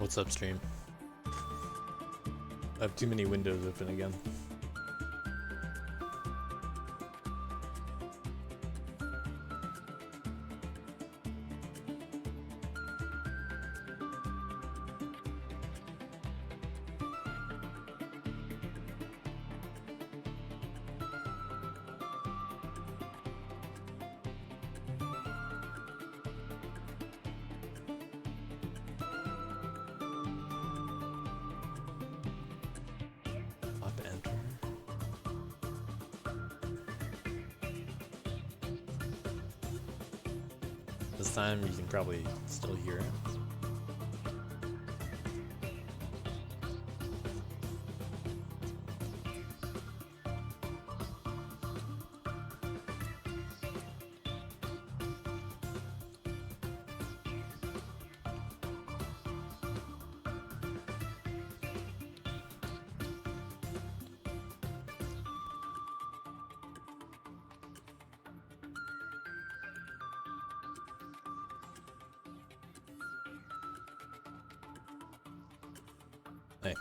What's up, stream? I have too many windows open again. Up enter. This time you can probably still hear it. Hey.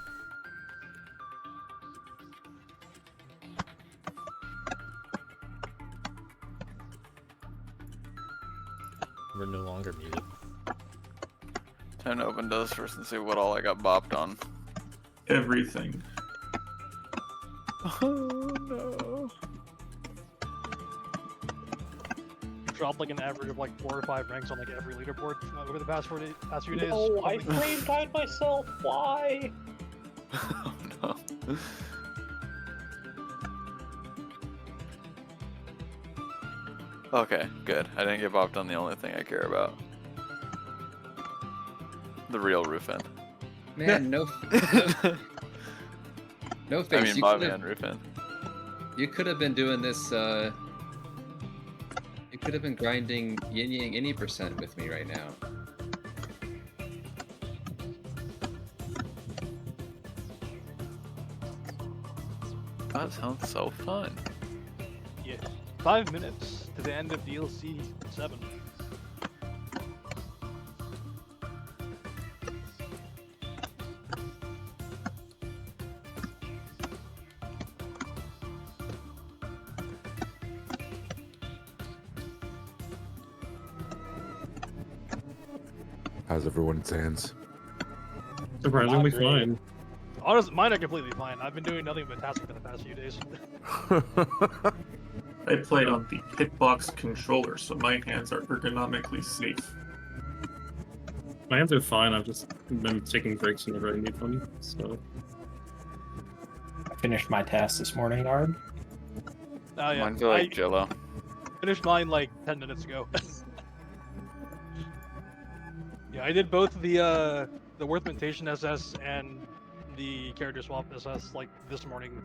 We're no longer muted. Time to open those first and see what all I got bopped on. Everything. Oh no. Dropped like an average of like 4 or 5 ranks on like every leaderboard over the past few days. No, I frame died myself. Why? Oh no. Okay, good. I didn't get bopped on the only thing I care about. The real Rufin. Man, no, no I face. mean, Bobman Rufin. You could have been doing this. You could have been grinding yin yang any percent with me right now. That sounds so fun. Yeah. 5 minutes to the end of DLC 7. How's everyone's hands? Surprisingly Not great. fine. Honestly, mine are completely fine. I've been doing nothing but tasking for the past few days. I play on the hitbox controller, so my hands are ergonomically safe. My hands are fine. I've just been taking breaks whenever I need them. So I finished my task this morning, Ard. Oh yeah, Mine feel like I Jello. finished mine like 10 minutes ago. Yeah, I did both the Worthmentation SS and the character swap SS like this morning.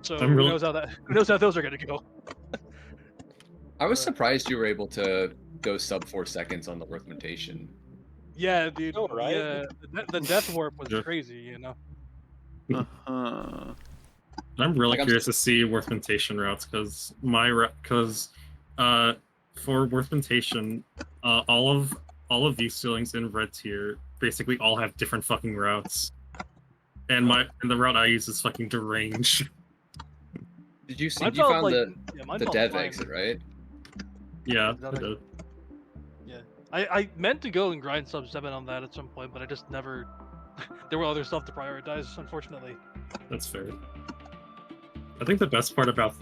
So who knows how those are gonna go. I was surprised you were able to go sub 4 seconds on the Worthmentation. Yeah, dude. Oh, right? The death warp was Yeah. crazy, you know. Uh-huh. I'm really Like, I'm curious to see Worthmentation routes because for Worthmentation, all of these ceilings in red tier basically all have different fucking routes, and the route I use is fucking deranged. Did you see? Mine You felt found like- the yeah, mine the felt dev fine. exit, right? Yeah, Is that I did. Yeah, I meant to go and grind sub 7 on that at some point, but I just never. There were other stuff to prioritize, unfortunately. That's fair. I think the best part about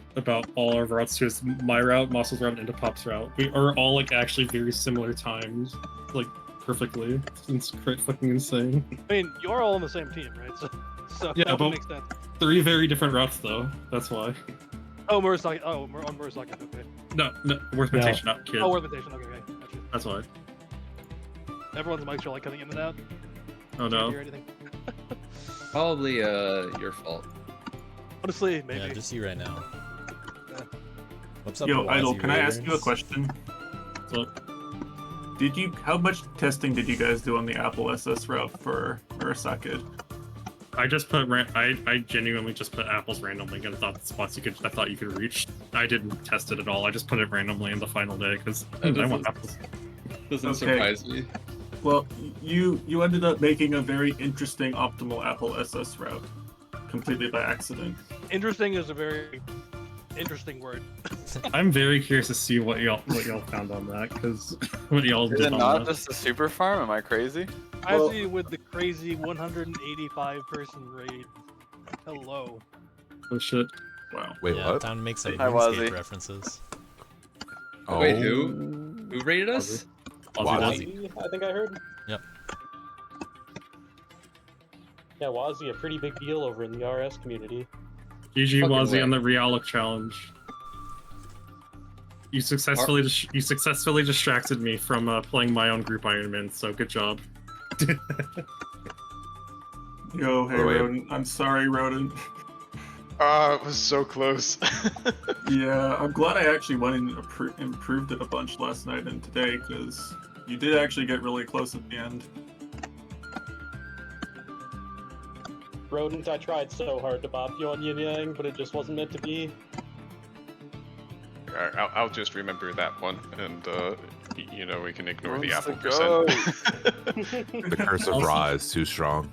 all our routes too is my route, Mossel's route, and Pop's route. We are all like actually very similar times, like perfectly. It's fucking insane. I mean, you are all on the same team, right? So Yeah, that but- would make sense. 3 very different routes though. That's why. Oh, Murasaki. Oh, on Murasaki. Okay. No, Worthmentation, not kid. Oh, Worthmentation. Okay, okay. Gotcha. That's why. Everyone's mics are like cutting in and out. Oh Can't no. hear anything. Probably your fault. Honestly, maybe. Yeah, just you right now. Yeah. What's up, Yo, Hawazi Idol, can I ask you a Raiders? question? So How much testing did you guys do on the Apple SS route for Murasaki? I just put I genuinely just put apples randomly and thought the spots I thought you could reach. I didn't test it at all. I just put it randomly in the final day because I want apples. Doesn't Okay. surprise me. Well, you ended up making a very interesting optimal Apple SS route, completely by accident. Interesting is a very interesting word. I'm very curious to see what y'all found on that, because what y'all Is did it on not that. just a super farm? Am I crazy? I Well- see with the crazy 185 person raid. Hello. Oh shit. Wow. Wait, yeah, what? time to make some Hi, RuneScape Wazzy. references. Oh. Wait, who rated us? Ozzy. Wazzy. I think I heard. Yep. Yeah, Wazzy, a pretty big deal over in the RS community. GG Fucking Wazzy way. on the Realic challenge. You successfully distracted me from playing my own group Iron Man, so good job. Yo, hey, Oh, wait. Rodent. I'm sorry, Rodent. It was so close. Yeah, I'm glad I actually went and improved it a bunch last night and today, because you did actually get really close at the end. Rodent, I tried so hard to bop you on Yin Yang, but it just wasn't meant to be. I'll just remember that one, and you know we can ignore the Wants to apple go. percent. The curse of Also- Ra is too strong.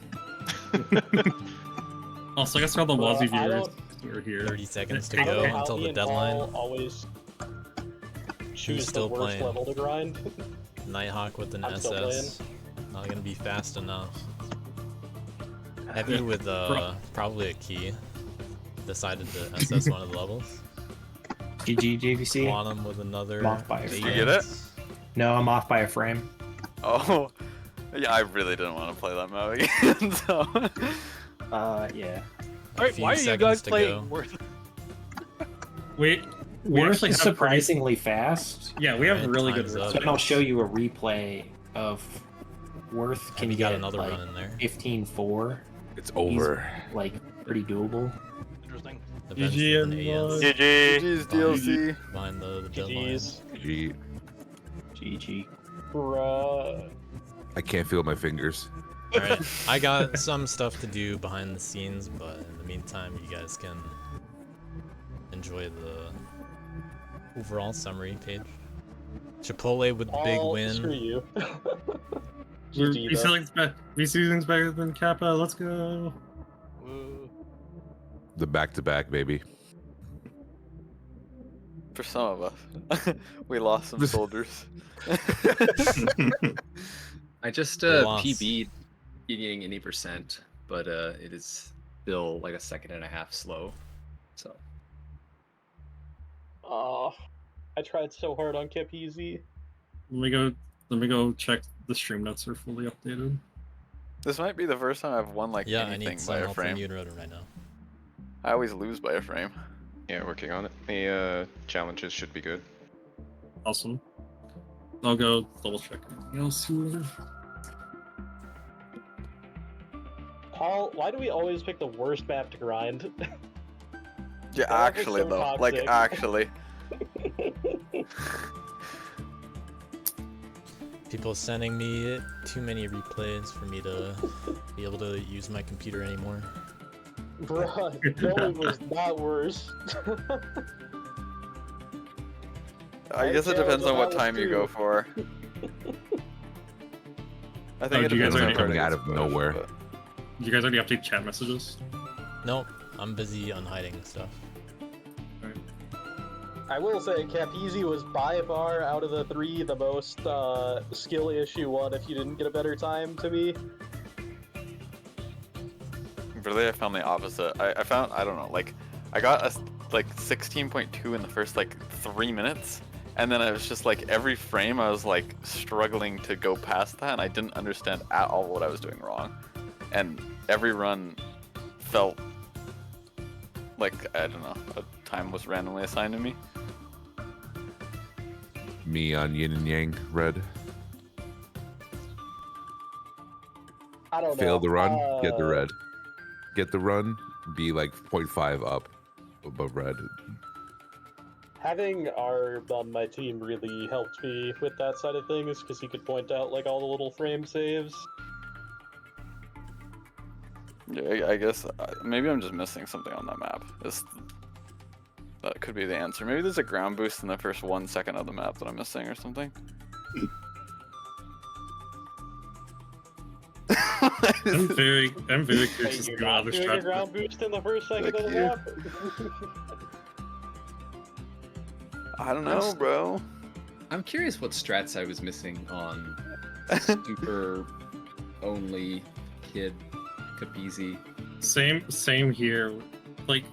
Also, I guess all the Well, Wazzy I viewers don't- are here. 30 seconds to I don't go know how until the Ian deadline. Paul always choose still the worst playing? level to grind. Nighthawk with an I'm still SS. Not gonna be fast enough. Heavy with probably a key. Decided to SS one of the levels. GG JVC. Quantum with another. I'm off by a AS. Did you get it? No, I'm off by a frame. Oh, yeah. I really didn't want to play that map again. So. Yeah. Alright, Few why are you seconds guys to playing go. Worth? We Worth actually is have pretty- surprisingly fast. Yeah, we have Alright, really good time's work. up. So then I'll show you a replay of Worth can Have you get got another like run in there? 15-4, It's over. like pretty doable. Interesting. Events GG with an AS everyone. GG's DLC. behind the deadline. GG's. Gee, GG. Bruh. I can't feel my fingers. Alright, I got some stuff to do behind the scenes, but in the meantime, you guys can enjoy the overall summary page. Chipotle with the big Paul, win. Screw you. We're- GG, though. VC's better than Kappa. Let's go. Woo. The back-to-back, baby. For some of us, we lost some soldiers. I just They lost. PB'd eating any percent, but it is still like a second and a half slow. So Oh, I tried so hard on Kip Easy. Let me go check the stream notes are fully updated. This might be the first time I've won like Yeah, I anything need by some a help from frame. you right now. I always lose by a frame. Yeah, working on it. The challenges should be good. Awesome. I'll go double check anything else here. Paul, why do we always pick the worst map to grind? Yeah, That was actually so though, like toxic. actually. People sending me too many replays for me to be able to use my computer anymore. Bruh, no, it was not worse. I guess it Okay, depends on well, what that was time you go true. for. I think Oh, it do you guys depends on already- how Coming it out is of pushed, nowhere. but- Did you guys already update chat messages? Nope, I'm busy unhiding stuff. I will say Capeasy was by far out of the three the most skill issue one if you didn't get a better time to me. Really, I found the opposite. I found, I don't know, like, I got a like 16.2 in the first like 3 minutes, and then I was just like every frame I was like struggling to go past that, and I didn't understand at all what I was doing wrong, and every run felt like, I don't know, a time was randomly assigned to me. Me on Yin and Yang, red. I don't know. Fail the run, get the red. Get the run, be like 0.5 up above red. Having Arb on my team really helped me with that side of things because he could point out like all the little frame saves. Yeah, I guess maybe I'm just missing something on that map. That could be the answer. Maybe there's a ground boost in the first 1 second of the map that I'm missing or something. I'm very curious Wait, to see you're what not other doing a strats. ground boost in the first second of the Thank map? I don't know, bro. I'm curious what strats I was missing on super only kid Capizzi. Same here. Like,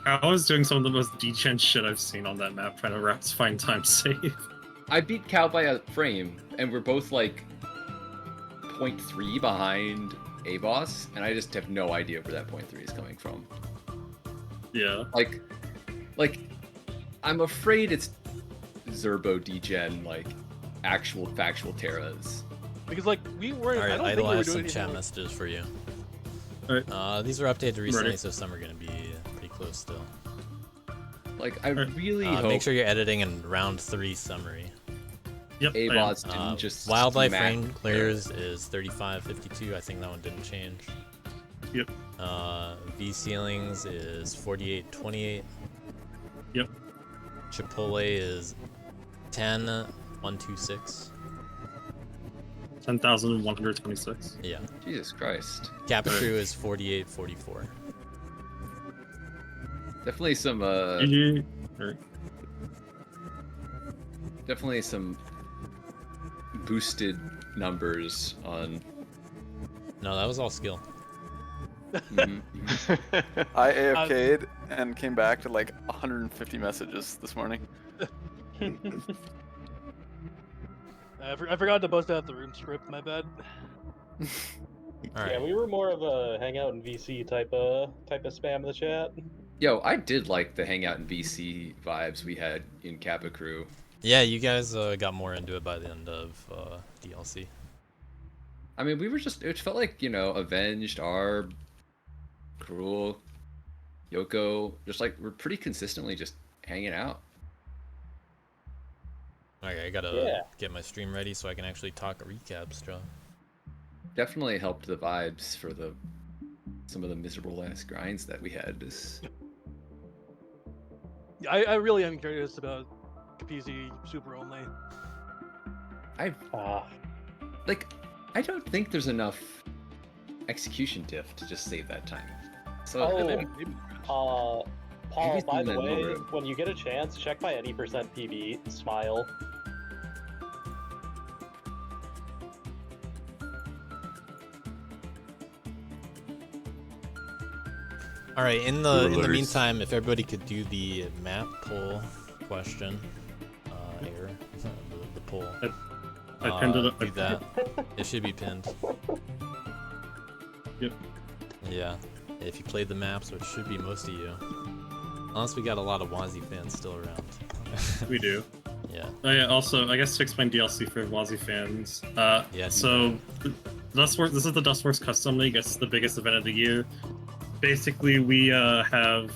I was doing some of the most degen shit I've seen on that map, trying to find time save. I beat Cal by a frame, and we're both like 0.3 behind a boss, and I just have no idea where that 0.3 is coming from. Yeah. Like, I'm afraid it's Zerbo degen, like actual factual Terras. Because like we weren't. All I right, don't think Idle we were has doing some anything chat like- messages for you. Alright. These were updated recently, Ready. so some are gonna be pretty close still. Like, I really hope Make sure you're editing in round 3 summary. Yep. a I am. boss didn't just Wildlife smack rain the- clears is 35.52. I think that one didn't change. Yep. V ceilings is 48.28. Yep. Chipotle is 10.126. 10,126. Yeah. Jesus Christ. Cap Crew is 48.44. Definitely some GG. Alright. definitely some boosted numbers on. No, that was all skill. Mhm. I AFK'd and came back to like 150 messages this morning. I forgot to bust out the room script. My bad. All Yeah, right. we were more of a hangout in VC type of spam in the chat. Yo, I did like the hangout in VC vibes we had in Kappa Crew. Yeah, you guys got more into it by the end of DLC. I mean, we were just, it felt like, you know, Avenged, Arb, Cruel, Yoko, just like, we're pretty consistently just hanging out. Okay, I gotta Yeah. get my stream ready so I can actually talk recaps, Joe. Definitely helped the vibes for some of the miserable ass grinds that we had this. I really am curious about Capizzi Super only. Like, I don't think there's enough execution diff to just save that time. So, Oh. maybe- Paul, Maybe by the something in way, the room. when you get a chance, check my any percent PB. Smile. All right. In the Rulers. meantime, if everybody could do the map poll question, error, the poll. I pinned it up. Do that. It should be pinned. Yep. Yeah. If you played the maps, which should be most of you, unless we got a lot of Wazzy fans still around. We do. Yeah. Oh yeah. Also, I guess to explain DLC for Wazzy fans. Yeah, So, Dustworks. This is the Dustworks Custom League. It's the biggest event of the year. Basically, we have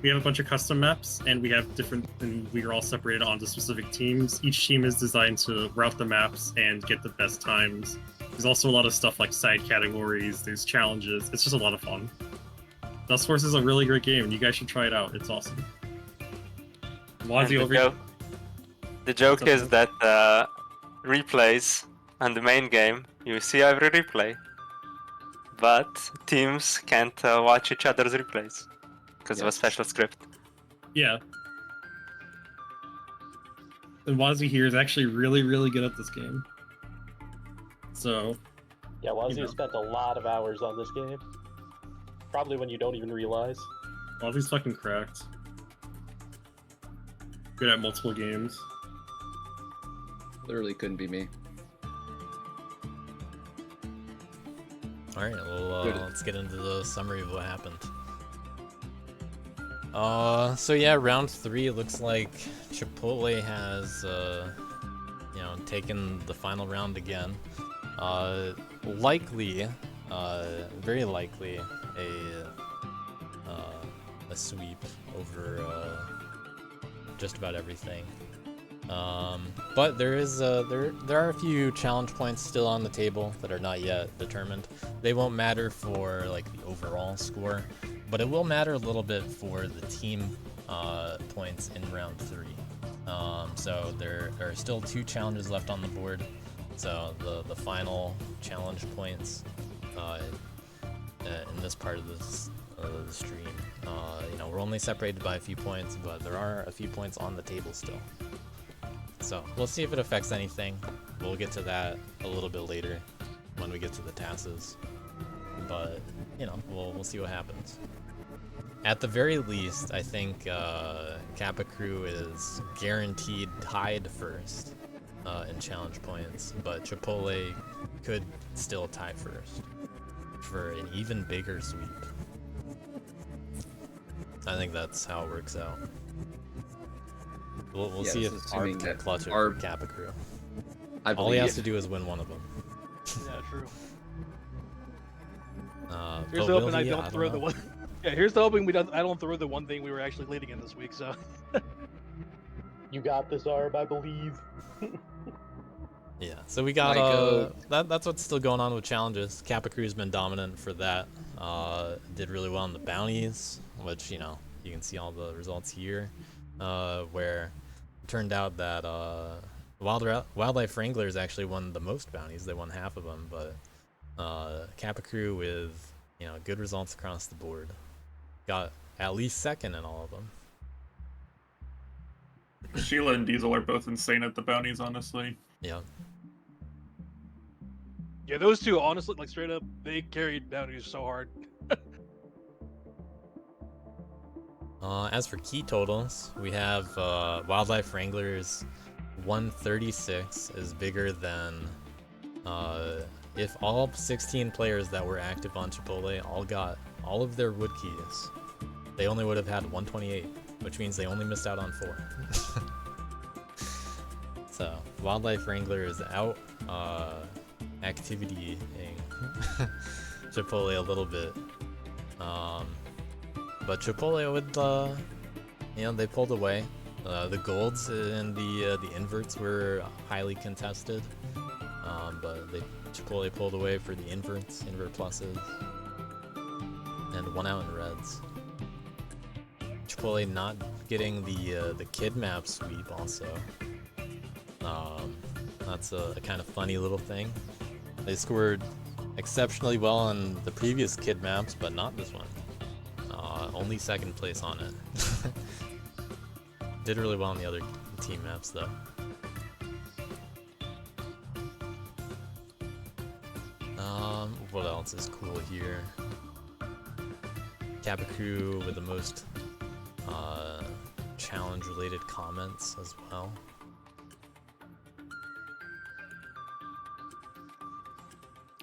a bunch of custom maps, and we have different. And we are all separated onto specific teams. Each team is designed to route the maps and get the best times. There's also a lot of stuff like side categories. There's challenges. It's just a lot of fun. Dustworks is a really great game, and you guys should try it out. It's awesome. Wazzy over here. The joke What's up, is that replays on the main game, you see every replay, but teams can't watch each other's replays because of a Yes. special script. Yeah. And Wazzy here is actually really, really good at this game. So, Yeah, Wazzy know. has spent a lot of hours on this game. Probably when you don't even realize. Wazzy's fucking cracked. Good at multiple games. literally couldn't be me. All right. Well, Good. let's get into the summary of what happened. So yeah, round 3. It looks like Chipotle has, taken the final round again. Likely, very likely, a sweep over just about everything. But there is there are a few challenge points still on the table that are not yet determined. They won't matter for like the overall score, but it will matter a little bit for the team points in round 3. So there are still 2 challenges left on the board. So the final challenge points in this part of this the stream. You know, we're only separated by a few points, but there are a few points on the table still. So we'll see if it affects anything. We'll get to that a little bit later when we get to the TASes. But you know, we'll see what happens. At the very least, I think Kappa Crew is guaranteed tied first in challenge points, but Chipotle could still tie first for an even bigger sweep. I think that's how it works out. We'll see if Arb can clutch it for Kappa Crew. All he has to do is win one of them. Yeah, true. but Here's the hoping will I he? don't I throw don't the know. one. Yeah, here's the hoping I don't throw the one thing we were actually leading in this week. So. You got this, Arb, I believe. Yeah, so we got that's what's still going on with challenges. Kappa Crew's been dominant for that. Did really well in the bounties, which, you know, you can see all the results here, where it turned out that Wildlife Wranglers actually won the most bounties. They won half of them, but Kappa Crew with, you know, good results across the board, got at least second in all of them. Sheila and Diesel are both insane at the bounties, honestly. Yeah. Yeah, those two, honestly, like straight up, they carried bounties so hard. As for key totals, we have Wildlife Wranglers 136 is bigger than if all 16 players that were active on Chipotle all got all of their wood keys. They only would have had 128, which means they only missed out on 4. So Wildlife Wrangler is out activitying Chipotle a little bit. But Chipotle with you know, they pulled away. The golds and the inverts were highly contested, but Chipotle pulled away for the inverts, invert pluses, and won out in reds. Chipotle not getting the kid map sweep also. That's a kind of funny little thing. They scored exceptionally well on the previous kid maps, but not this one. Only second place on it. Did really well on the other team maps though. What else is cool here? Kappa Crew with the most challenge related comments as well.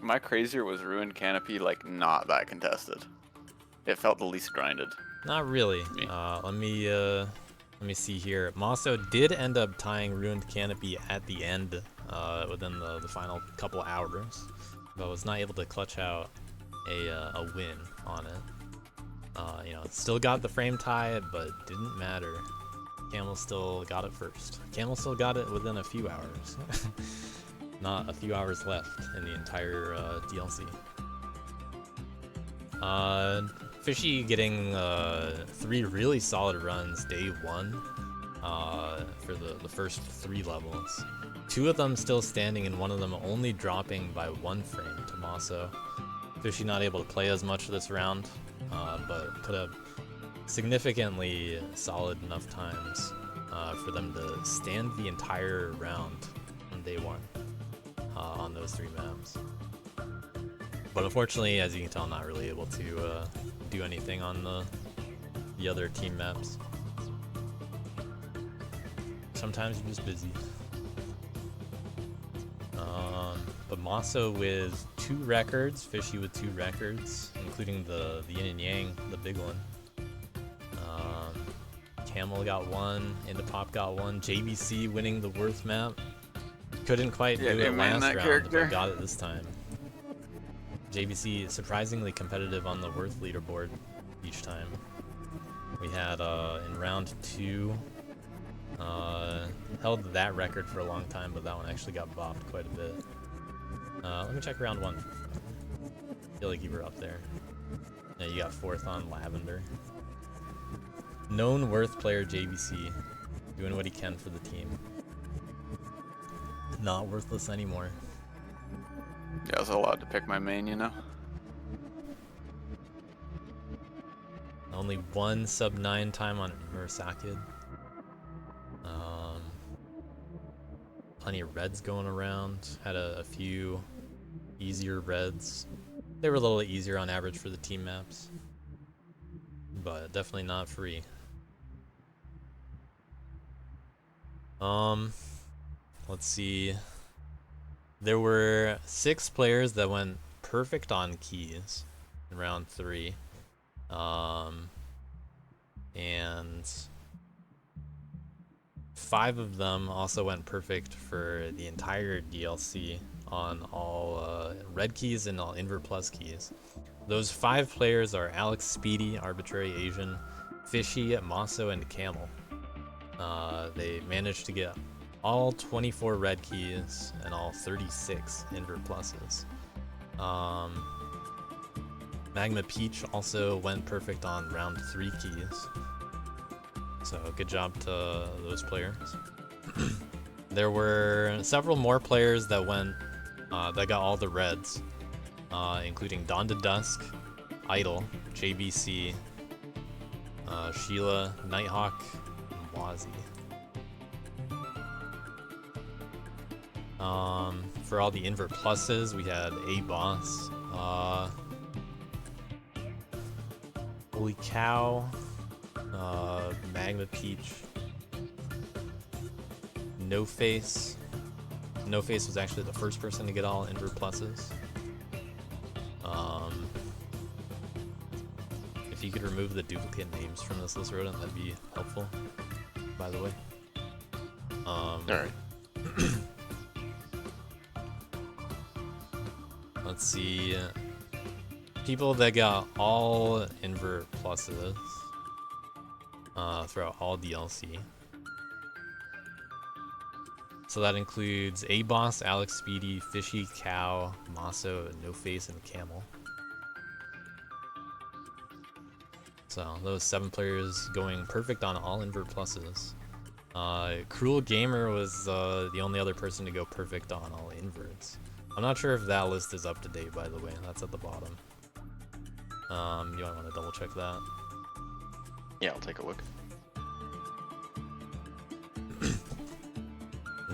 My crazier was Ruined Canopy, like, not that contested. It felt the least grinded. Not really. Let me see here. Mosso did end up tying Ruined Canopy at the end, within the final couple hours, but was not able to clutch out a win on it. You know, still got the frame tie, but didn't matter. Camel still got it first. Camel still got it within a few hours. Not a few hours left in the entire DLC. Fishy getting 3 really solid runs day 1 for the first 3 levels. 2 of them still standing and 1 of them only dropping by 1 frame to Mosso. Fishy not able to play as much this round, but put up significantly solid enough times for them to stand the entire round on day 1 on those 3 maps. But unfortunately, as you can tell, not really able to do anything on the other team maps. Sometimes you're just busy. But Mosso with 2 records, Fishy with 2 records, including the Yin and Yang, the big one. Camel got 1, Indapop got 1, JBC winning the Worth map. Couldn't quite do it last round, but got it this time. JBC surprisingly competitive on the Worth leaderboard each time. We had in round 2 held that record for a long time, but that one actually got bopped quite a bit. Let me check round 1. I feel like you were up there. Yeah, you got 4th on Lavender. Known Worth player JBC, doing what he can for the team. Not worthless anymore. Yeah, I was allowed to pick my main, you know? only one sub 9 time on Murasakid. Plenty of reds going around. Had a few easier reds. They were a little easier on average for the team maps, but definitely not free. Let's see. There were 6 players that went perfect on keys in round 3. And 5 of them also went perfect for the entire DLC on all red keys and all Invert Plus keys. Those 5 players are Alex Speedy, Arbitrary Asian, Fishy, Maso, and Camel. They managed to get all 24 red keys and all 36 Invert Pluses. Magma Peach also went perfect on round 3 keys. So good job to those players. There were several more players that went that got all the reds, including Dawn to Dusk, Idol, JBC, Sheila, Nighthawk, and Wazi. For all the Invert Pluses, we had A-Boss, Holy Cow, Magma Peach, No Face. No Face was actually the first person to get all Invert Pluses. If you could remove the duplicate names from this list, Rodent, that'd be helpful, by the way. Alright. Let's see. People that got all Invert Pluses throughout all DLC. So that includes A-Boss, Alex Speedy, Fishy, Cow, Maso, No Face, and Camel. So those 7 players going perfect on all Invert Pluses. Cruel Gamer was the only other person to go perfect on all inverts. I'm not sure if that list is up to date, by the way. That's at the bottom. You might want to double check that. Yeah, I'll take a look.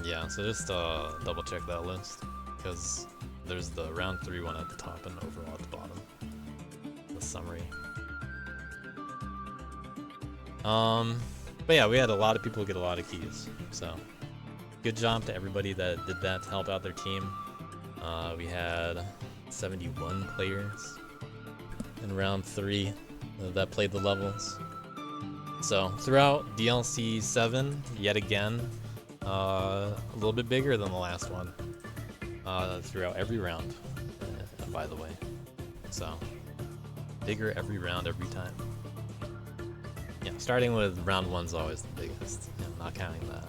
Yeah, so just double check that list, because there's the round 3 one at the top and overall at the bottom. The summary. But yeah, we had a lot of people get a lot of keys, so good job to everybody that did that to help out their team. We had 71 players in round 3 that played the levels. So throughout DLC 7, yet again, a little bit bigger than the last one throughout every round, by the way. So bigger every round, every time. Yeah, starting with round 1's always the biggest, not counting that.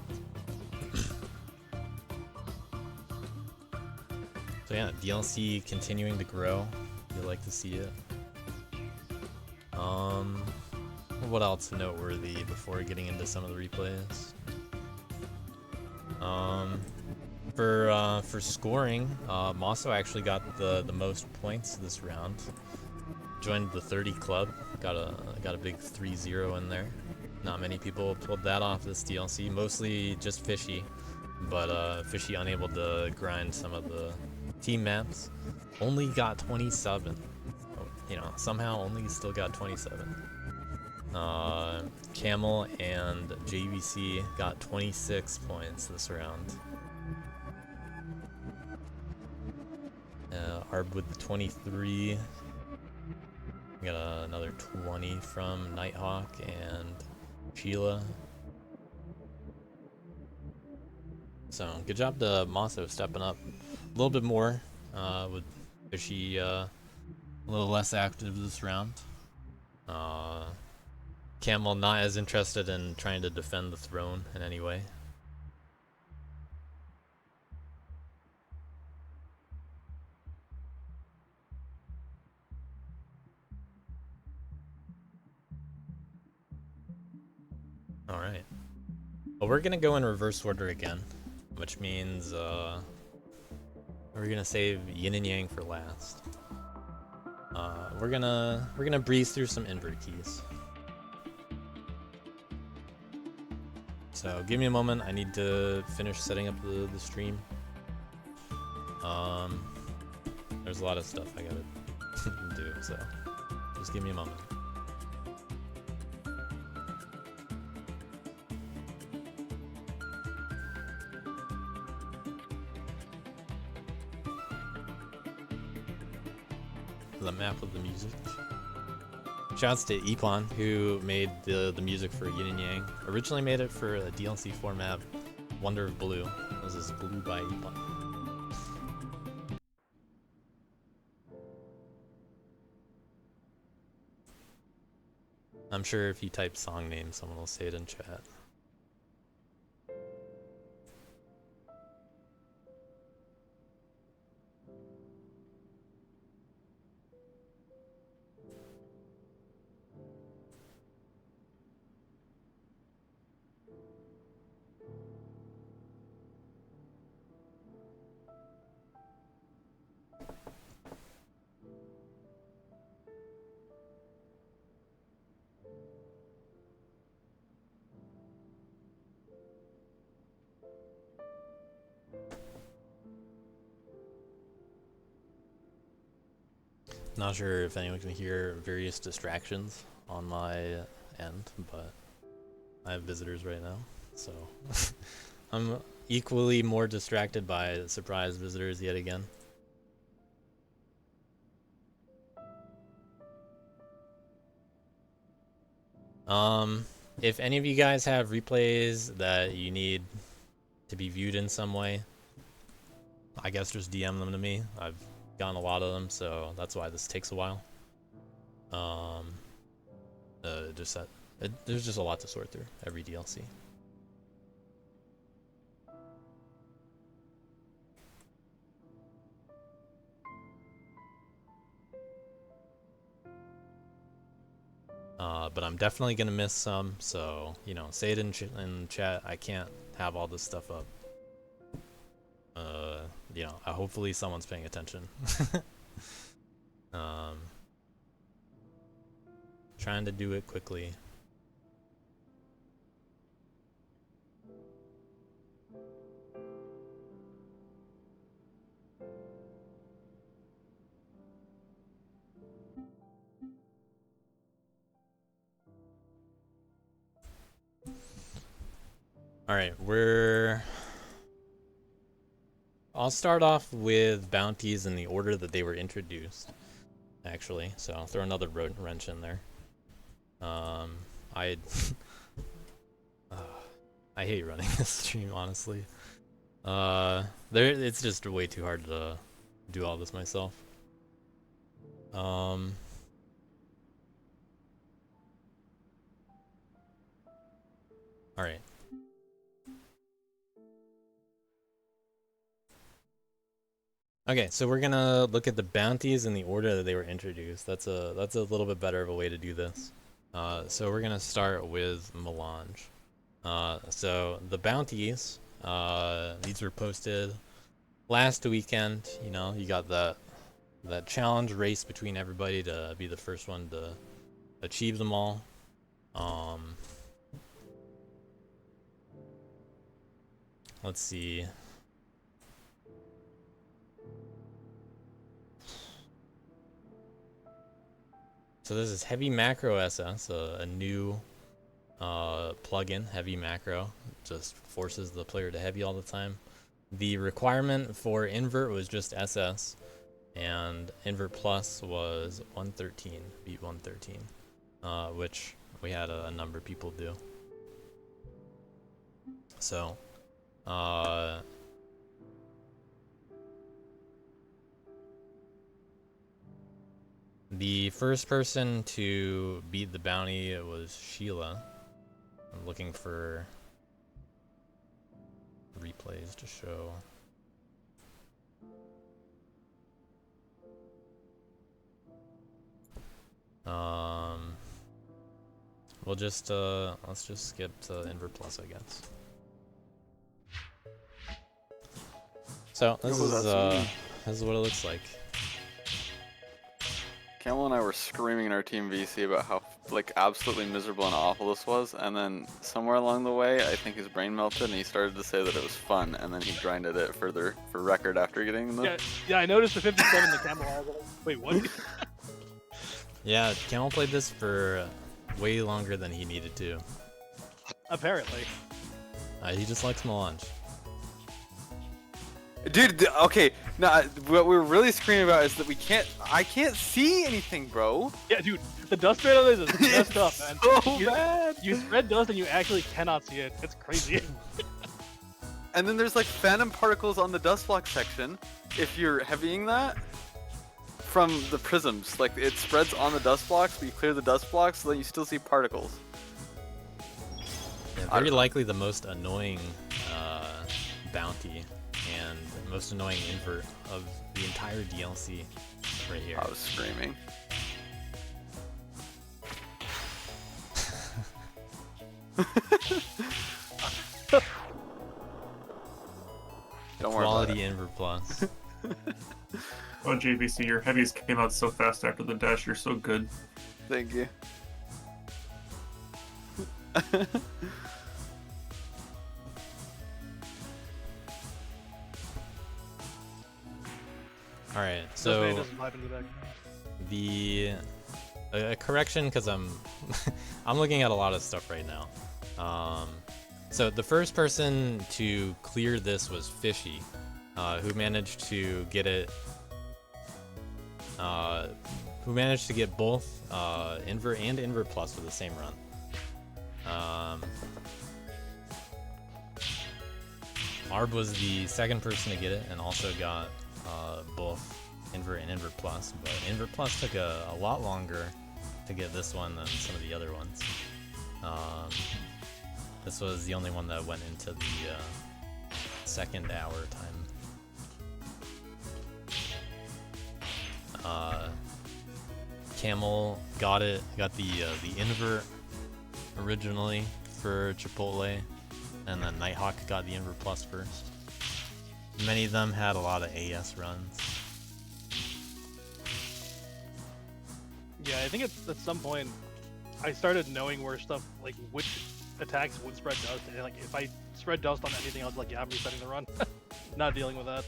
So yeah, DLC continuing to grow. You'd like to see it. What else noteworthy before getting into some of the replays? For scoring, Maso actually got the most points this round. Joined the 30 club. Got a big 3-0 in there. Not many people pulled that off this DLC. Mostly just Fishy, but Fishy unable to grind some of the team maps. Only got 27. You know, somehow only still got 27. Camel and JVC got 26 points this round. Arb with the 23. We got another 20 from Nighthawk and Sheila. So good job to Maso stepping up a little bit more, with Fishy a little less active this round. Camel not as interested in trying to defend the throne in any way. Alright. Well, we're gonna go in reverse order again, which means we're gonna save Yin and Yang for last. We're gonna breeze through some invert keys. So give me a moment. I need to finish setting up the stream. There's a lot of stuff I gotta do, so just give me a moment. The map of the music. Shouts to Epon, who made the music for Yin and Yang. Originally made it for a DLC format, Wonder of Blue. This is Blue by Epon. I'm sure if you type song name, someone will say it in chat. Not sure if anyone can hear various distractions on my end, but I have visitors right now, so I'm equally more distracted by surprise visitors yet again. If any of you guys have replays that you need to be viewed in some way, I guess just DM them to me. I've gotten a lot of them, so that's why this takes a while. There's just a lot to sort through every DLC. But I'm definitely gonna miss some, so you know, say it in chat. I can't have all this stuff up. You know, hopefully someone's paying attention. Trying to do it quickly. Alright, I'll start off with bounties in the order that they were introduced, actually, so I'll throw another wrench in there. I hate running this stream, honestly. It's just way too hard to do all this myself. Alright. Okay, so we're gonna look at the bounties in the order that they were introduced. That's a little bit better of a way to do this. So we're gonna start with Melange. So the bounties, these were posted last weekend. You know, you got that challenge race between everybody to be the first one to achieve them all. Let's see. So this is Heavy Macro SS, a new plugin, Heavy Macro. It just forces the player to heavy all the time. The requirement for invert was just SS, and invert plus was 113, beat 113, which we had a number of people do. So, the first person to beat the bounty was Sheila. I'm looking for replays to show. We'll just let's just skip to invert plus, I guess. So this is what it looks like. Camel and I were screaming in our team VC about how like absolutely miserable and awful this was, and then somewhere along the way, I think his brain melted and he started to say that it was fun, and then he grinded it further for record after getting the. Yeah, I noticed the 57 the Camel has. Wait, what? Yeah, Camel played this for way longer than he needed to. Apparently. He just likes melange. Dude, okay, now what we're really screaming about is that I can't see anything, bro. Yeah, dude, the dust spread on this is messed up, man. So bad. You spread dust and you actually cannot see it. It's crazy. And then there's like phantom particles on the dust block section. If you're heavying that from the prisms, like it spreads on the dust blocks, but you clear the dust blocks, so then you still see particles. Yeah, very likely the most annoying bounty and most annoying invert of the entire DLC right here. I was screaming. Don't worry about Quality it. invert plus. Oh, JVC, your heavies came out so fast after the dash. You're so good. Thank you. Alright, Dust so Bane doesn't vibe into the deck. the a correction, because I'm I'm looking at a lot of stuff right now. So the first person to clear this was Fishy, who managed to get it. Who managed to get both invert and invert plus with the same run. Arb was the second person to get it and also got both invert and invert plus, but invert plus took a lot longer to get this one than some of the other ones. This was the only one that went into the second hour time. Camel got the invert originally for Chipotle, and then Nighthawk got the invert plus first. Many of them had a lot of AS runs. Yeah, I think at some point I started knowing where stuff, like which attacks would spread dust, and like if I spread dust on anything, I was like, yeah, I'm resetting the run. Not dealing with that.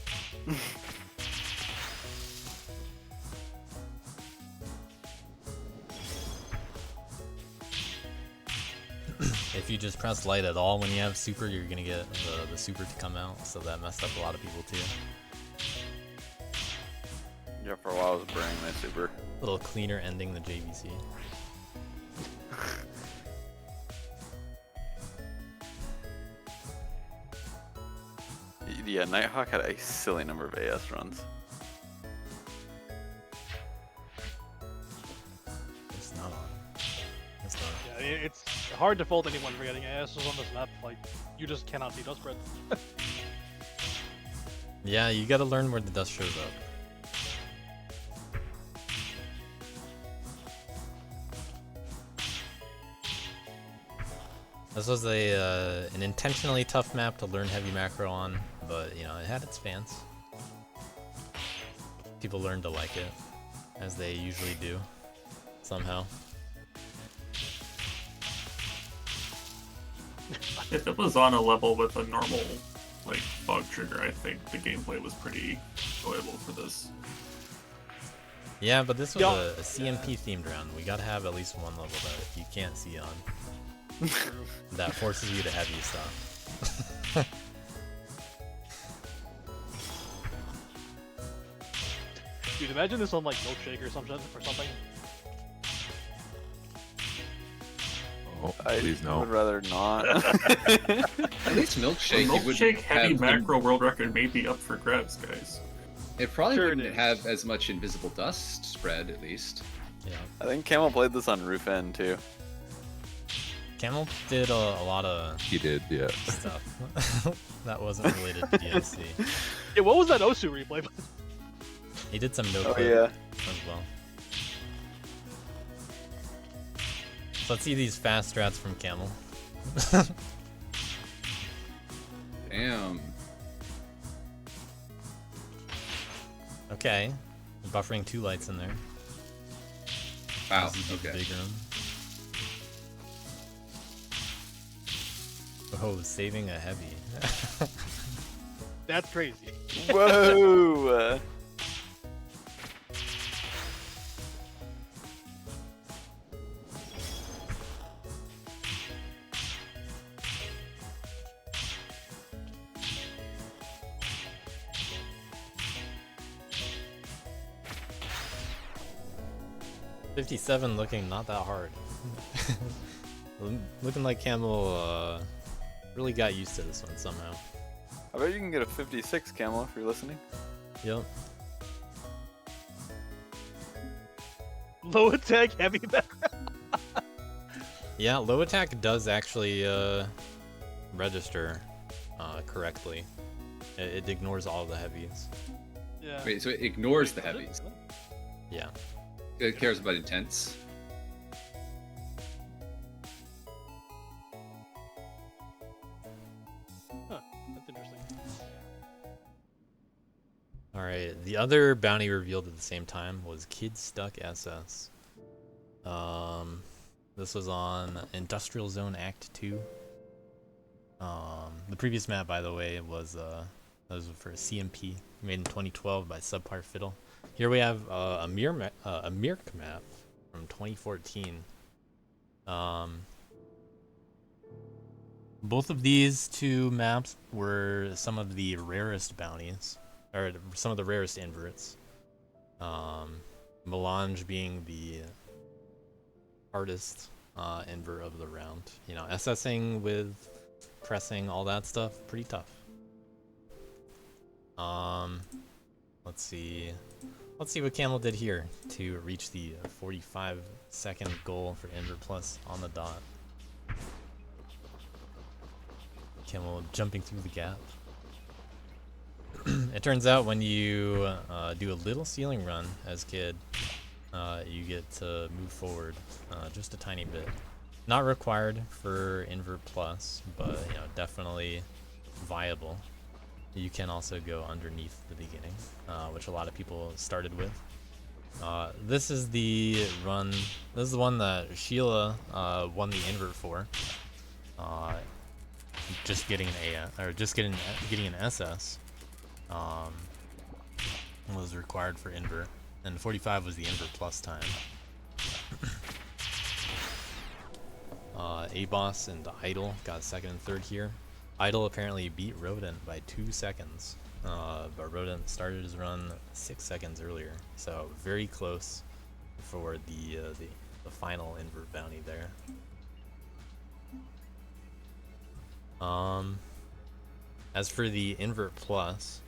If you just press light at all when you have super, you're gonna get the super to come out, so that messed up a lot of people too. Yeah, for a while I was burning my super. A little cleaner ending the JVC. Yeah, Nighthawk had a silly number of AS runs. It's not on. It's not. Yeah, it's hard to fault anyone for getting ASs on this map. Like, you just cannot see dust spread. Yeah, you gotta learn where the dust shows up. This was an intentionally tough map to learn heavy macro on, but you know, it had its fans. People learned to like it, as they usually do, somehow. If it was on a level with a normal, like, fog trigger, I think the gameplay was pretty enjoyable for this. Yeah, but this was a CMP themed round. We gotta have at least one level that you can't see on. That forces you to heavy stuff. Dude, imagine this on like Milkshake or something. Oh, please no. I would rather not. At least Milkshake, you would Milkshake heavy have macro world record may be up for grabs, guys. It probably Sure it wouldn't is. have as much invisible dust spread, at least. Yeah. I think Camel played this on Roof End too. Camel did a lot of He did, yeah. stuff that wasn't related to DLC. Yeah, what was that Osu replay? He did some no Oh clip yeah. as well. So let's see these fast strats from Camel. Damn. Okay, buffering 2 lights in there. Wow. This is the Okay. big room. Oh, saving a heavy. That's crazy. Whoa! 57 looking not that hard. Looking like Camel really got used to this one somehow. I bet you can get a 56, Camel, if you're listening. Yep. Low attack, heavy back. Yeah, low attack does actually register correctly. It ignores all the heavies. Yeah. Wait, so it ignores the heavies. Yeah. It cares about intense. Huh, that's interesting. Alright, the other bounty revealed at the same time was Kid Stuck SS. This was on Industrial Zone Act 2. The previous map, by the way, was for CMP, made in 2012 by Subpar Fiddle. Here we have a Mirk map from 2014. Both of these two maps were some of the rarest bounties, or some of the rarest inverts. Melange being the hardest invert of the round. You know, SSing with pressing, all that stuff, pretty tough. Let's see what Camel did here to reach the 45-second goal for Invert Plus on the dot. Camel jumping through the gap. It turns out when you do a little ceiling run as Kid, you get to move forward just a tiny bit. Not required for Invert Plus, but you know, definitely viable. You can also go underneath the beginning, which a lot of people started with. This is the run. This is the one that Sheila won the invert for. Just getting getting an SS was required for invert, and 45 was the invert plus time. A-Boss and Idol got second and third here. Idol apparently beat Rodent by 2 seconds, but Rodent started his run 6 seconds earlier, so very close for the final invert bounty there. As for the invert plus,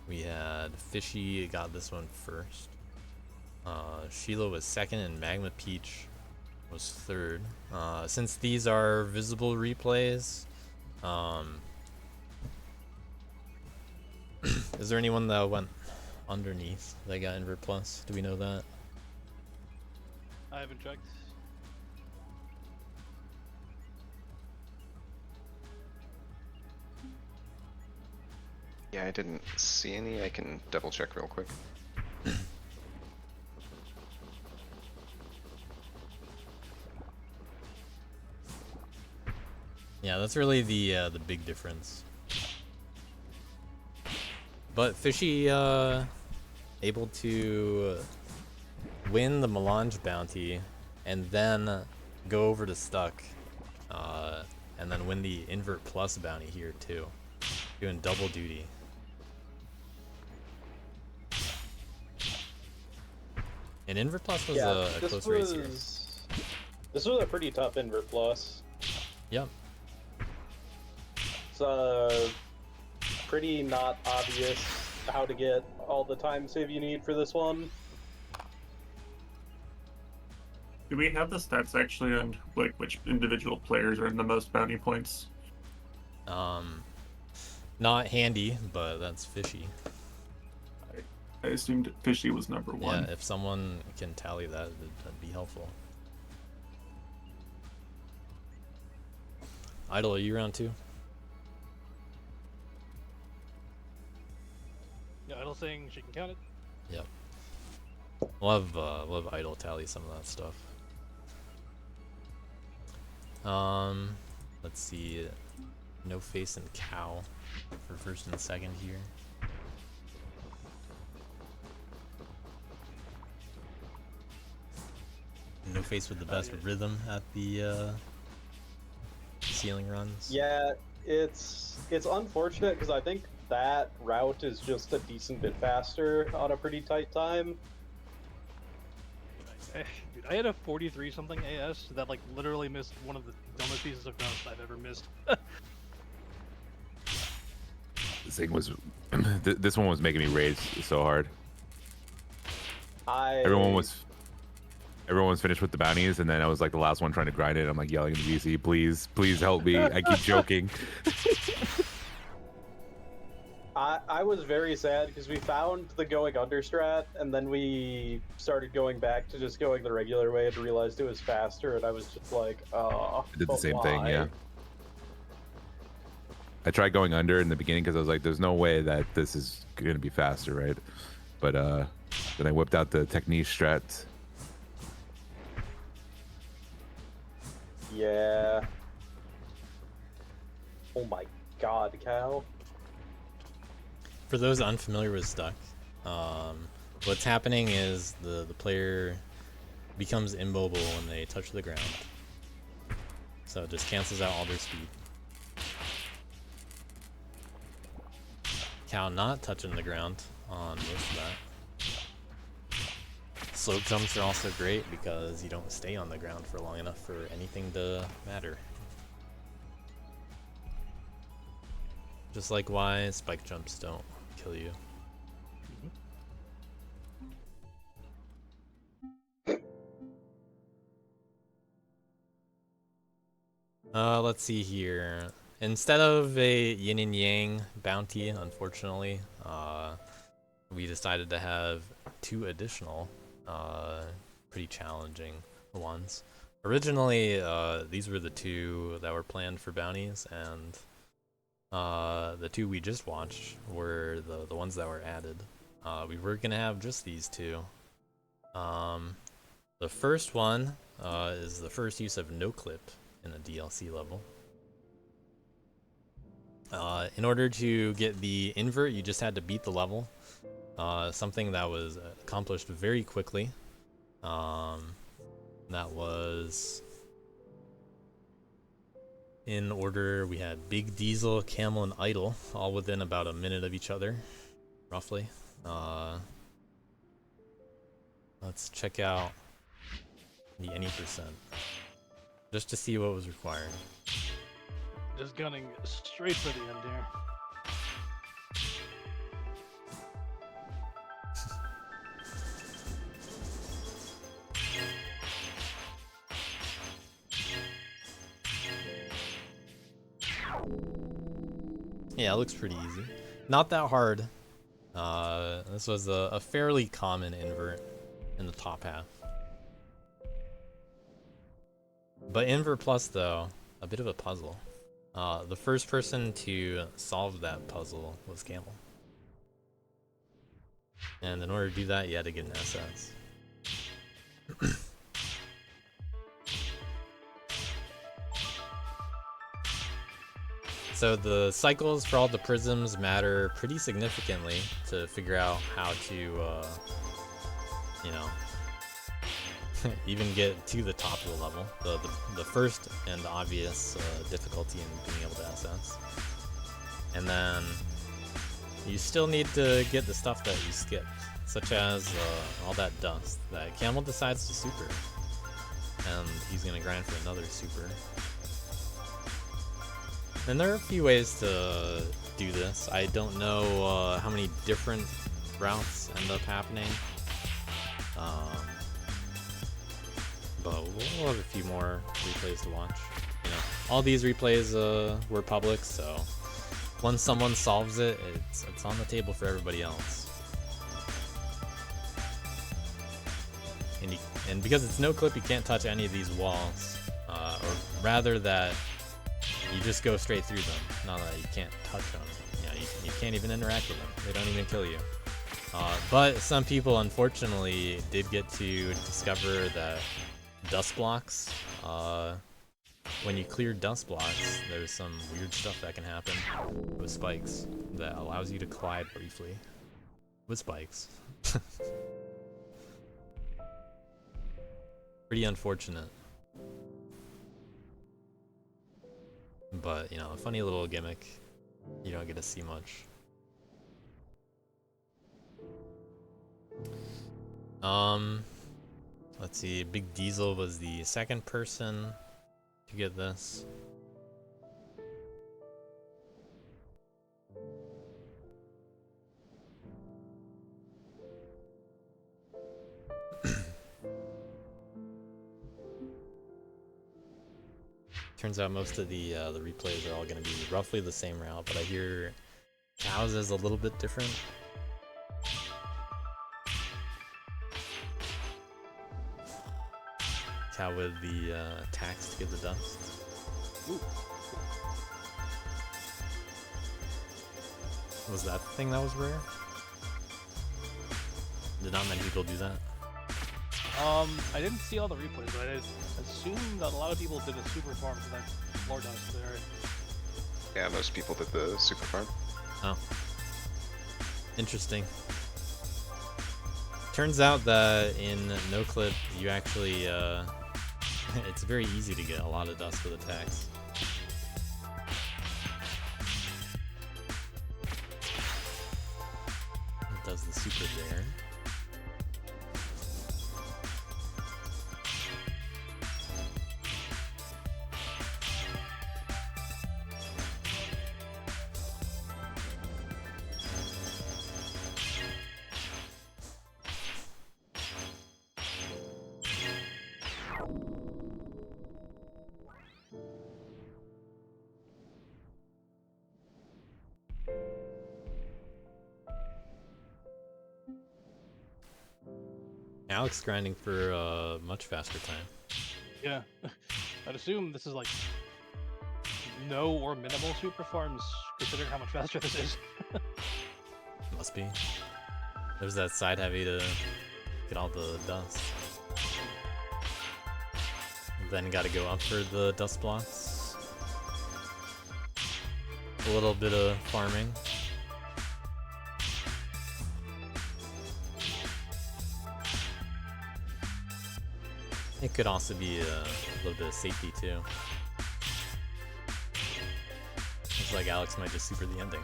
we had Fishy got this one first. Sheila was second, and Magma Peach was third. Since these are visible replays, is there anyone that went underneath that got invert plus? Do we know that? I haven't checked. Yeah, I didn't see any. I can double check real quick. Yeah, that's really the big difference. But Fishy able to win the Melange bounty and then go over to Stuck, and then win the invert plus bounty here too, doing double duty. And invert plus was a close race here. This was a pretty tough invert plus. Yep. It's pretty not obvious how to get all the time save you need for this one. Do we have the stats actually on like which individual players are in the most bounty points? Not handy, but that's Fishy. I assumed Fishy was number one. Yeah, if someone can tally that, that'd be helpful. Idol, are you round two? Yeah, Idle saying she can count it. Yep. We'll have idle tally some of that stuff. Let's see. No Face and Cow for first and second here. No Face with the best rhythm at the ceiling runs. Yeah, it's unfortunate because I think that route is just a decent bit faster on a pretty tight time. Dude, I had a 43 something AS that like literally missed one of the dumbest pieces of dust I've ever missed. This thing was, this one was making me rage so hard. Everyone was finished with the bounties, and then I was like the last one trying to grind it. I'm like yelling at the VC, please help me. I keep joking. I was very sad because we found the going under strat, and then we started going back to just going the regular way and realized it was faster, and I was just like, oh. I did the but same thing, why? yeah. I tried going under in the beginning because I was like, there's no way that this is going to be faster, right? But then I whipped out the technique strat. Yeah. Oh my god, Cal. For those unfamiliar with Stuck, what's happening is the player becomes immobile when they touch the ground. So it just cancels out all their speed. Cow not touching the ground on most of that. Slope jumps are also great because you don't stay on the ground for long enough for anything to matter. Just like why spike jumps don't kill you. Let's see here. Instead of a yin and yang bounty, unfortunately, we decided to have 2 additional, pretty challenging ones. Originally, these were the 2 that were planned for bounties, and the 2 we just watched were the ones that were added. We were gonna have just these 2. The first one is the first use of no clip in a DLC level. In order to get the invert, you just had to beat the level. Something that was accomplished very quickly. That was in order. We had Big Diesel, Camel, and Idle, all within about a minute of each other, roughly. Let's check out the any percent, just to see what was required. Just gunning straight for the end here. Yeah, it looks pretty easy. Not that hard. This was a fairly common invert in the top half. But invert plus, though, a bit of a puzzle. The first person to solve that puzzle was Camel. And in order to do that, you had to get an SS. So the cycles for all the prisms matter pretty significantly to figure out how to, you know, even get to the top of the level. The first and obvious difficulty in being able to SS. And then you still need to get the stuff that you skipped, such as all that dust that Camel decides to super. And he's gonna grind for another super. And there are a few ways to do this. I don't know how many different routes end up happening. But we'll have a few more replays to watch. You know, all these replays were public, so once someone solves it, it's on the table for everybody else. And because it's no clip, you can't touch any of these walls, or rather that you just go straight through them. Not that you can't touch them. Yeah, you can't even interact with them. They don't even kill you. But some people unfortunately did get to discover that dust blocks, when you clear dust blocks, there's some weird stuff that can happen with spikes that allows you to collide briefly with spikes. Pretty unfortunate. But, you know, a funny little gimmick. You don't get to see much. Let's see, Big Diesel was the second person to get this. Turns out most of the replays are all going to be roughly the same route, but I hear Cow's is a little bit different. Cow with the attacks to get the dust. Ooh. Was that the thing that was rare? Did not many people do that? I didn't see all the replays, but I assume that a lot of people did a super farm for that lore dust there. Yeah, most people did the super farm. Oh. Interesting. Turns out that in NoClip, you actually, it's very easy to get a lot of dust with attacks. It does the super rare. Alex grinding for a much faster time. Yeah, I'd assume this is like no or minimal super farms, considering how much faster this is. Must be. There's that side heavy to get all the dust. Then gotta go up for the dust blocks. A little bit of farming. It could also be a little bit of safety too. Looks like Alex might just super the ending.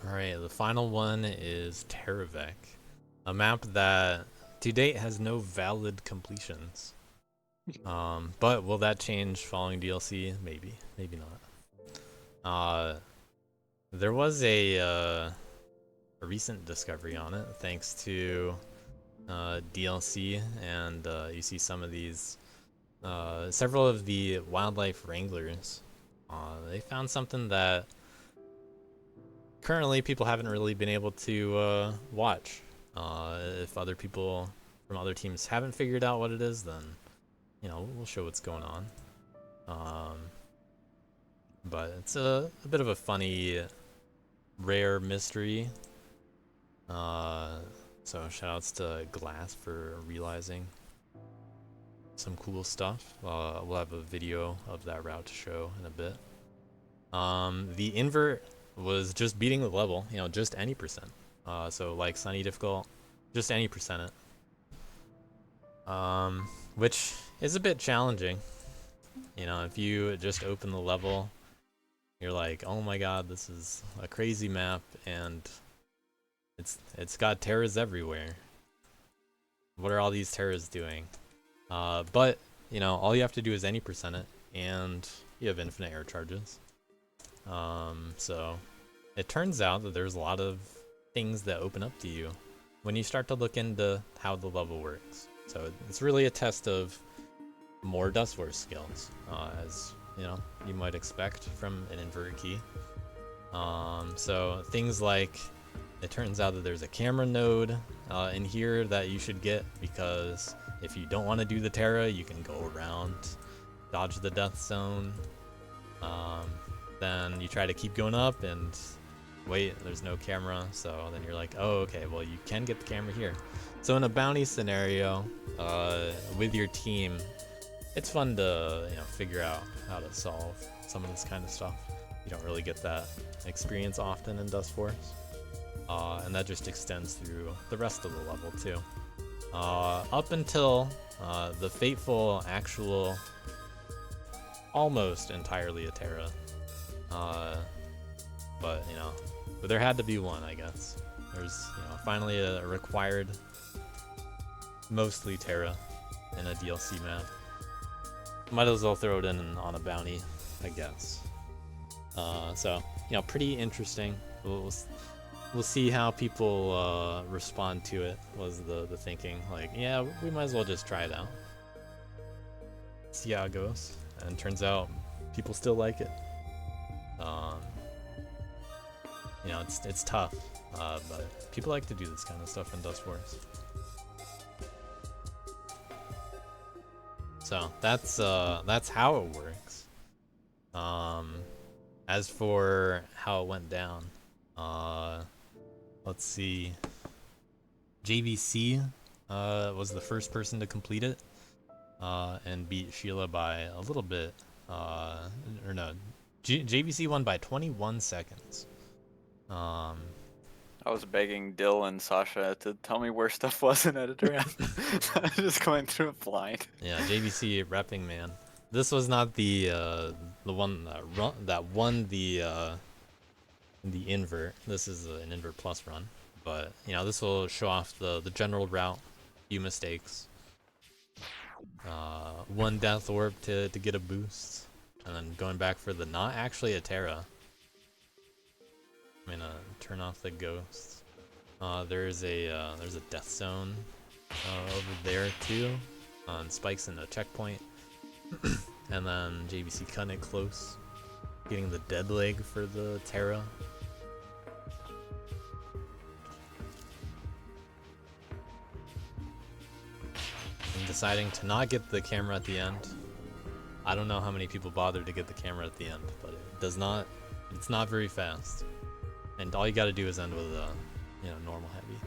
Alright, the final one is Terravec, a map that to date has no valid completions. But will that change following DLC? Maybe, maybe not. There was a recent discovery on it thanks to DLC, and you see some of these, several of the wildlife wranglers. They found something that currently people haven't really been able to watch. If other people from other teams haven't figured out what it is, then you know, we'll show what's going on. But it's a bit of a funny, rare mystery. So shoutouts to Glass for realizing some cool stuff. We'll have a video of that route to show in a bit. The invert was just beating the level, you know, just any percent. So like Sunny difficult, just any percent it. Which is a bit challenging. You know, if you just open the level, you're like, oh my god, this is a crazy map, and it's got terrors everywhere. What are all these terrors doing? But, you know, all you have to do is any percent it, and you have infinite air charges. So it turns out that there's a lot of things that open up to you when you start to look into how the level works. So it's really a test of more Dust Wars skills, as you know, you might expect from an inverted key. So things like, it turns out that there's a camera node in here that you should get, because if you don't want to do the Terra, you can go around, dodge the death zone. Then you try to keep going up and wait, there's no camera, so then you're like, oh, okay, well, you can get the camera here. So in a bounty scenario, with your team, it's fun to, you know, figure out how to solve some of this kind of stuff. You don't really get that experience often in Dust Wars. And that just extends through the rest of the level too. Up until the fateful actual, almost entirely a Terra. But you know, but there had to be one, I guess. There's, you know, finally a required, mostly Terra in a DLC map. Might as well throw it in on a bounty, I guess. So, you know, pretty interesting. We'll see how people respond to it, was the thinking. Like, yeah, we might as well just try it out. See how it goes. And turns out people still like it. You know, it's tough, but people like to do this kind of stuff in Dust Wars. So that's how it works. As for how it went down, let's see. JVC was the first person to complete it, and beat Sheila by a little bit. Or no, JVC won by 21 seconds. I was begging Dill and Sasha to tell me where stuff was in Editor. I was just going through it blind. Yeah, JVC repping, man. This was not the one that won the invert. This is an invert plus run, but you know, this will show off the general route, few mistakes, one death orb to get a boost, and then going back for the not actually a Terra. I'm gonna turn off the ghosts. There's a death zone over there too, on spikes in a checkpoint. And then JVC cutting it close, getting the dead leg for the Terra. And deciding to not get the camera at the end. I don't know how many people bothered to get the camera at the end, but it's not very fast. And all you gotta do is end with a, you know, normal heavy.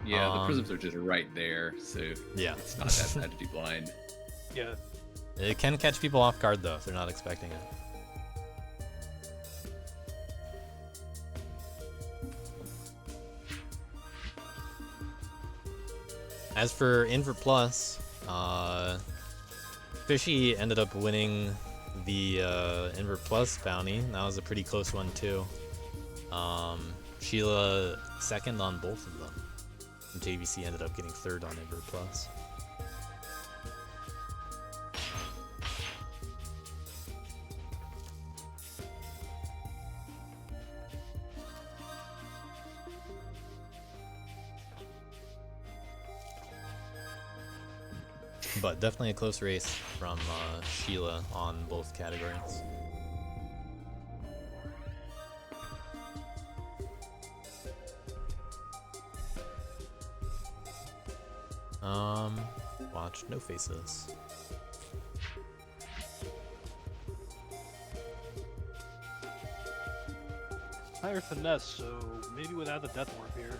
Yeah, the prisms are just right there, so yeah, it's not that bad to do blind. Yeah. It can catch people off guard though if they're not expecting it. As for Invert Plus, Fishy ended up winning the Invert Plus bounty. That was a pretty close one too. Sheila second on both of them. And JVC ended up getting third on Invert Plus. But definitely a close race from Sheila on both categories. Watch No Faces. Higher finesse, so maybe without the death warp here.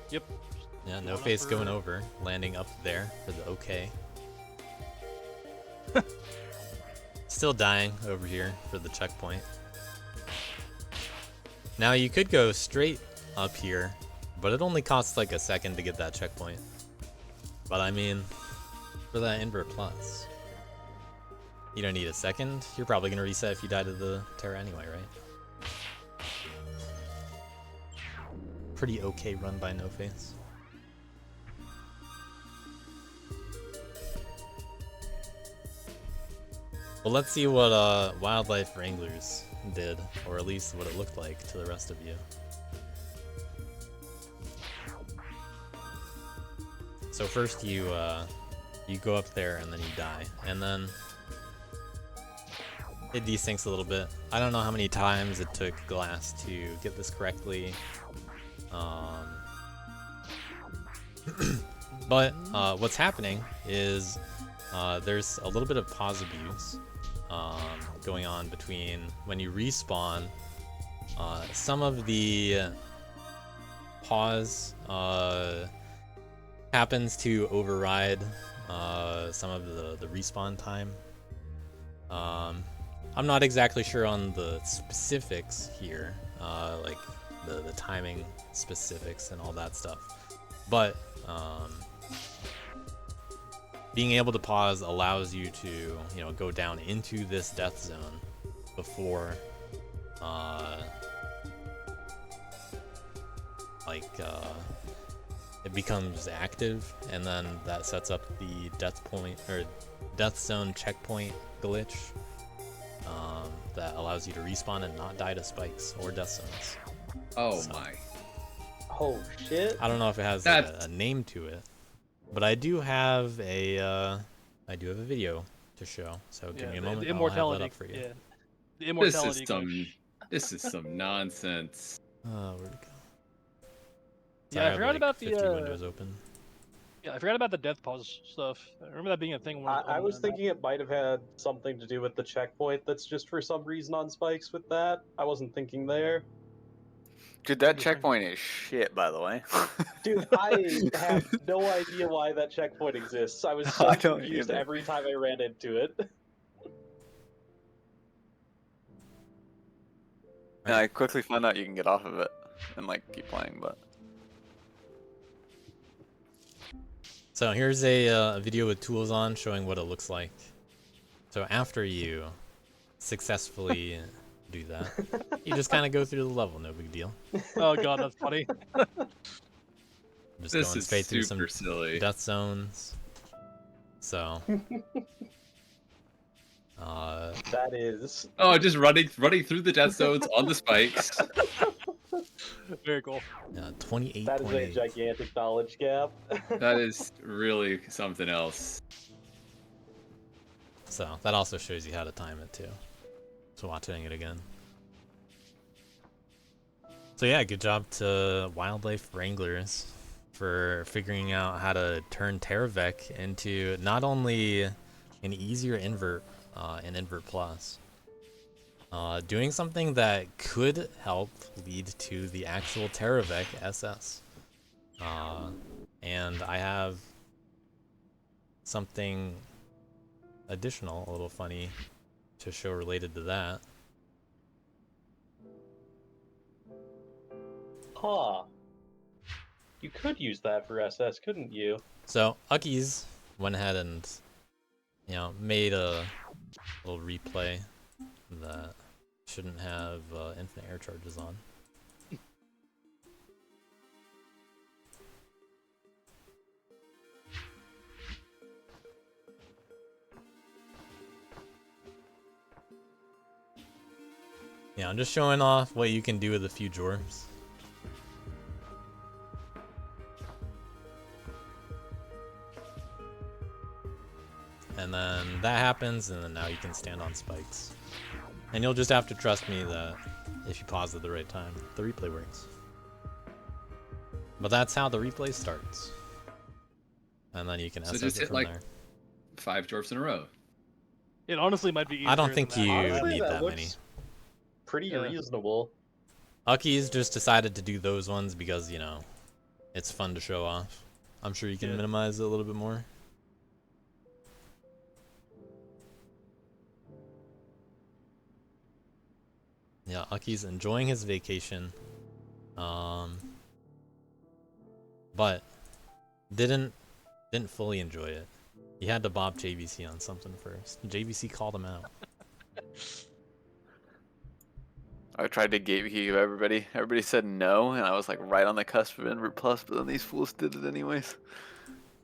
Yep. Yeah, No Face going over, landing up there for the OK. Still dying over here for the checkpoint. Now you could go straight up here, but it only costs like a second to get that checkpoint. But I mean, for that Invert Plus, you don't need a second. You're probably gonna reset if you die to the Terra anyway, right? Pretty okay run by No Face. Well, let's see what Wildlife Wranglers did, or at least what it looked like to the rest of you. So first you go up there and then you die, and then it desyncs a little bit. I don't know how many times it took Glass to get this correctly. But what's happening is there's a little bit of pause abuse going on between when you respawn. Some of the pause happens to override some of the respawn time. I'm not exactly sure on the specifics here, like the timing specifics and all that stuff, but being able to pause allows you to, you know, go down into this death zone before it becomes active, and then that sets up the death point or death zone checkpoint glitch that allows you to respawn and not die to spikes or death zones. Oh So- my. Oh shit. I don't know if it has like, a name to it, but I do have a video to show. So give me a moment. The I'll immortality. have that up for you. Yeah. The immortality. glitch. This is some nonsense. Where'd it go? Yeah, Sorry, I forgot have, about 50 the windows open. Yeah, I forgot about the death pause stuff. I remember that being a thing. When I was thinking it might have had something to do with the checkpoint that's just for some reason on spikes with that. I wasn't thinking there. Dude, that checkpoint is shit, by the way. Dude, I have no idea why that checkpoint exists. I was so I don't confused either. every time I ran into it. And I quickly found out you can get off of it and like keep playing, but So here's a video with tools on showing what it looks like. So after you successfully do that, you just kind of go through the level, no big deal. Oh god, that's funny. Just This going is straight through super some silly. death zones. So That is. Oh, just running through the death zones on the spikes. Very cool. 28.8. That is a gigantic knowledge gap. That is really something else. So that also shows you how to time it too. So watching it again. So yeah, good job to Wildlife Wranglers for figuring out how to turn Terravec into not only an easier invert in Invert Plus, doing something that could help lead to the actual Terravec SS. And I have something additional, a little funny, to show related to that. Huh. You could use that for SS, couldn't you? So Uckies went ahead and, you know, made a little replay that shouldn't have infinite air charges on. Yeah, I'm just showing off what you can do with a few dwarves. And then that happens, and then now you can stand on spikes. And you'll just have to trust me that if you pause at the right time, the replay works. But that's how the replay starts. And then you can So SS just it hit from like there. 5 dwarfs in a row. It honestly might be easier. I don't think than you that. Honestly, need that that looks many. Pretty Yeah. reasonable. Uckies just decided to do those ones because, you know, it's fun to show off. I'm sure you can Yeah. minimize it a little bit more. Yeah, Uckies enjoying his vacation. But didn't fully enjoy it. He had to bop JVC on something first. JVC called him out. I tried to gatekeep everybody. Everybody said no, and I was like right on the cusp of Invert Plus, but then these fools did it anyways.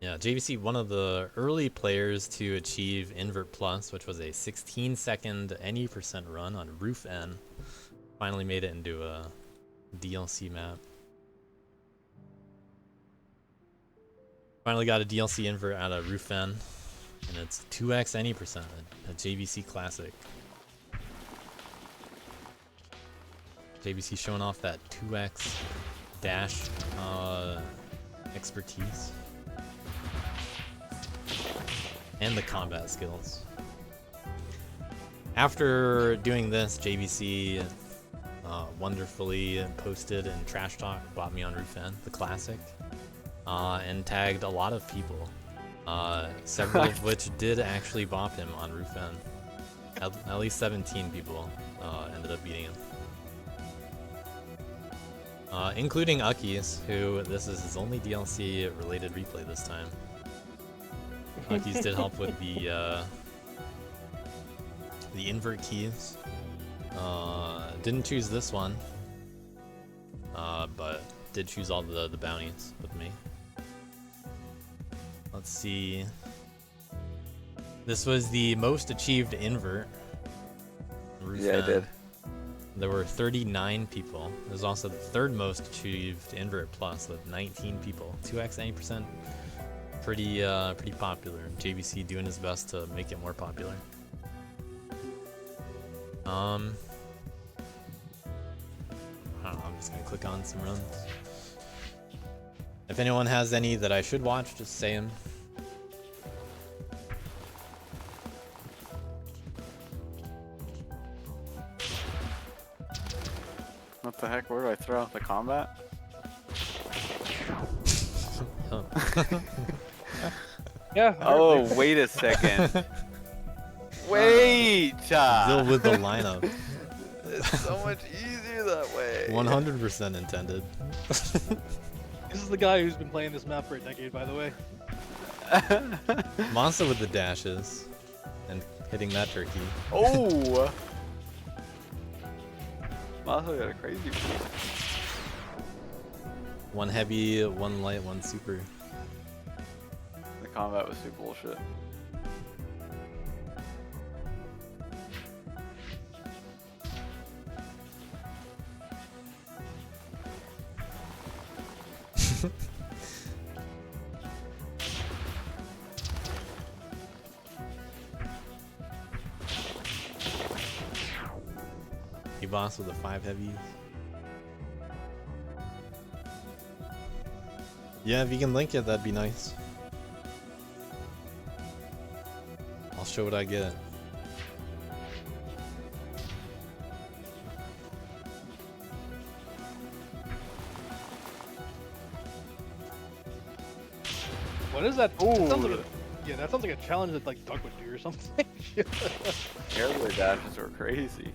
Yeah, JVC, one of the early players to achieve Invert Plus, which was a 16-second NE% run on Roof N. Finally made it into a DLC map. Finally got a DLC invert out of Rufen, and it's 2x any percent, a JVC classic. JVC showing off that 2x dash expertise. And the combat skills. After doing this, JVC wonderfully posted and trash talk bought me on Rufen, the classic, and tagged a lot of people, several of which did actually bop him on Rufen. At least 17 people ended up beating him. Including Ukis, who this is his only DLC related replay this time. Ukis did help with the invert keys. Didn't choose this one, but did choose all the bounties with me. Let's see. This was the most achieved invert. Yeah, I did. There were 39 people. It was also the third most achieved invert plus with 19 people. 2x 90%. Pretty popular. JVC doing his best to make it more popular. I don't know, I'm just gonna click on some runs. If anyone has any that I should watch, just say them. What the heck? Where do I throw out the combat? Yeah. Oh, wait a second. Wait! Deal with the lineup. It's so much easier that way. 100% intended. This is the guy who's been playing this map for a decade, by the way. Monster with the dashes and hitting that turkey. Oh! Monster got a crazy one. One heavy, one light, one super. The combat was super bullshit. E-boss with the 5 heavies. Yeah, if you can link it, that'd be nice. I'll show what I get. What is that? That sounds like yeah, that sounds like a challenge that like Duck would do or something. Airway dashes were crazy.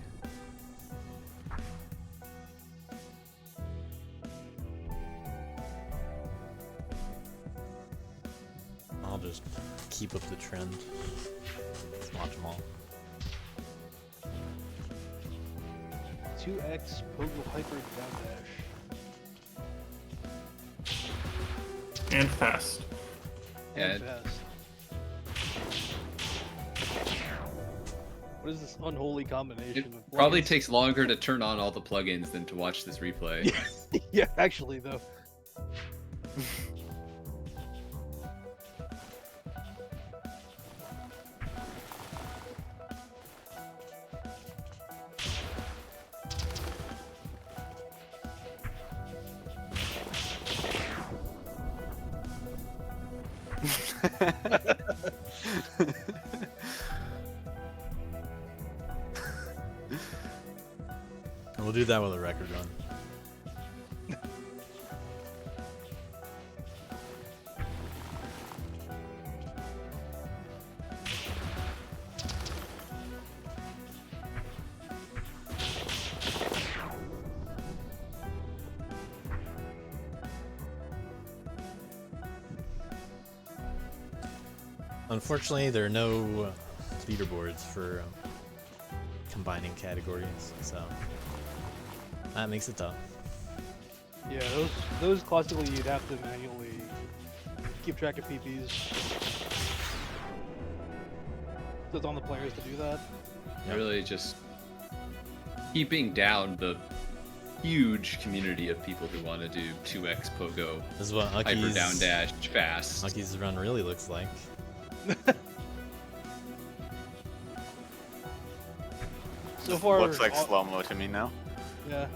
I'll just keep up the trend. Let's watch them all. 2x Pogo Hyper down dash. And fast. And fast. What is this unholy combination of Probably plugins? takes longer to turn on all the plugins than to watch this replay. Yeah, actually though. We'll do that with a record run. Unfortunately, there are no leaderboards for combining categories, so that makes it tough. Yeah, those classically you'd have to manually keep track of PPs. So it's on the players to do that. Really just keeping down the huge community of people who want to do 2x pogo. This is what hyper Ucky's down dash fast. Ucky's run really looks like. So far, Looks like slow-mo to me now. Yeah.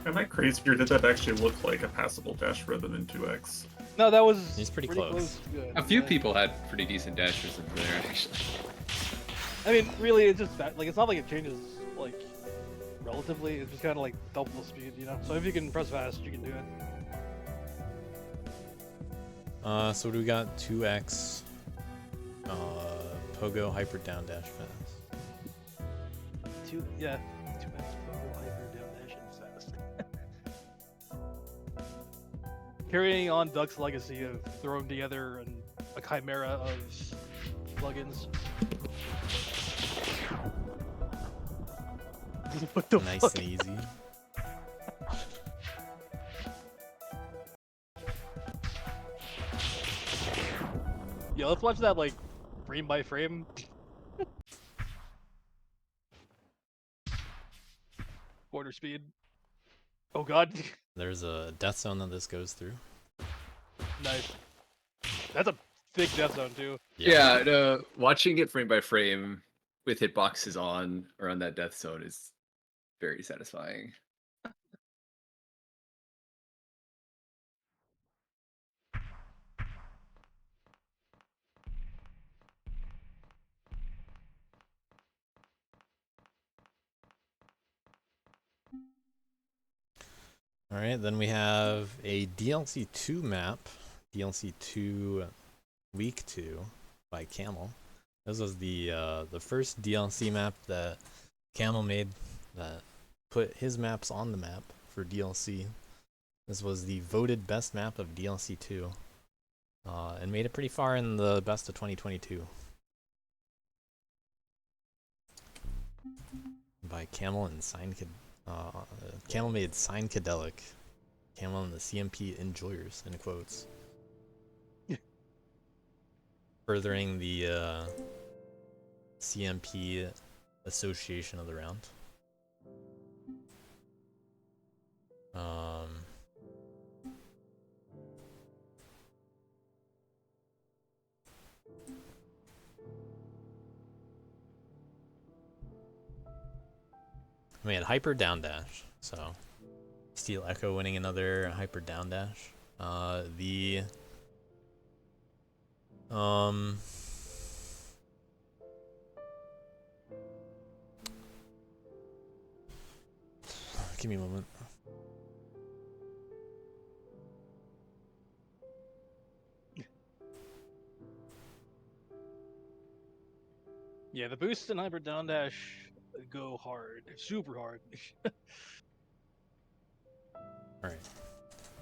Am I crazy, or did that actually look like a passable dash rather than 2x? No, that was. He's pretty close. to good, A few yeah. people had pretty decent dashes in there, actually. I mean, really, it's just that. Like, it's not like it changes like relatively. It's just kind of like double the speed, you know. So if you can press fast, you can do it. So we got 2x pogo hyper down dash fast. 2x pogo hyper down dash fast. Carrying on Duck's legacy of throwing together a chimera of plugins. What the Nice fuck? and easy. Yeah, let's watch that like frame by frame. Quarter speed. Oh god. There's a death zone that this goes through. Nice. That's a big death zone too. Yeah, no, watching it frame by frame with hitboxes on around that death zone is very satisfying. Alright, then we have a DLC 2 map. DLC 2 Week 2 by Camel. This was the first DLC map that Camel made that put his maps on the map for DLC. This was the voted best map of DLC 2. And made it pretty far in the best of 2022. By Camel and Camel made Psychedelic. Camel and the CMP enjoyers, in quotes. Furthering the CMP association of the round. We had Hyper Down Dash, so Steel Echo winning another Hyper Down Dash. Give me a moment. Yeah, the boost and hyper down dash go hard, super hard. Alright.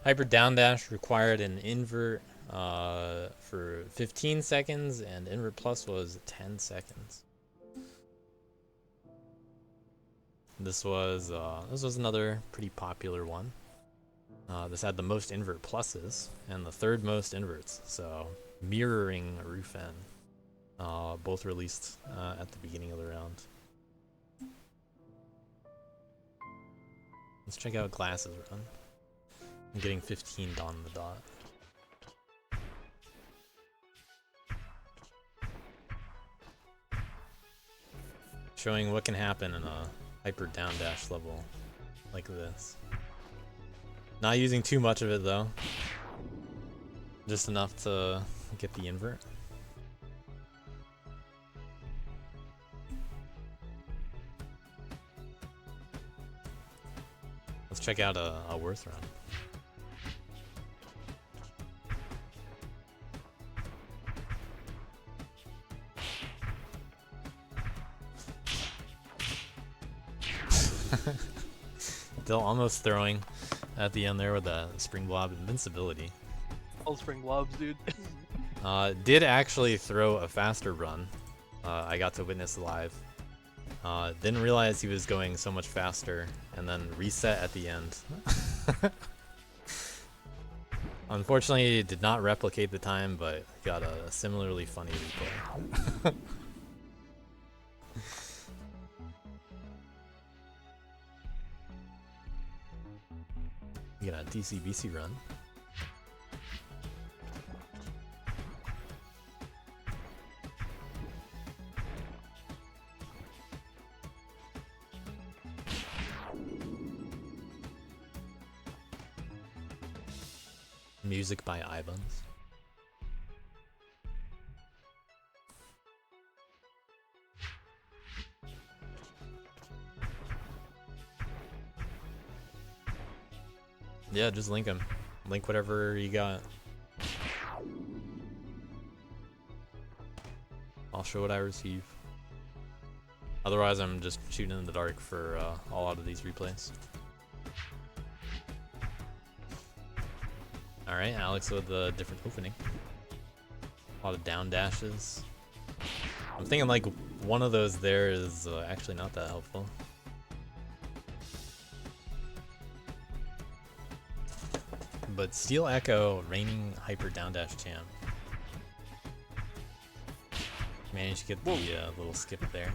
Hyper Down Dash required an invert for 15 seconds, and invert plus was 10 seconds. This was another pretty popular one. This had the most invert pluses and the third most inverts, so mirroring Rufen. Both released at the beginning of the round. Let's check out Glass's run. I'm getting 15 on the dot. Showing what can happen in a hyper down dash level like this. Not using too much of it though. Just enough to get the invert. Let's check out a Worth run. Still almost throwing at the end there with a Spring Blob invincibility. All spring blobs, dude. Did actually throw a faster run. I got to witness live. Didn't realize he was going so much faster, and then reset at the end. Unfortunately, did not replicate the time, but got a similarly funny replay. You got a DCBC run. Music by Ibans. Yeah, just link them. Link whatever you got. I'll show what I receive. Otherwise, I'm just shooting in the dark for a lot of these replays. Alright, Alex with a different opening. A lot of down dashes. I'm thinking like one of those there is actually not that helpful. But Steel Echo, reigning hyper down dash champ. Managed to get the little skip there.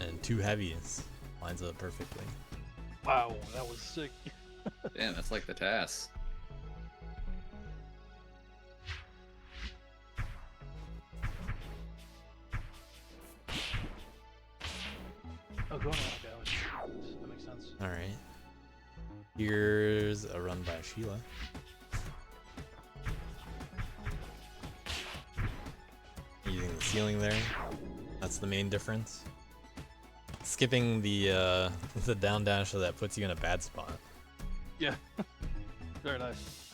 And 2 heavies. Lines up perfectly. Wow, that was sick. Damn, that's like the task. Oh, going on damage. That makes sense. Alright. Here's a run by Sheila. Using the ceiling there. That's the main difference. Skipping the down dash so that puts you in a bad spot. Yeah. Very nice.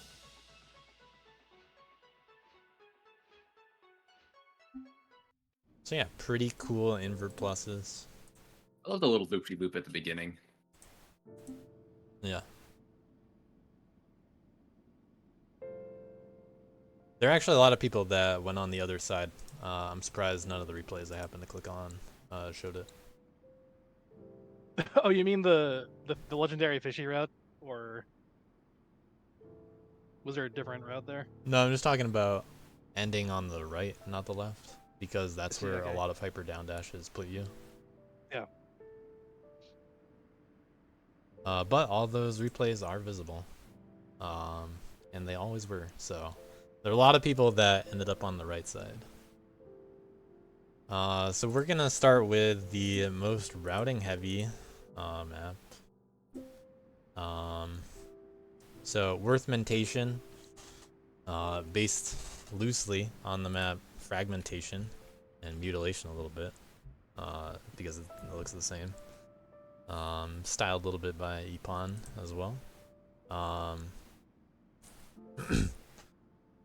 So yeah, pretty cool invert pluses. I love the little loop-de-loop at the beginning. Yeah. There are actually a lot of people that went on the other side. I'm surprised none of the replays I happened to click on showed it. Oh, you mean the legendary fishy route, or was there a different route there? No, I'm just talking about ending on the right, not the left, because that's where okay. a lot of hyper down dashes put you. Yeah. But all those replays are visible, and they always were. So there are a lot of people that ended up on the right side. So we're gonna start with the most routing heavy map. So Worthmentation, based loosely on the map Fragmentation and Mutilation a little bit, because it looks the same. Styled a little bit by Epon as well.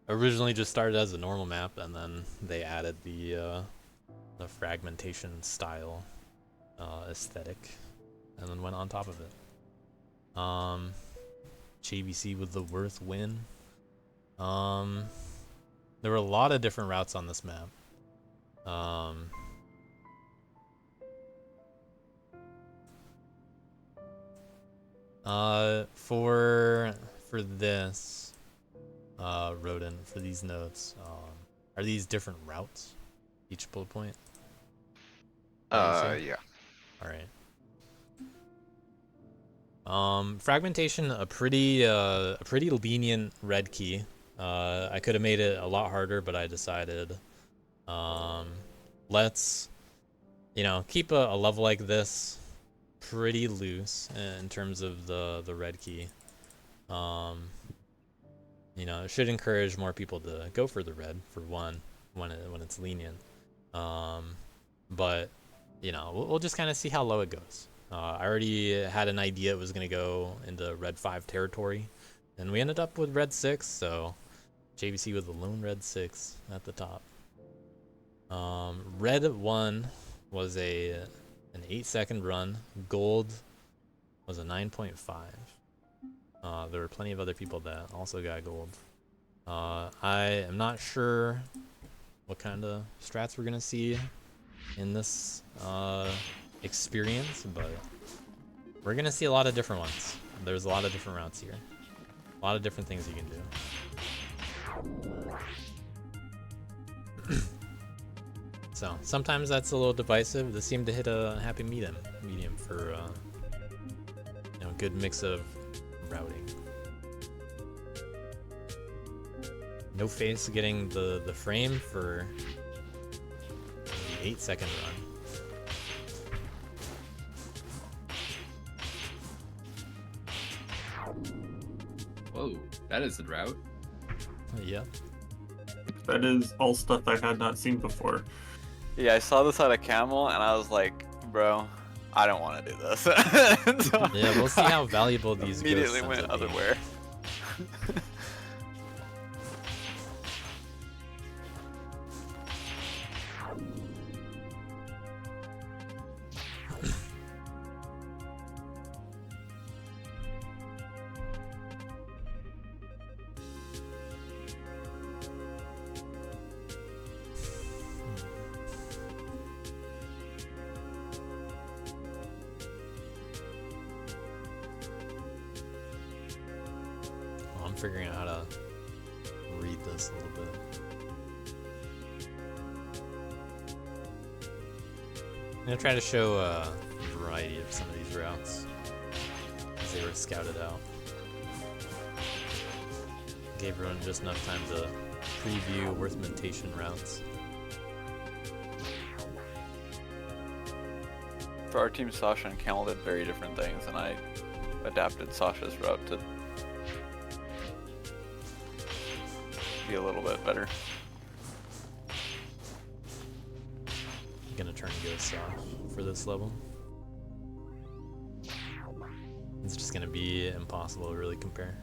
Originally just started as a normal map, and then they added the fragmentation style aesthetic, and then went on top of it. JVC with the Worth win. There were a lot of different routes on this map. For this, Rodent, for these notes, are these different routes? Each bullet point? Yeah. Alright. Fragmentation, a pretty lenient red key. I could have made it a lot harder, but I decided, let's, keep a level like this pretty loose in terms of the red key. It should encourage more people to go for the red, for one, when it's lenient. But we'll just kind of see how low it goes. I already had an idea it was going to go into red 5 territory, and we ended up with red 6, so JVC with the lone red 6 at the top. Red 1 was an 8-second run. Gold was a 9.5. There were plenty of other people that also got gold. I am not sure what kind of strats we're going to see in this experience, but we're going to see a lot of different ones. There's a lot of different routes here. A lot of different things you can do. So sometimes that's a little divisive. This seemed to hit a happy medium for good mix of routing. No Face getting the frame for the 8-second run. Whoa, that is the route. Yep. That is all stuff I had not seen before. Yeah, I saw this on a camel and I was like, bro, I don't want to do this. So Yeah, we'll see how valuable these immediately ghosts went end up being. otherwhere. Well, I'm figuring out how to read this a little bit. I'm gonna try to show a variety of some of these routes as they were scouted out. Gave everyone just enough time to preview worthmentation routes. For our team, Sasha and Camel did very different things, and I adapted Sasha's route to be a little bit better. I'm gonna turn Ghosts off for this level. It's just gonna be impossible to really compare.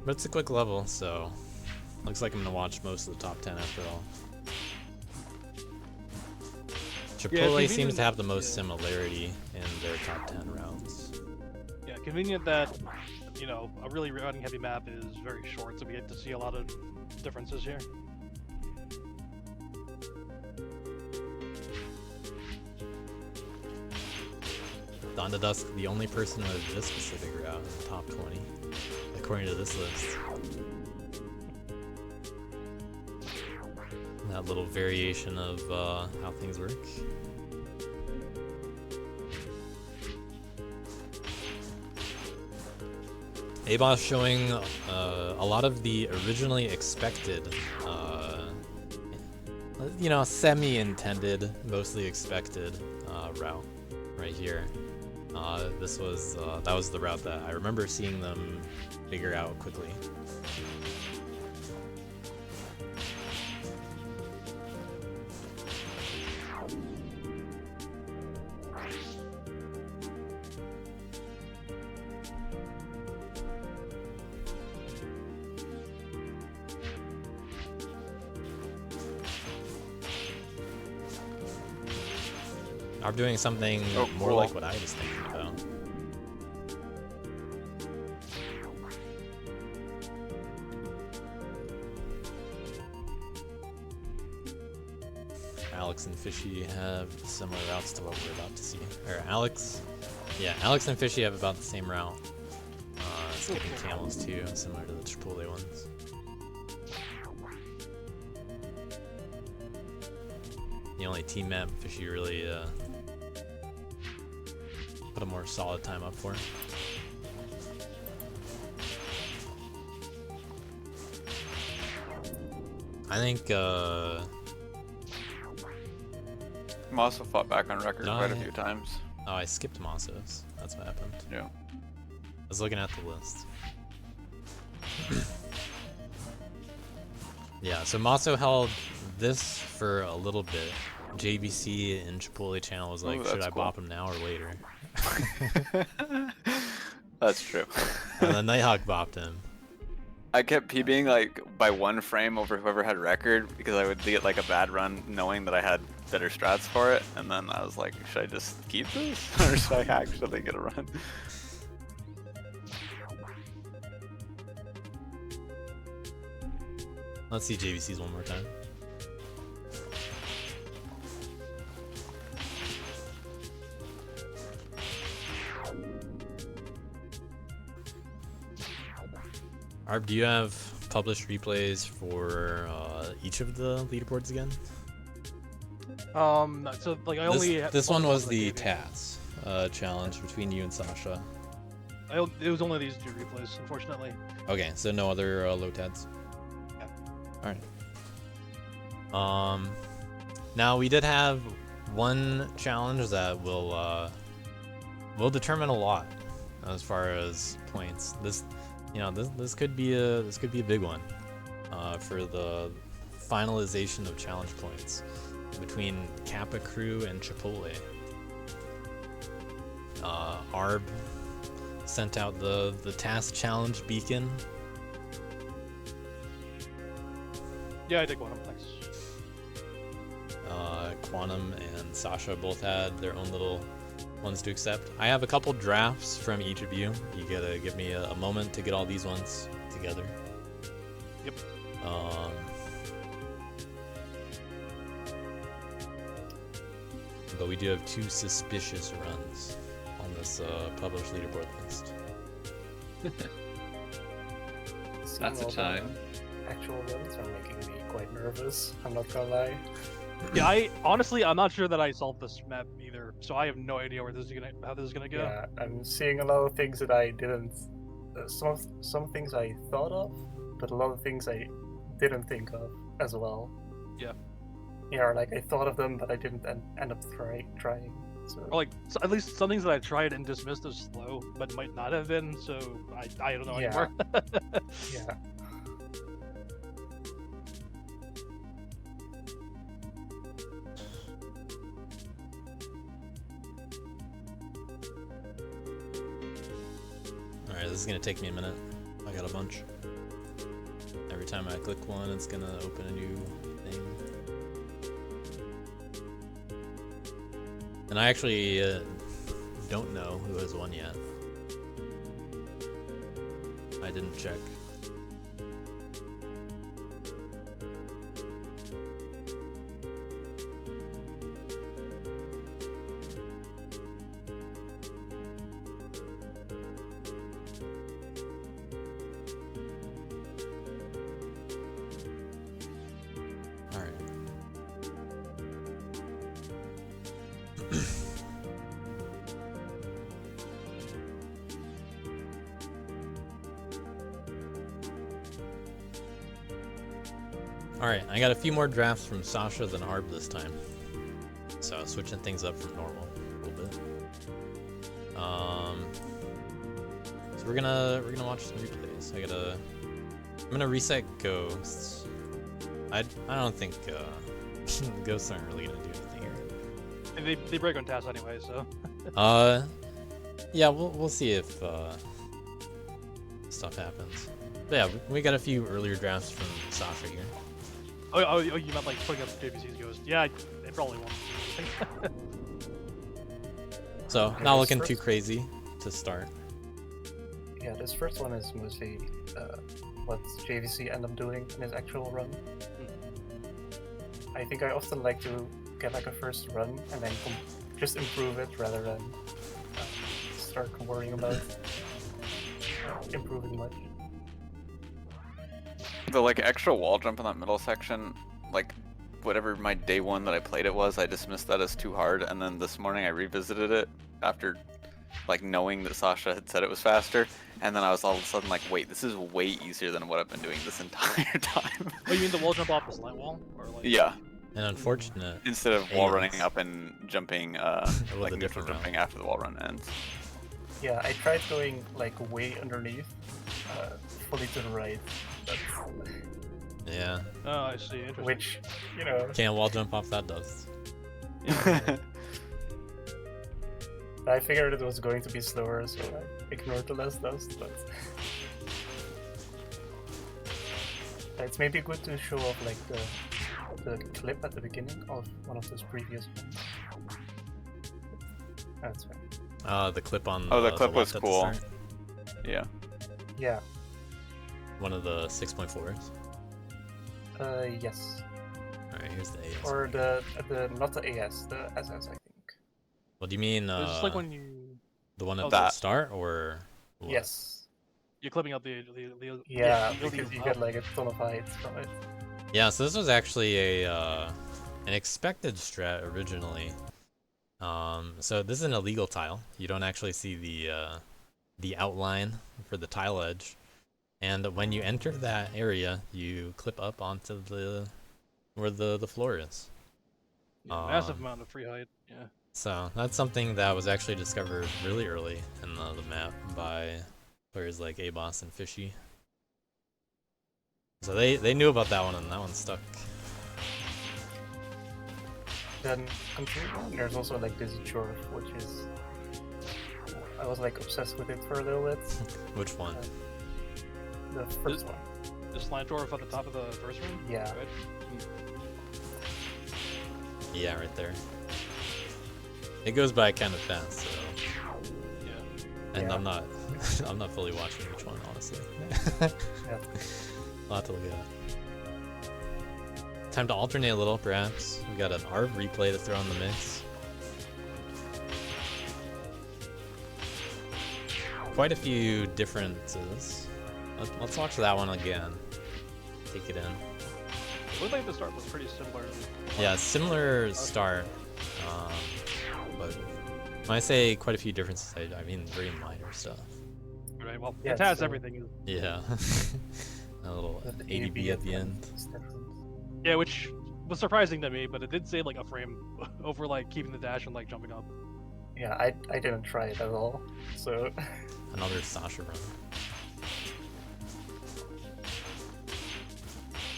But it's a quick level, so looks like I'm gonna watch most of the top 10 after all. Chipotle seems to have the most similarity in their top 10 rounds. Yeah, convenient that, you know, a really routing heavy map is very short, so we get to see a lot of differences here. Dawn to Dusk, the only person with this specific route in the top 20, according to this list. That little variation of how things work. ABOS showing a lot of the originally expected, you know, semi-intended, mostly expected route right here. This was that was the route that I remember seeing them figure out quickly. I'm doing something more cool. like what I was thinking about. Alex and Fishy have similar routes to what we're about to see. Or Alex and Fishy have about the same route. Skipping camels too, similar to the Chipotle ones. The only team map Fishy really put a more solid time up for. I think Maso fought back on record quite a few times. Oh, I skipped Masos. That's what happened. Yeah. I was looking at the list. Yeah, so Maso held this for a little bit. JBC and Chipotle channel was like, should I bop him now or later? That's true. And then Nighthawk bopped him. I kept PBing like by one frame over whoever had record because I would get like a bad run knowing that I had better strats for it, and then I was like, should I just keep this or should I actually get a run? Let's see JVC's one more time. Arb, do you have published replays for each of the leaderboards again? So like I only this one was the TAS challenge between you and Sasha. It was only these 2 replays, unfortunately. Okay, so no other low tads. Yeah. All right. Now we did have one challenge that will determine a lot as far as points. This could be a big one for the finalization of challenge points between Kappa Crew and Chipotle. Arb sent out the task challenge beacon. Yeah, I did Quantum, thanks. Quantum and Sasha both had their own little ones to accept. I have a couple drafts from each of you. You gotta give me a moment to get all these ones together. Yep. But we do have 2 suspicious runs on this published leaderboard list. That's a time. Actual runs are making me quite nervous. I'm not gonna lie. Yeah, I'm not sure that I solved this map either, so I have no idea where how this is gonna go. Yeah, I'm seeing a lot of things that I didn't. Some things I thought of, but a lot of things I didn't think of as well. Yeah. Yeah, like I thought of them, but I didn't end up trying. So. Or at least some things that I tried and dismissed as slow, but might not have been. So I don't know anymore. Yeah. Alright, this is gonna take me a minute. I got a bunch. Every time I click one, it's gonna open a new thing. And I actually don't know who has won yet. I didn't check. Alright, I got a few more drafts from Sasha than Arb this time. So switching things up from normal a little bit. So we're gonna watch some replays. I'm gonna reset Ghosts. I don't think Ghosts aren't really gonna do anything here. And they break on tasks anyway, so. Yeah, we'll see if stuff happens. But yeah, we got a few earlier drafts from Sasha here. Oh, you meant like putting up JVC's Ghost? Yeah, they probably won't. So not looking too crazy to start. Yeah, this first one is mostly what JVC end up doing in his actual run. I think I often like to get like a first run and then just improve it rather than start worrying about improving much. The like extra wall jump in that middle section, like whatever my day one that I played it was, I dismissed that as too hard, and then this morning I revisited it after like knowing that Sasha had said it was faster, and then I was all of a sudden like, wait, this is way easier than what I've been doing this entire time. Oh, you mean the wall jump off the slant wall? Or like... Yeah. An unfortunate. Instead of wall running up and jumping, like a different jumping after the wall run ends. Yeah, I tried going like way underneath, fully to the right. But... Yeah. Oh, I see. Interesting. Which, you know. Can't wall jump off that dust. Yeah. I figured it was going to be slower, so I ignored the less dust, but... It's maybe good to show off like the clip at the beginning of one of those previous ones. That's fine. The clip on the clip the was left cool. at the start. Yeah. Yeah. One of the 6.4s? Yes. Alright, here's the AS. Or the not the AS, the SS, I think. Well, do you mean It's just like when you... the one at the start, or what? Yes. You're clipping up the yeah, because you get like a ton of height from it. Yeah, so this was actually an expected strat originally. So this is an illegal tile. You don't actually see the the outline for the tile edge, and when you enter that area, you clip up onto where the floor is. Yeah, massive amount of free height. Yeah. So that's something that was actually discovered really early in the map by players like Aboss and Fishy. So they knew about that one, and that one stuck. Then there's also like this Jorf, which is I was like obsessed with it for a little bit. Which one? The first one. The slant Jorf at the top of the first room. Yeah. Right? Yeah, right there. It goes by kind of fast, so. Yeah. And Yeah. I'm not fully watching each one, honestly. Yeah. A lot to look at. Time to alternate a little, perhaps. We got an ARB replay to throw in the mix. Quite a few differences. Let's watch that one again. Take it in. It looked like the start was pretty similar. Yeah, similar start. But when I say quite a few differences, I mean very minor stuff. Right. Well, Yeah, it has so- everything. Yeah. A little The ADB at the end. is different. Yeah, which was surprising to me, but it did save like a frame over like keeping the dash and like jumping up. Yeah, I didn't try it at all. So Another Sasha run.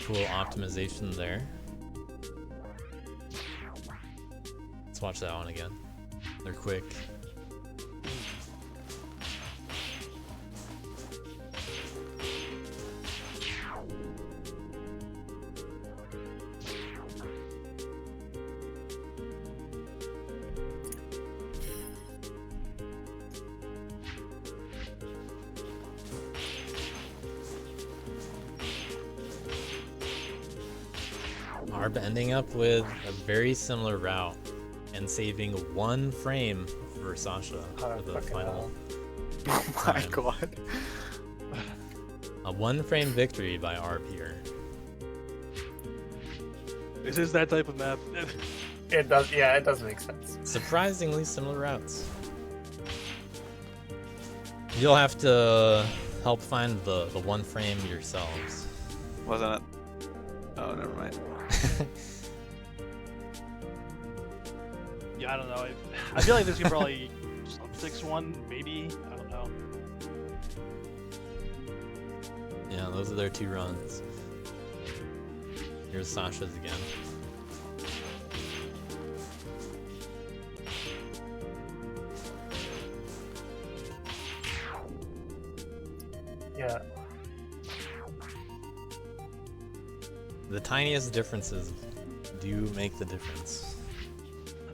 Cool optimization there. Let's watch that one again. They're quick. Arb ending up with a very similar route and saving 1 frame for Sasha for the fucking final. Oh my time. god. A 1 frame victory by Arb here. This is that type of map. it does. Yeah, it does make sense. Surprisingly similar routes. You'll have to help find the 1 frame yourselves. Wasn't it? Oh, never mind. Yeah, I don't know. I feel like this could probably 6-1, maybe. I don't know. Yeah, those are their 2 runs. Here's Sasha's again. Yeah. The tiniest differences do make the difference.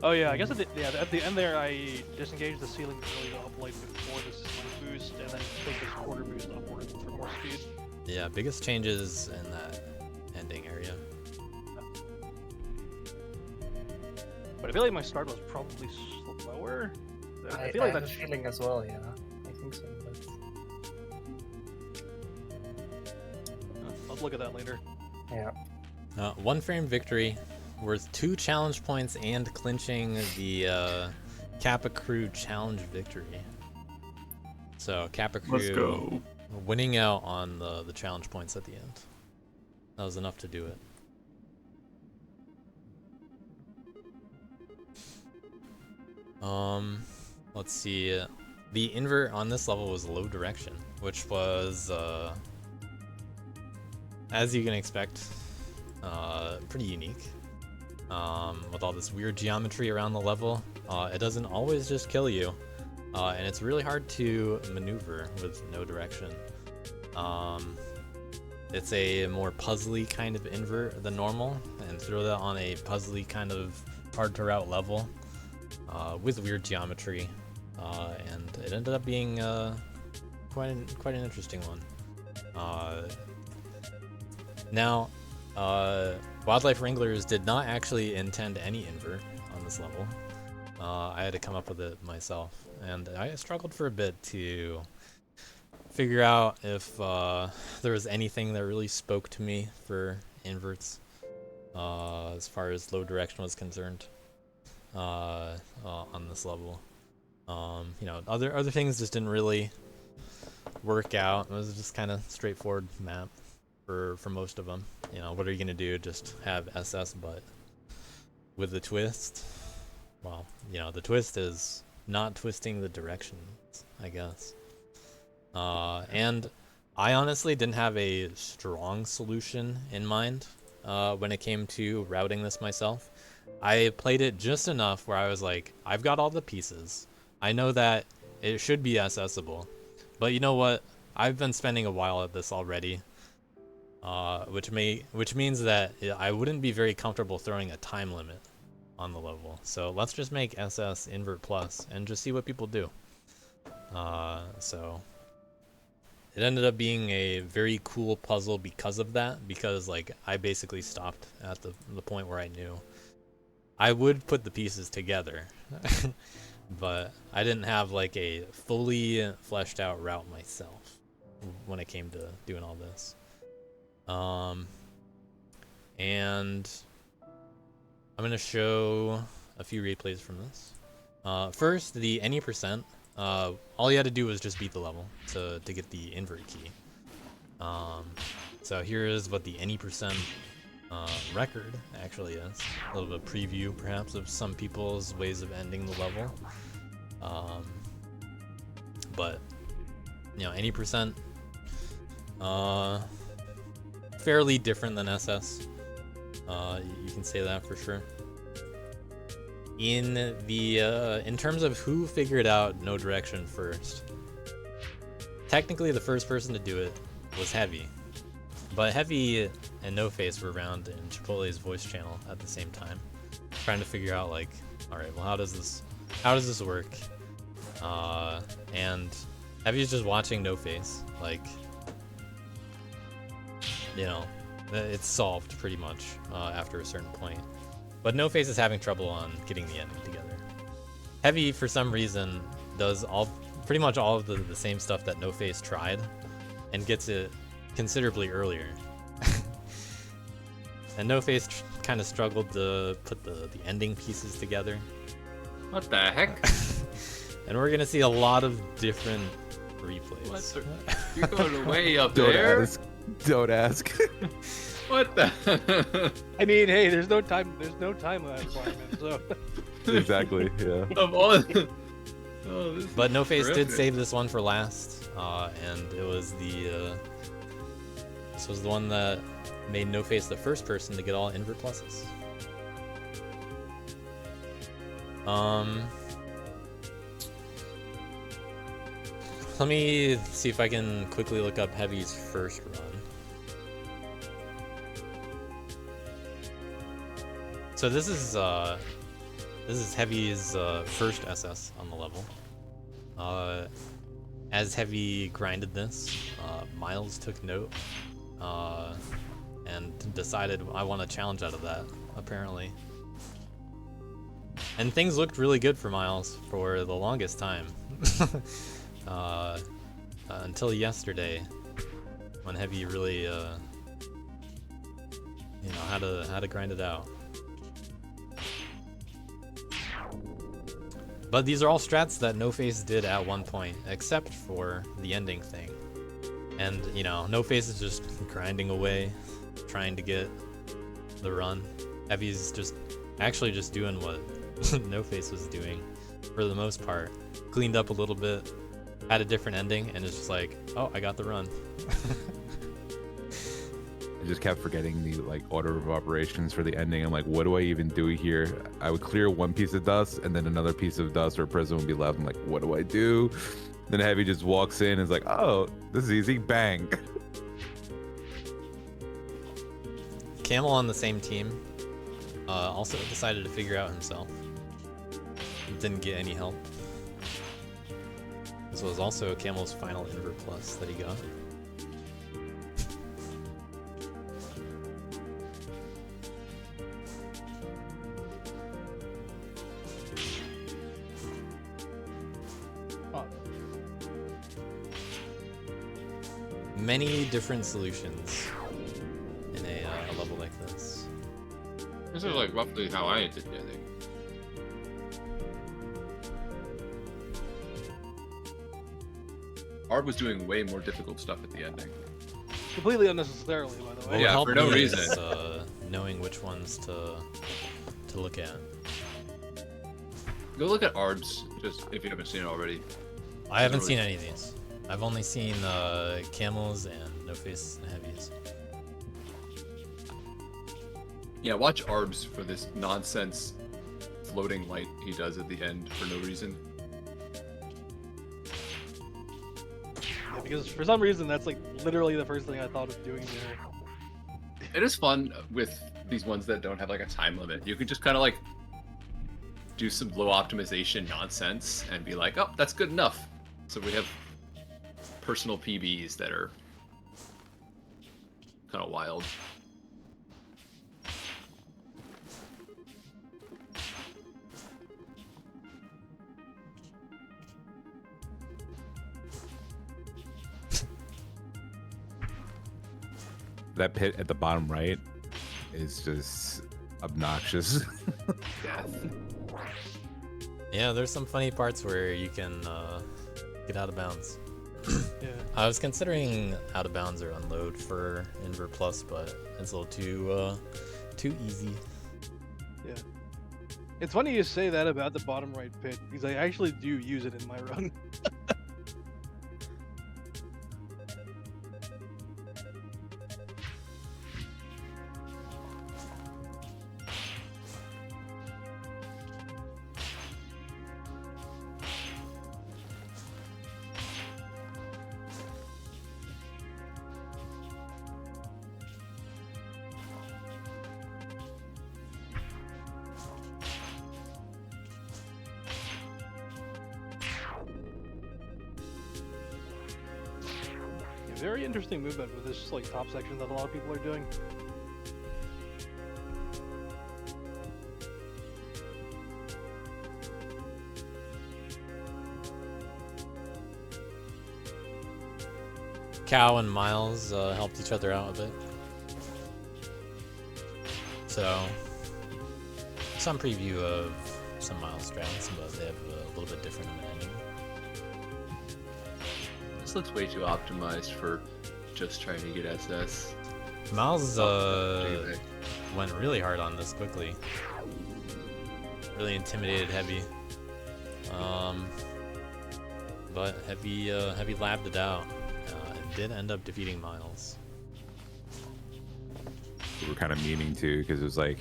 Oh yeah, I guess at the end there I disengaged the ceiling really up like before this like, boost, and then take this quarter boost upward for more speed. Yeah, biggest changes in that ending area. But I feel like my start was probably slower. I feel like have a that's feeling as well. Yeah, I think so. But... Let's look at that later. Yeah. 1 frame victory, worth 2 challenge points and clinching the Kappa Crew challenge victory. So Kappa Crew Let's go. winning out on the challenge points at the end. That was enough to do it. Let's see. The invert on this level was low direction, which was as you can expect, pretty unique. With all this weird geometry around the level, it doesn't always just kill you, and it's really hard to maneuver with no direction. It's a more puzzly kind of invert than normal, and throw that on a puzzly kind of hard to route level with weird geometry, and it ended up being quite an interesting one. Now, Wildlife Wranglers did not actually intend any invert on this level. I had to come up with it myself, and I struggled for a bit to figure out if there was anything that really spoke to me for inverts as far as low direction was concerned on this level. You know, other things just didn't really work out. It was just kind of straightforward map for most of them. You know, what are you gonna do? Just have SS, but with the twist. Well, you know, the twist is not twisting the directions, I guess. And I honestly didn't have a strong solution in mind when it came to routing this myself. I played it just enough where I was like, I've got all the pieces. I know that it should be accessible. But you know what? I've been spending a while at this already. Which means that I wouldn't be very comfortable throwing a time limit on the level. So let's just make SS invert plus and just see what people do. So it ended up being a very cool puzzle because of that, because like I basically stopped at the point where I knew I would put the pieces together, but I didn't have like a fully fleshed out route myself when it came to doing all this. And I'm gonna show a few replays from this. First, the any percent. All you had to do was just beat the level to get the invert key. So here is what the any percent record actually is. A little bit of preview, perhaps, of some people's ways of ending the level. But you know, any percent, fairly different than SS. You can say that for sure. In the in terms of who figured out no direction first, technically the first person to do it was Heavy, but Heavy and No Face were around in Chipotle's voice channel at the same time, trying to figure out like, all right, well, how does this work? And Heavy's just watching No Face, like, you know, it's solved pretty much after a certain point. But No Face is having trouble on getting the ending together. Heavy, for some reason, does pretty much all of the same stuff that No Face tried, and gets it considerably earlier. And No Face kind of struggled to put the ending pieces together. What the heck? And we're gonna see a lot of different replays. What the... You're going way up there. Don't ask. What the? I mean, hey, there's no time requirement, so. Exactly. Yeah. Of all. But No Face did save this one for last, and it was this was the one that made No Face the first person to get all invert pluses. Let me see if I can quickly look up Heavy's first run. So this is Heavy's first SS on the level. As Heavy grinded this, Miles took note and decided, I want a challenge out of that, apparently. And things looked really good for Miles for the longest time. Until yesterday, when Heavy really, you know, how to grind it out. But these are all strats that No Face did at one point, except for the ending thing. And, you know, No Face is just grinding away, trying to get the run. Heavy's just actually just doing what No Face was doing for the most part. Cleaned up a little bit, had a different ending, and it's just like, oh, I got the run. I just kept forgetting the like order of operations for the ending. I'm like, what do I even do here? I would clear one piece of dust, and then another piece of dust or prism would be left. I'm like, what do I do? Then Heavy just walks in and is like, oh, this is easy. Bang. Camel on the same team also decided to figure out himself. Didn't get any help. This was also Camel's final invert plus that he got. Many different solutions in a level like this. This is like roughly how I did it, I think. Arb was doing way more difficult stuff at the ending. Completely unnecessarily, by the way. What Yeah, helped for no me is, reason. knowing which ones to look at. Go look at Arbs, just if you haven't seen it already. I haven't seen any of these. I've only seen camels and no face and heavies. Yeah, watch Arbs for this nonsense floating light he does at the end for no reason. Yeah, because for some reason that's like literally the first thing I thought of doing there. It is fun with these ones that don't have like a time limit. You can just kind of like do some low optimization nonsense and be like, oh, that's good enough. So we have personal PBs that are kind of wild. That pit at the bottom right is just obnoxious. Death. Yeah, there's some funny parts where you can get out of bounds. Yeah. I was considering out of bounds or unload for Invert Plus, but it's a little too easy. Yeah. It's funny you say that about the bottom right pit, because I actually do use it in my run. Very interesting movement with this like top section that a lot of people are doing. Cow and Miles helped each other out a bit. So, some preview of some Miles strats, but they have a little bit different in the ending. This looks way too optimized for just trying to get SS. Miles went really hard on this quickly. Really intimidated Heavy. But Heavy labbed it out. And did end up defeating Miles. We were kind of meaning to, because it was like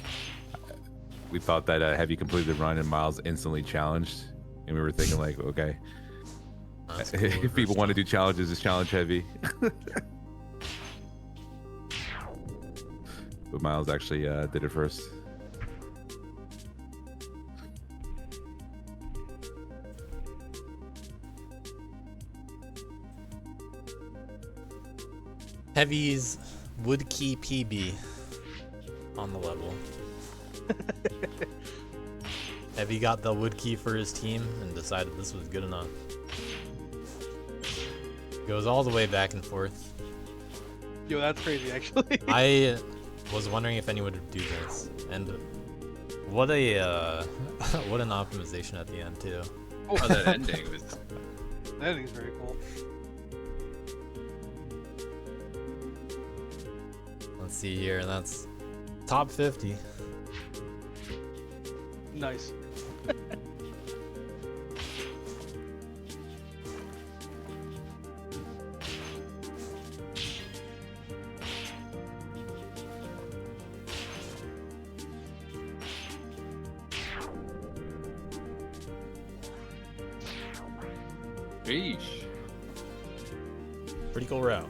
we thought that Heavy completed the run and Miles instantly challenged, and we were thinking like, okay, Cool if people want to do challenges, just challenge Heavy. But Miles actually did it first. Heavy's Woodkey PB on the level. Heavy got the Woodkey for his team and decided this was good enough. Goes all the way back and forth. Yo, that's crazy, actually. I was wondering if anyone would do this, and what a what an optimization at the end too. Oh, that ending was. That ending's very cool. Let's see here. That's top 50. Nice. Sheesh. Pretty cool route.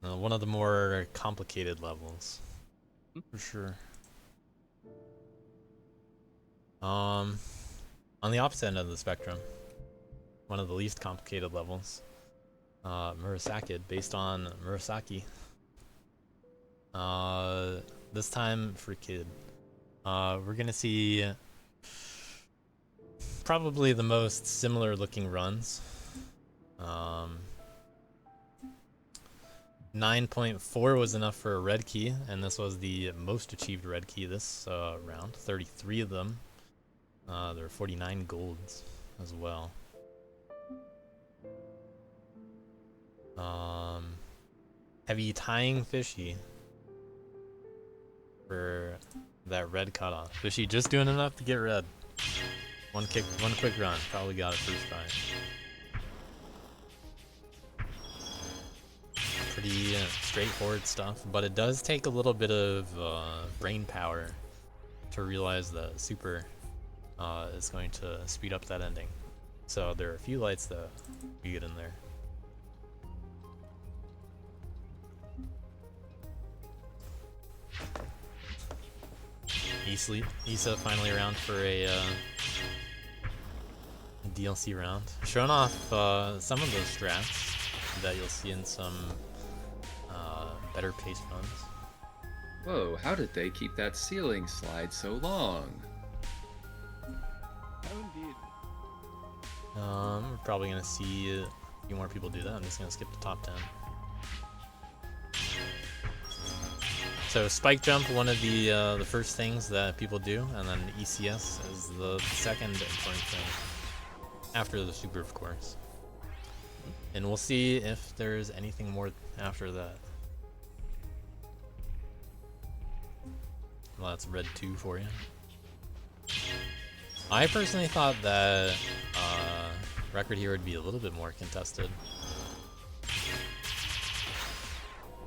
One of the more complicated levels, for sure. On the opposite end of the spectrum, one of the least complicated levels, Murasaki, based on Murasaki. This time for Kid. We're gonna see probably the most similar looking runs. 9.4 was enough for a red key, and this was the most achieved red key this round. 33 of them. There are 49 golds as well. Heavy tying Fishy for that red cutoff. Fishy just doing enough to get red. One quick run, probably got it first try. Pretty straightforward stuff, but it does take a little bit of brain power to realize that super is going to speed up that ending. So there are a few lights that we get in there. Issa finally around for a DLC round. Showing off some of those strats that you'll see in some better pace runs. Whoa, how did they keep that ceiling slide so long? Oh, indeed. We're probably gonna see a few more people do that. I'm just gonna skip the top 10. So spike jump, one of the first things that people do, and then ECS is the second important thing after the super, of course. And we'll see if there's anything more after that. Well, that's red 2 for you. I personally thought that record here would be a little bit more contested.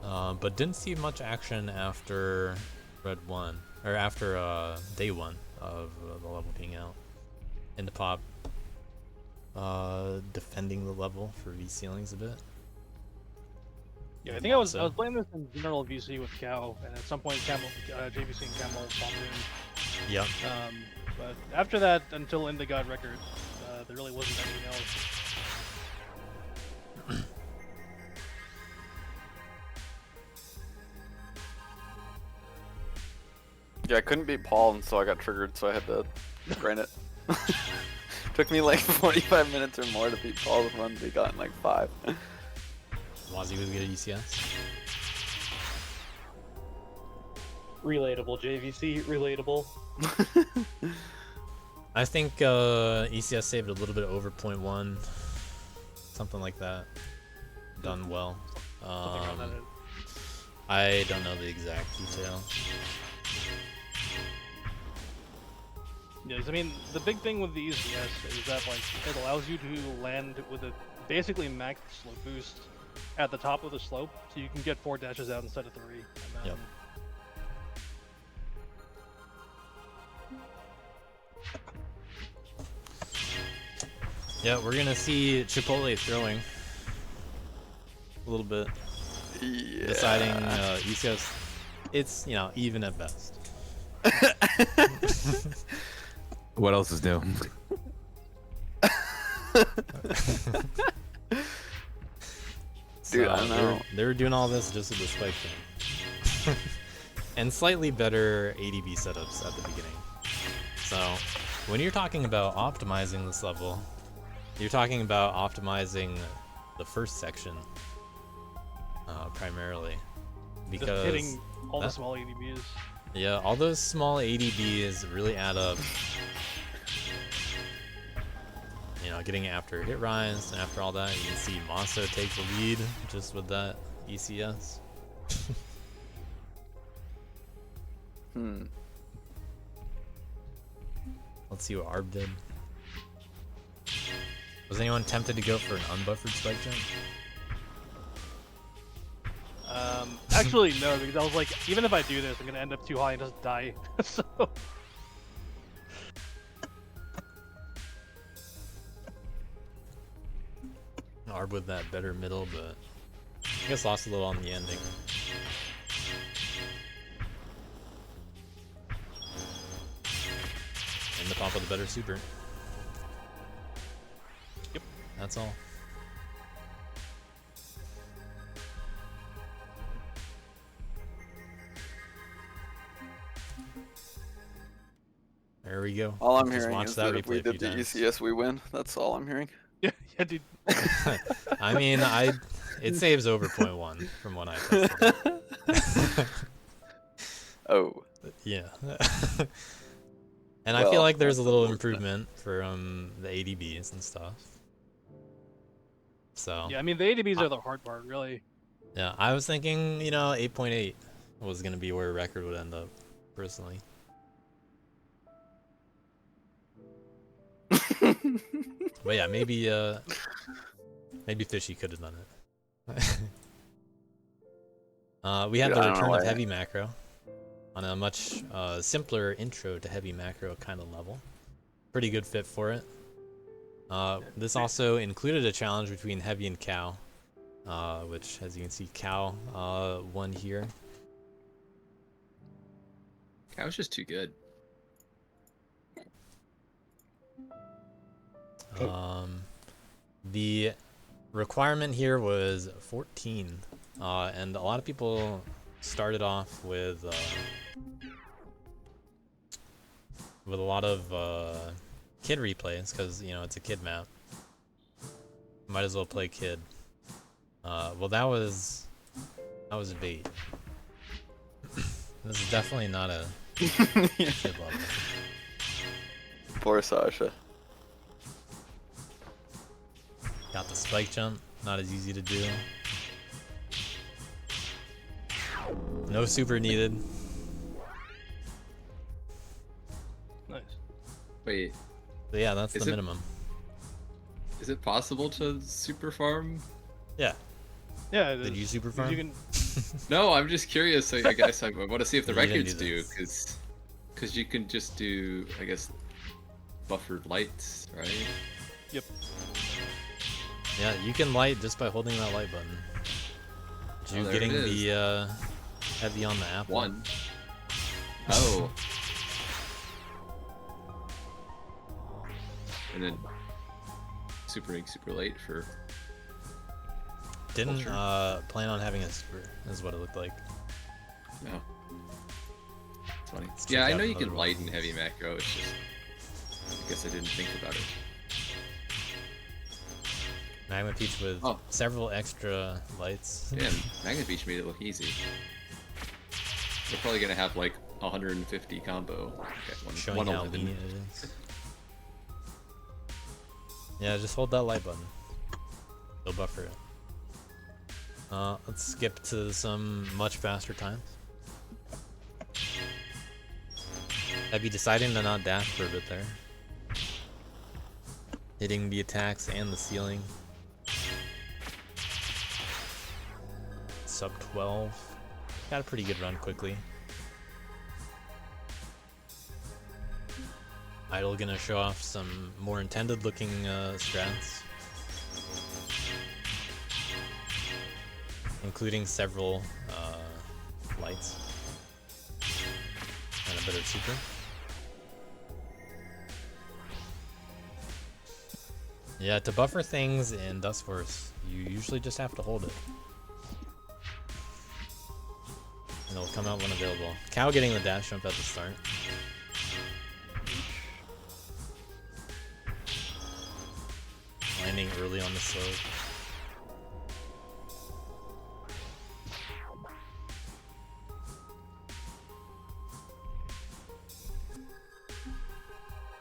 But didn't see much action after red 1, or after day 1 of the level being out. Into pop, defending the level for V ceilings a bit. Yeah, I think I was playing this in general VC with Cow, and at some point JVC and Camel popped in. Yep. But after that, until Into God record, there really wasn't anything else. Yeah, I couldn't beat Paul, and so I got triggered, so I had to grind it. Took me like 45 minutes or more to beat Paul with one, but he got in like 5. Wazzy would get an ECS. Relatable, JVC, relatable. I think ECS saved a little bit over 0.1, something like that. Done well. I don't know the exact detail. Yeah, I mean, the big thing with the ECS is that like it allows you to land with a basically max slope boost at the top of the slope, so you can get 4 dashes out instead of 3. And then... Yep. Yeah, we're gonna see Chipotle throwing a little bit. Yeah. Deciding ECS, it's, you know, even at best. What else is new? Dude, I don't know. They were doing all this just with the spike thing. And slightly better ADB setups at the beginning. So, when you're talking about optimizing this level, you're talking about optimizing the first section primarily. Because just hitting all the small ADBs. Yeah, all those small ADBs really add up. You know, getting after hit rise, and after all that, you can see Monster take the lead just with that ECS. Let's see what Arb did. Was anyone tempted to go for an unbuffered spike jump? Actually, no, because I was like, even if I do this, I'm gonna end up too high and just die. So. Arb with that better middle, but I guess lost a little on the ending. And the pop with the better super. Yep. That's all. There we go. All I'm Just hearing watch is that if we replay a few did the times. ECS, we win. That's all I'm hearing. Yeah, dude. I mean, it saves over 0.1 from what I tested. Oh. Yeah. And I feel Well, like there's a that's little unfortunate. improvement for the ADBs and stuff. So Yeah, I mean the ADBs are the hard part, really. yeah, I was thinking, 8.8 was gonna be where record would end up, personally. But yeah, maybe Fishy could have done it. We have Dude, the I don't know return of why. heavy macro on a much simpler intro to heavy macro kind of level. Pretty good fit for it. This also included a challenge between Heavy and Cow, which, as you can see, Cow won here. Cow's just too good. The requirement here was 14, and a lot of people started off with a lot of kid replays because it's a kid map. Might as well play kid. Well, that was bait. This is definitely not a kid level. Poor Sasha. Got the spike jump, not as easy to do. No super needed. Nice. Wait, But yeah, that's Is the it- minimum. is it possible to super farm? Yeah. Yeah. it Did is. you super 'Cause farm? You can, No, I'm just curious. I guess I want to see if the You didn't records do do, this. because you can just do, I guess, buffered lights, right? yep. Yeah, you can light just by holding that light button. Oh, You there getting it is. the heavy on the apple? One. Oh. And then supering super late for. Didn't Culture. plan on having a super, is what it looked like. No. It's funny. Let's Yeah, check I out know you another can one. light in heavy macro. It's just, I guess I didn't think about it. Magma Peach with Oh. several extra lights. Man, Magna Beach made it look easy. They're probably gonna have like 150 combo. Okay, Showing one how 11. lenient it is. Yeah, just hold that light button. It'll buffer it. Let's skip to some much faster times. Heavy deciding to not dash for a bit there. Hitting the attacks and the ceiling. Sub 12. Got a pretty good run quickly. Idle gonna show off some more intended looking strats. Including several lights. And a bit of super. Yeah, to buffer things in Duskforce, you usually just have to hold it. And it'll come out when available. Cow getting the dash jump at the start. Landing early on the slope.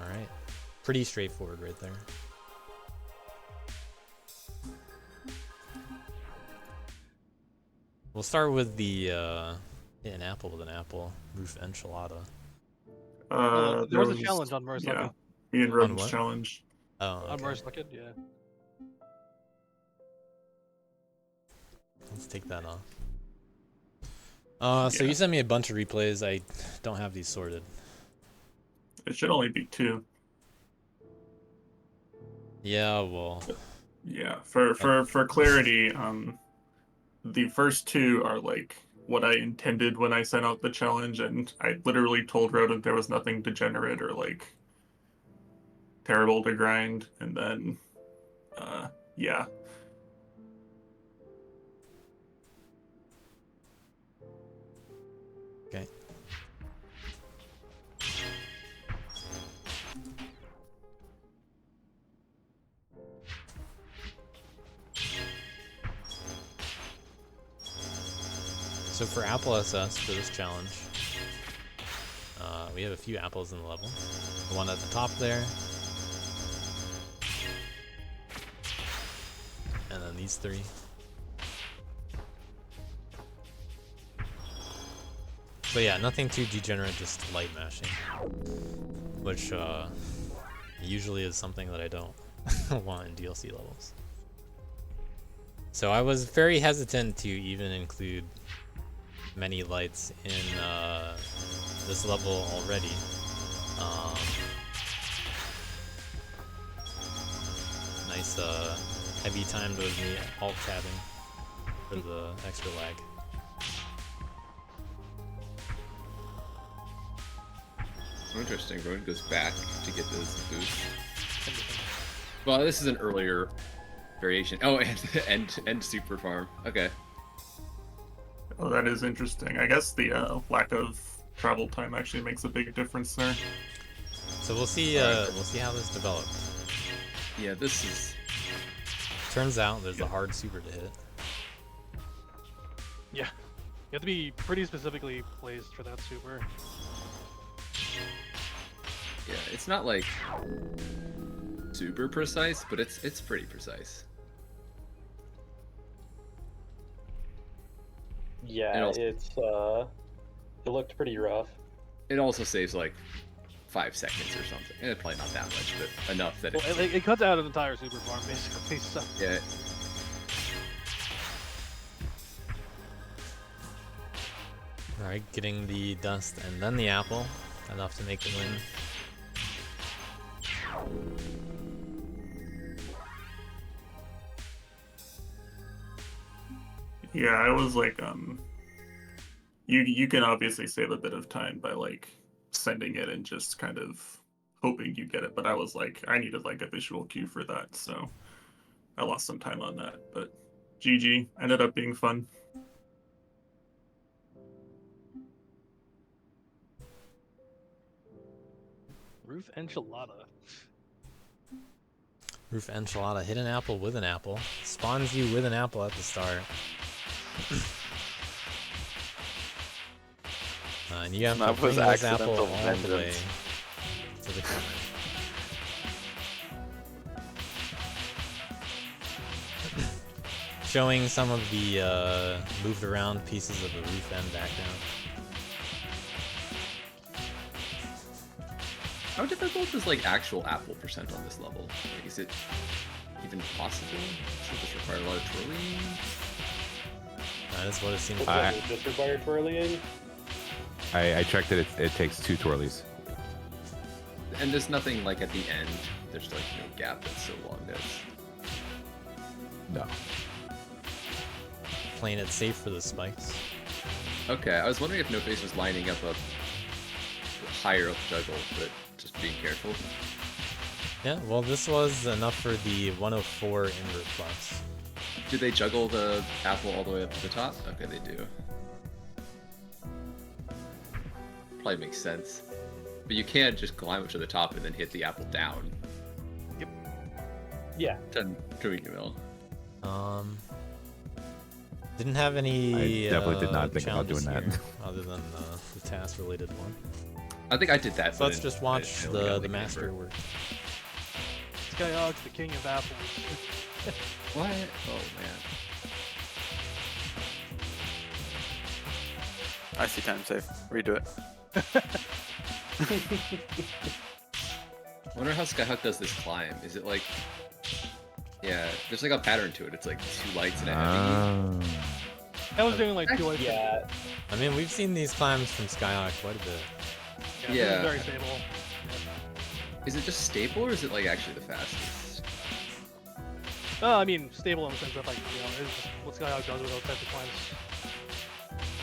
Alright. Pretty straightforward right there. We'll start with the an apple with an apple roof enchilada. There was a challenge on Mars Yeah, Lucked. me and On Rob's what? challenge. Oh, On okay. Mars Lucked, yeah. Let's take that off. So Yeah. you sent me a bunch of replays. I don't have these sorted. It should only be 2. Yeah, well, Yeah, for clarity, the first 2 are like what I intended when I sent out the challenge, and I literally told Rodent there was nothing degenerate or like terrible to grind, and then yeah. okay. So for Apple SS for this challenge, we have a few apples in the level. The one at the top there. And then these 3. But yeah, nothing too degenerate, just light mashing. Which usually is something that I don't want in DLC levels. So I was very hesitant to even include many lights in this level already. Nice heavy timed with me alt tabbing for the extra lag. Interesting. Rowan goes back to get this boost. Well, this is an earlier variation. Oh, and super farm. Okay. Oh, that is interesting. I guess the lack of travel time actually makes a big difference there. So we'll see how this develops. Yeah, this is. Turns out there's a hard super to hit. Yeah, you have to be pretty specifically placed for that super. Yeah, it's not like super precise, but it's pretty precise. Yeah, it looked pretty rough. It also saves like 5 seconds or something. Eh, probably not that much, but enough that Well, it cuts out an entire super farm basically. So. Yeah. Alright, getting the dust and then the apple. Enough to make the win. Yeah, I was like, you can obviously save a bit of time by like sending it and just kind of hoping you get it, but I was like, I needed like a visual cue for that, so I lost some time on that, but GG, ended up being fun. Roof enchilada. Roof enchilada. Hit an apple with an apple. Spawns you with an apple at the start. And you have to bring this apple all the way to the corner. Showing some of the moved around pieces of the roof end background. How difficult is like actual apple percent on this level? Like, is it even possible? Does this require a lot of twirling? That is what it seems Does like. it just require twirling? I checked it. It takes 2 twirlies. And there's nothing like at the end. There's like no gap that's so long that's. No. Playing it safe for the spikes. Okay, I was wondering if No Face was lining up a higher up juggle, but just being careful. Yeah, well, this was enough for the 104 invert plus. Do they juggle the apple all the way up to the top? Okay, they do. Probably makes sense. But you can't just climb up to the top and then hit the apple down. Yep. Yeah. Done doing the mill. Didn't have any. I definitely did not think about doing challenges that. here, other than the task-related one. I think I did that. So let's just watch the master work. Skyhawk's the king of apples. What? Oh man. I see time save. Redo it. I wonder how Skyhawk does this climb. Is it like... Yeah, there's like a pattern to it. It's like 2 lights and a heavy. I was doing like 2 lights. Yeah. I mean, we've seen these climbs from Skyhawk quite a bit. Yeah. This is very stable. Is it just stable or is it like actually the fastest? I mean, stable in the sense that like, you know, is what Skyhawk does with those types of climbs.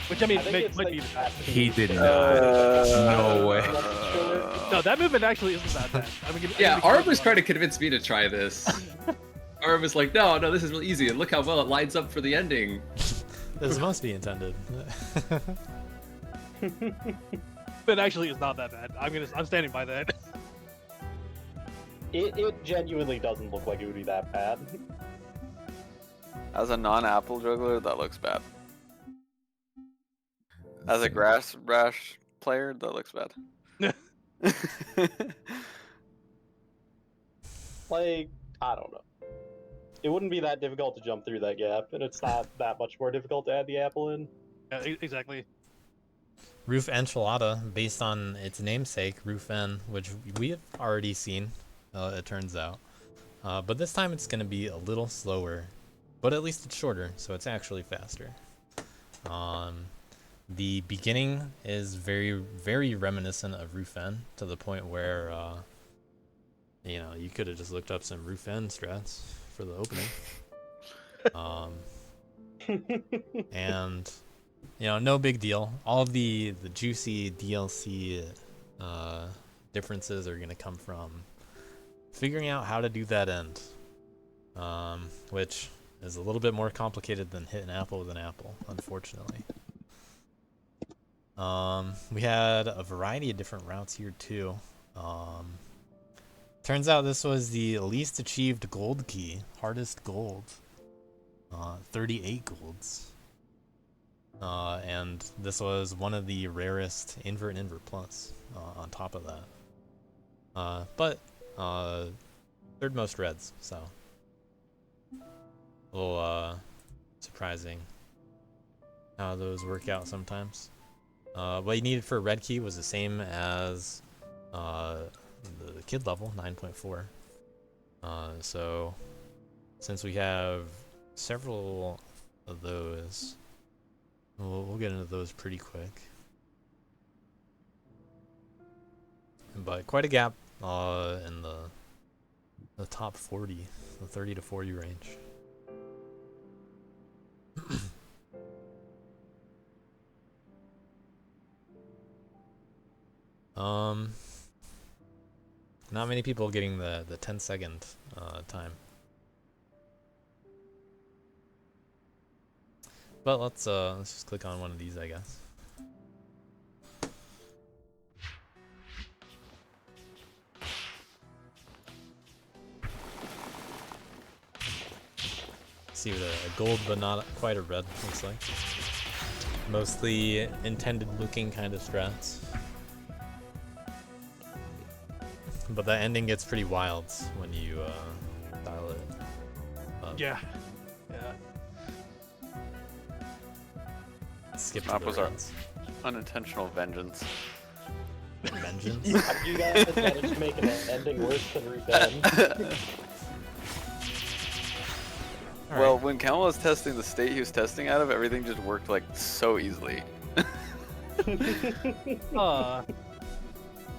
Which I mean, might be the fastest. He did not. No way. No, that movement actually isn't that bad. I mean, Yeah, Arv was trying to convince me to try this. Arv was like, no, this is real easy, and look how well it lines up for the ending. This must be intended. But actually, it's not that bad. I'm standing by that. It genuinely doesn't look like it would be that bad. As a non-apple juggler, that looks bad. As a grass rash player, that looks bad. Like, I don't know. It wouldn't be that difficult to jump through that gap, and it's not that much more difficult to add the apple in. Yeah, exactly. Roof enchilada, based on its namesake, Roof-N, which we have already seen, it turns out. But this time it's going to be a little slower, but at least it's shorter, so it's actually faster. The beginning is very, very reminiscent of Roof-N, to the point where, you know, you could have just looked up some Roof-N strats for the opening. And, you know, no big deal. All of the juicy DLC differences are going to come from figuring out how to do that end, which is a little bit more complicated than hit an apple with an apple, unfortunately. We had a variety of different routes here too. Turns out this was the least achieved gold key, hardest gold, 38 golds. And this was one of the rarest invert plus on top of that. But third most reds, so a little surprising how those work out sometimes. What you needed for a red key was the same as the kid level, 9.4. So since we have several of those, we'll get into those pretty quick. But quite a gap in the top 40, the 30 to 40 range. Not many people getting the 10-second time. But let's just click on one of these, I guess. See what a gold but not quite a red looks like. Mostly intended looking kind of strats. But that ending gets pretty wild when you dial it up. Yeah. Yeah. Skip That was our unintentional vengeance. Vengeance? You guys managed to make an ending worse than Revenge. Well, when Cal was testing the state he was testing out of, everything just worked like so easily.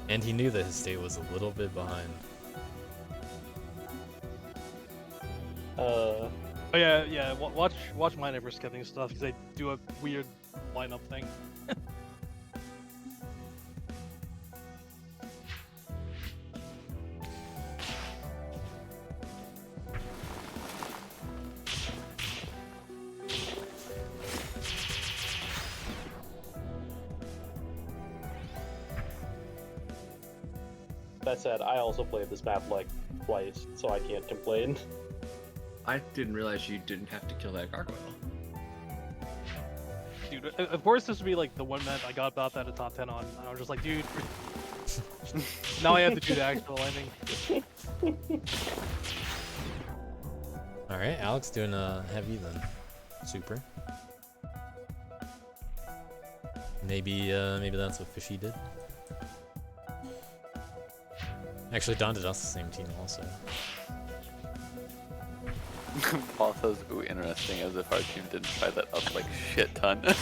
And he knew that his state was a little bit behind. Oh yeah. Watch mine for skipping stuff because they do a weird lineup thing. That said, I also played this map like twice, so I can't complain. I didn't realize you didn't have to kill that gargoyle. Dude, of course this would be like the one map I got about that a top 10 on. And I was just like, dude, now I have to do the actual ending. Alright, Alex doing a heavy then. Super. Maybe that's what Fishy did. Actually, Don did us the same team also. Paul says, ooh, interesting, as if our team didn't try that up like shit ton. Yeah,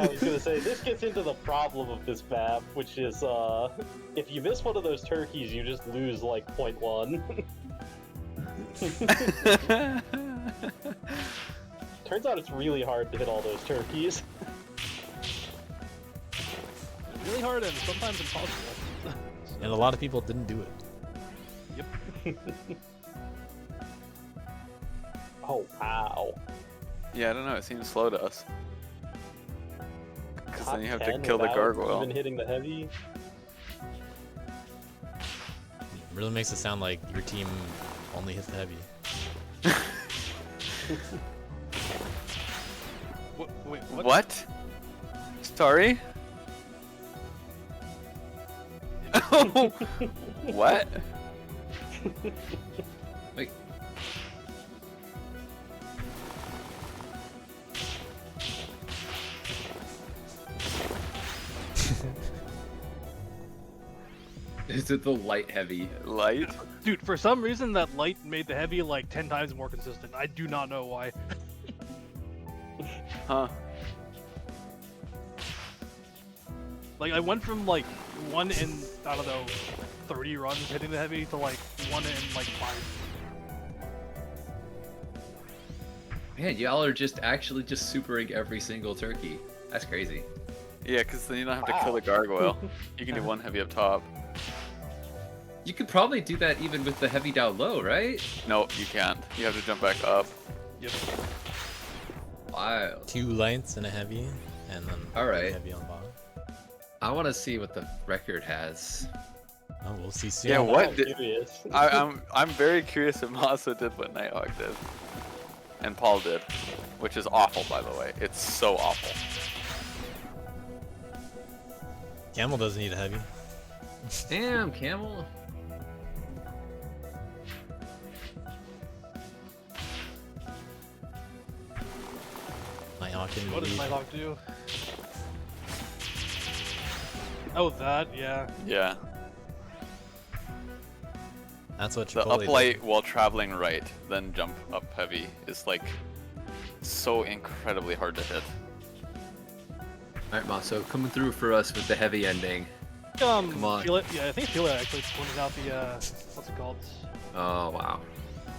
I was gonna say, this gets into the problem of this map, which is, if you miss one of those turkeys, you just lose like 0.1. Turns out it's really hard to hit all those turkeys. Really hard and sometimes impossible. And a lot of people didn't do it. Yep. Oh, wow. Yeah, I don't know, it seems slow to us. Because then you have to Top 10 kill the without gargoyle. even hitting the heavy. It really makes it sound like your team only hit the heavy. Wait, what? What? Sorry? What? Like, is it the light heavy? Light? Dude, for some reason that light made the heavy like 10 times more consistent. I do not know why. Huh. Like I went from like 1 in, I don't know, 30 runs hitting the heavy to like 1 in like 5. Man, y'all are just actually just supering every single turkey. That's crazy. Yeah, because then you don't have to kill the gargoyle. You can do one heavy up top. You could probably do that even with the heavy down low, right? No, you can't. You have to jump back up. Yep. Wow. 2 lights and a heavy, and then Alright. heavy on bottom. I want to see what the record has. Oh, we'll see soon. Yeah, what? Did, Curious. I'm very curious if Masa did what Nighthawk did. And Paul did. Which is awful, by the way. It's so awful. Camel doesn't need a heavy. Damn, Camel. Nighthawk in the What does lead. Nighthawk do? Oh, that, yeah. Yeah. That's what The Chipotle up did. light while traveling right, then jump up heavy is like so incredibly hard to hit. Alright, Maso, coming through for us with the heavy ending. Come on. Sheila, yeah, I think Sheila actually pointed out the, what's it called? Oh, wow.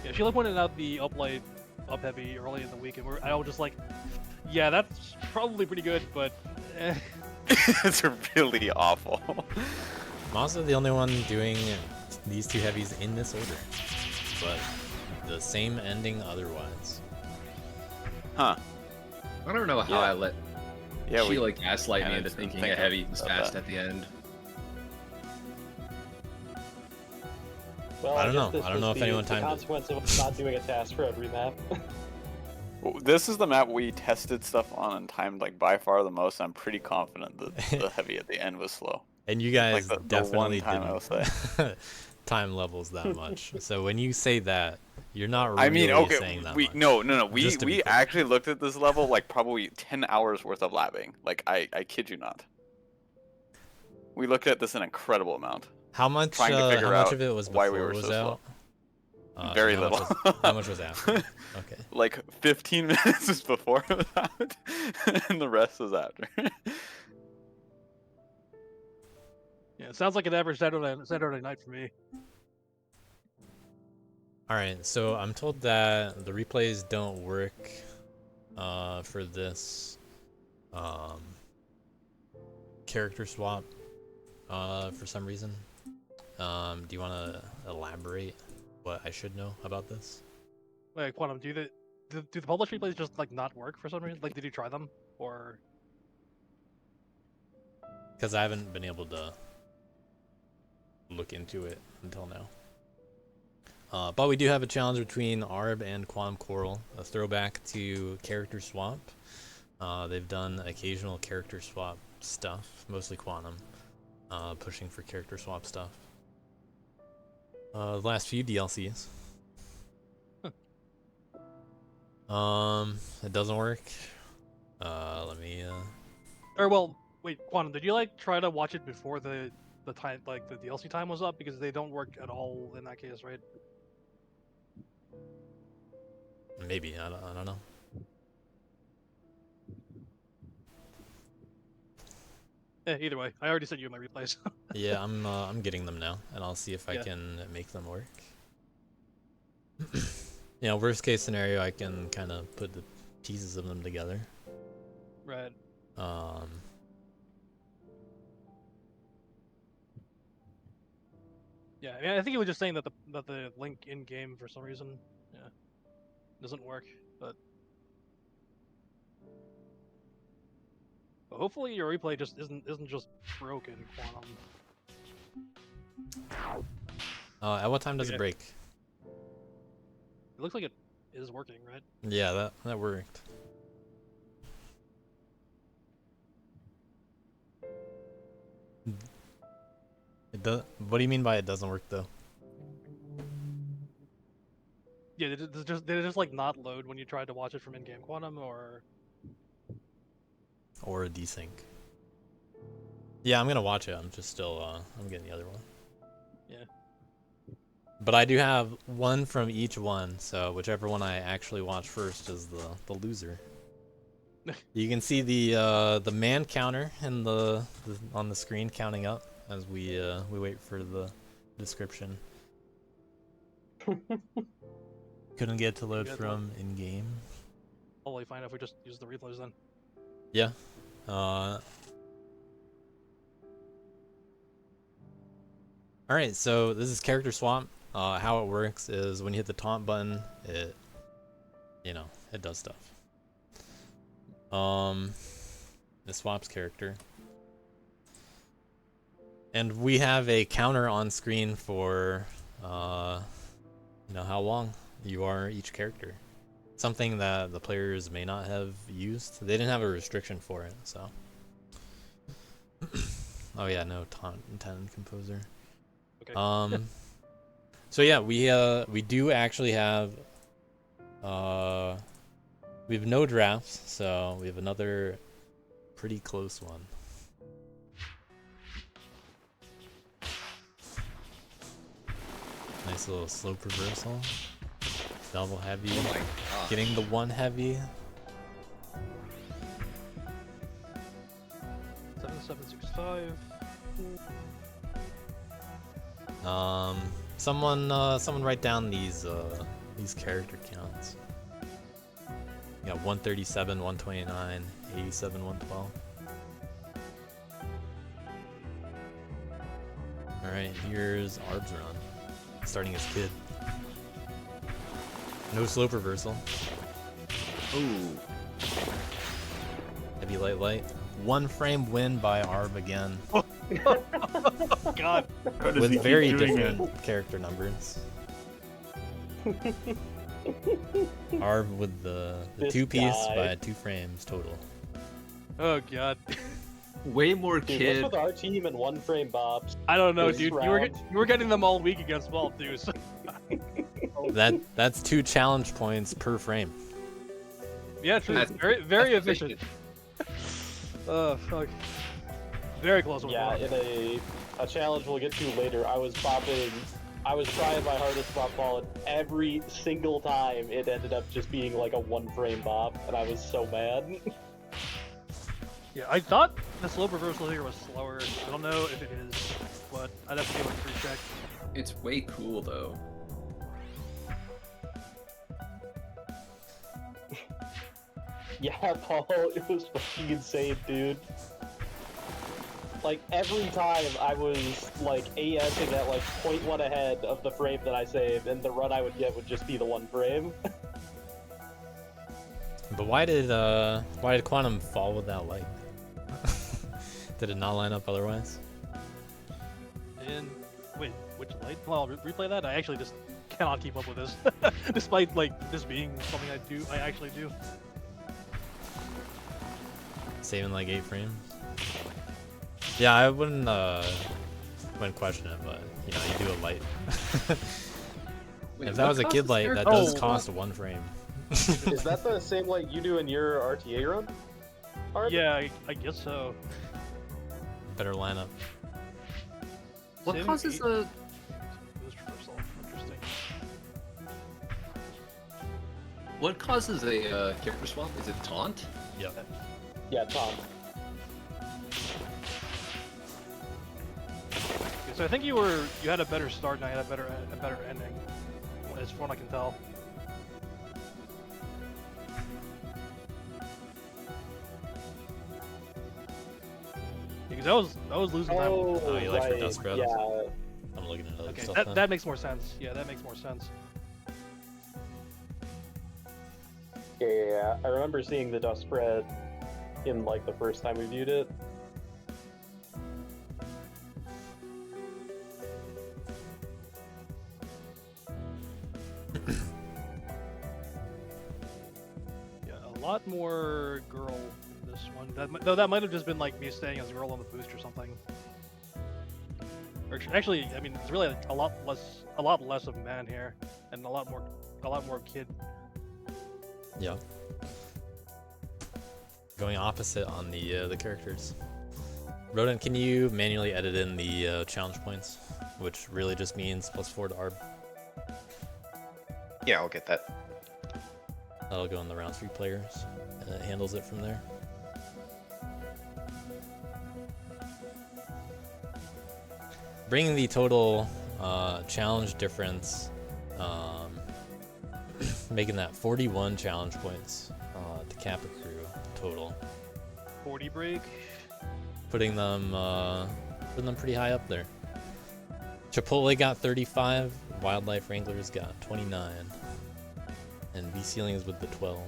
Yeah, Sheila pointed out the up light, up heavy early in the week, and I was just like, yeah, that's probably pretty good, but eh. It's really awful. Mazda the only one doing these 2 heavies in this order, but the same ending otherwise. Huh. I don't know how I let Sheila gaslight me I into didn't thinking think a heavy was about fast that. at the end. Well, I don't guess know. this I don't was know if the- anyone the timed it. consequence of not doing a task for every map. Well, this is the map we tested stuff on and timed like by far the most. I'm pretty confident that the heavy at the end was slow. And you guys Like the definitely one time I will say. didn't time levels that much. So when you say that, you're not really I mean, okay, saying that we much. no. We Just to be we clear. actually looked at this level like probably 10 hours worth of labbing. Like I kid you not. We looked at this an incredible amount. How much? Trying to figure how much out of it was why before we were it was so slow. out? Very how little. Much was, how much was after? Okay. Like 15 minutes was before it was out, and the rest was after. Yeah, it sounds like an average Saturday night for me. All right. So I'm told that the replays don't work for this character swap for some reason. Do you want to elaborate what I should know about this? Wait, Quantum, do the published replays just like not work for some reason? Like, did you try them, or? Because I haven't been able to look into it until now. But we do have a challenge between Arb and Quantum Coral, a throwback to character swap. They've done occasional character swap stuff, mostly Quantum, pushing for character swap stuff. The last few DLCs. It doesn't work. Let me. Or well, wait, Quantum, did you like try to watch it before the time, like the DLC time was up? Because they don't work at all in that case, right? Maybe I don't know. Either way, I already sent you my replays. Yeah, I'm getting them now, and I'll see if I Yeah. can make them work. You know, worst case scenario, I can kind of put the pieces of them together. Right. Yeah, I mean, I think he was just saying that the link in game for some reason, yeah, doesn't work. But hopefully your replay just isn't just broken, Quantum. At what time does Okay. it break? It looks like it is working, right? Yeah, that worked. What do you mean by it doesn't work though? Yeah, did it just like not load when you tried to watch it from in-game Quantum, or Or a desync? Yeah, I'm gonna watch it. I'm just still I'm getting the other one. Yeah. But I do have one from each one, so whichever one I actually watch first is the loser. You can see the man counter in the on the screen counting up as we wait for the description. Couldn't get to load from in game. totally fine if we just use the replays then. Yeah. Alright, so this is character swap. How it works is when you hit the taunt button, it does stuff. It swaps character. And we have a counter on screen for how long you are each character. Something that the players may not have used. They didn't have a restriction for it, so. Oh yeah, no taunt intent composer. Okay. So yeah, we do actually have we have no drafts, so we have another pretty close one. Nice little slope reversal. Double heavy. Oh my god. Getting the one heavy. 7765. Someone write down these character counts. You got 137, 129, 87, 112. Alright, here's Arb's run. Starting as Kid. No slope reversal. Ooh. Heavy light. One frame win by Arb again. God. With very different character numbers. Arb with the This two-piece guy. by 2 frames total. Oh god. Way more Dude, Kid. what's with our team and one frame Bobs? I don't know, This dude. You round. were getting them all week against Vault, dude. So. That's 2 challenge points per frame. Yeah, true. That's- Very that's efficient. Oh fuck. Very close one. Yeah, in a challenge we'll get to later, I was trying my hardest to pop ball, and every single time it ended up just being like a one frame bob, and I was so mad. Yeah, I thought the slope reversal here was slower. I don't know if it is, but I'd have to give it a free check. It's way cool though. Yeah, Paul, it was fucking insane, dude. Like, every time I was, like, ASing at, like, 0.1 ahead of the frame that I saved, and the run I would get would just be the one frame. But why did Quantum fall with that light? Did it not line up otherwise? And wait, which light? Well, replay that. I actually just cannot keep up with this, despite like this being something I actually do. Saving like 8 frames. Yeah, I wouldn't question it, but you do a light. Wait, If that what was a costs Kid this light, that character? does Oh. cost 1 frame. Is that the same light you do in your RTA run? Arb? Yeah, I guess so. Better lineup. What Saving causes eight- a Boost reversal. Interesting. what causes a character swap? Is it taunt? Yep. Yeah, Tom. Okay, so I think you had a better start and I had a better ending, as far as I can tell. Because I was losing time. Oh, you like for right, Dust Brothers? yeah. I'm looking at other Okay, stuff. that, then. that makes more sense. Yeah, that makes more sense. Yeah, I remember seeing the dust spread in, like, the first time we viewed it. Yeah, a lot more girl in this one. Though that might have just been like me staying as a girl on the boost or something. Actually, I mean, it's really a lot less of man here, and a lot more kid. Yeah. Going opposite on the characters. Rodent, can you manually edit in the challenge points, which really just means +4 to ARB? Yeah, I'll get that. That'll go in the round 3 players, and it handles it from there. Bringing the total challenge difference, making that 41 challenge points to Kappa Crew total. 40 break. Putting them pretty high up there. Chipotle got 35, Wildlife Wranglers got 29, and V Ceilings with the 12.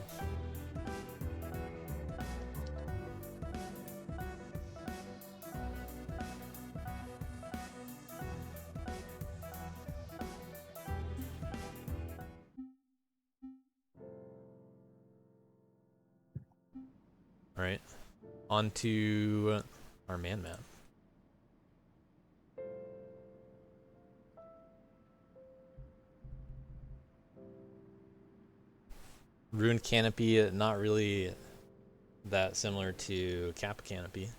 All right, on to our man map. Ruined Canopy, not really that similar to Kappa Canopy.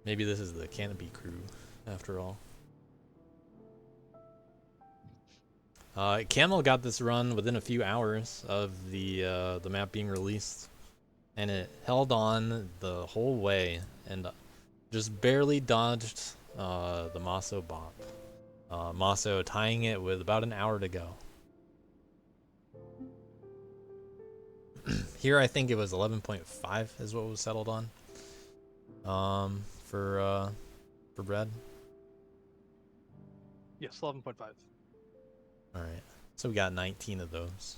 Maybe this is the Canopy crew, after all. Camel got this run within a few hours of the map being released, and it held on the whole way and just barely dodged the Maso bop. Maso tying it with about an hour to go. Here I think it was 11.5 is what was settled on for Bread. Yes, 11.5. All right, so we got 19 of those.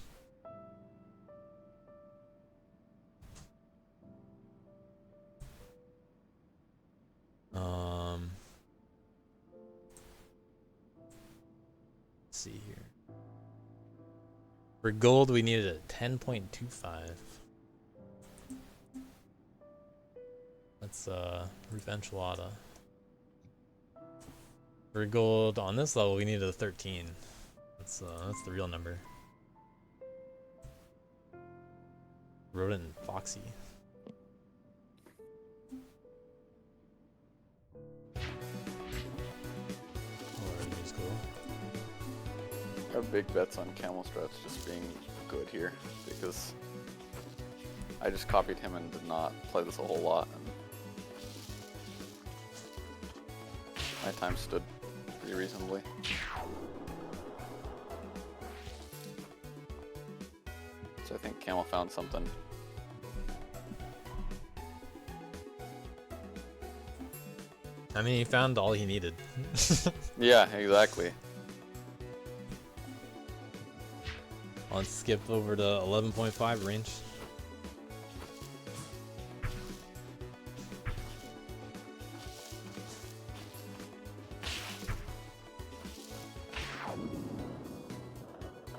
Let's see here. For gold, we needed a 10.25. That's Roof Enchilada. For gold on this level, we needed a 13. That's the real number. Rodent and Foxy. I have big bets on Camel Strats just being good here because I just copied him and did not play this a whole lot. And my time stood pretty reasonably. So I think Camel found something. I mean, he found all he needed. Yeah, exactly. Let's skip over to 11.5 range.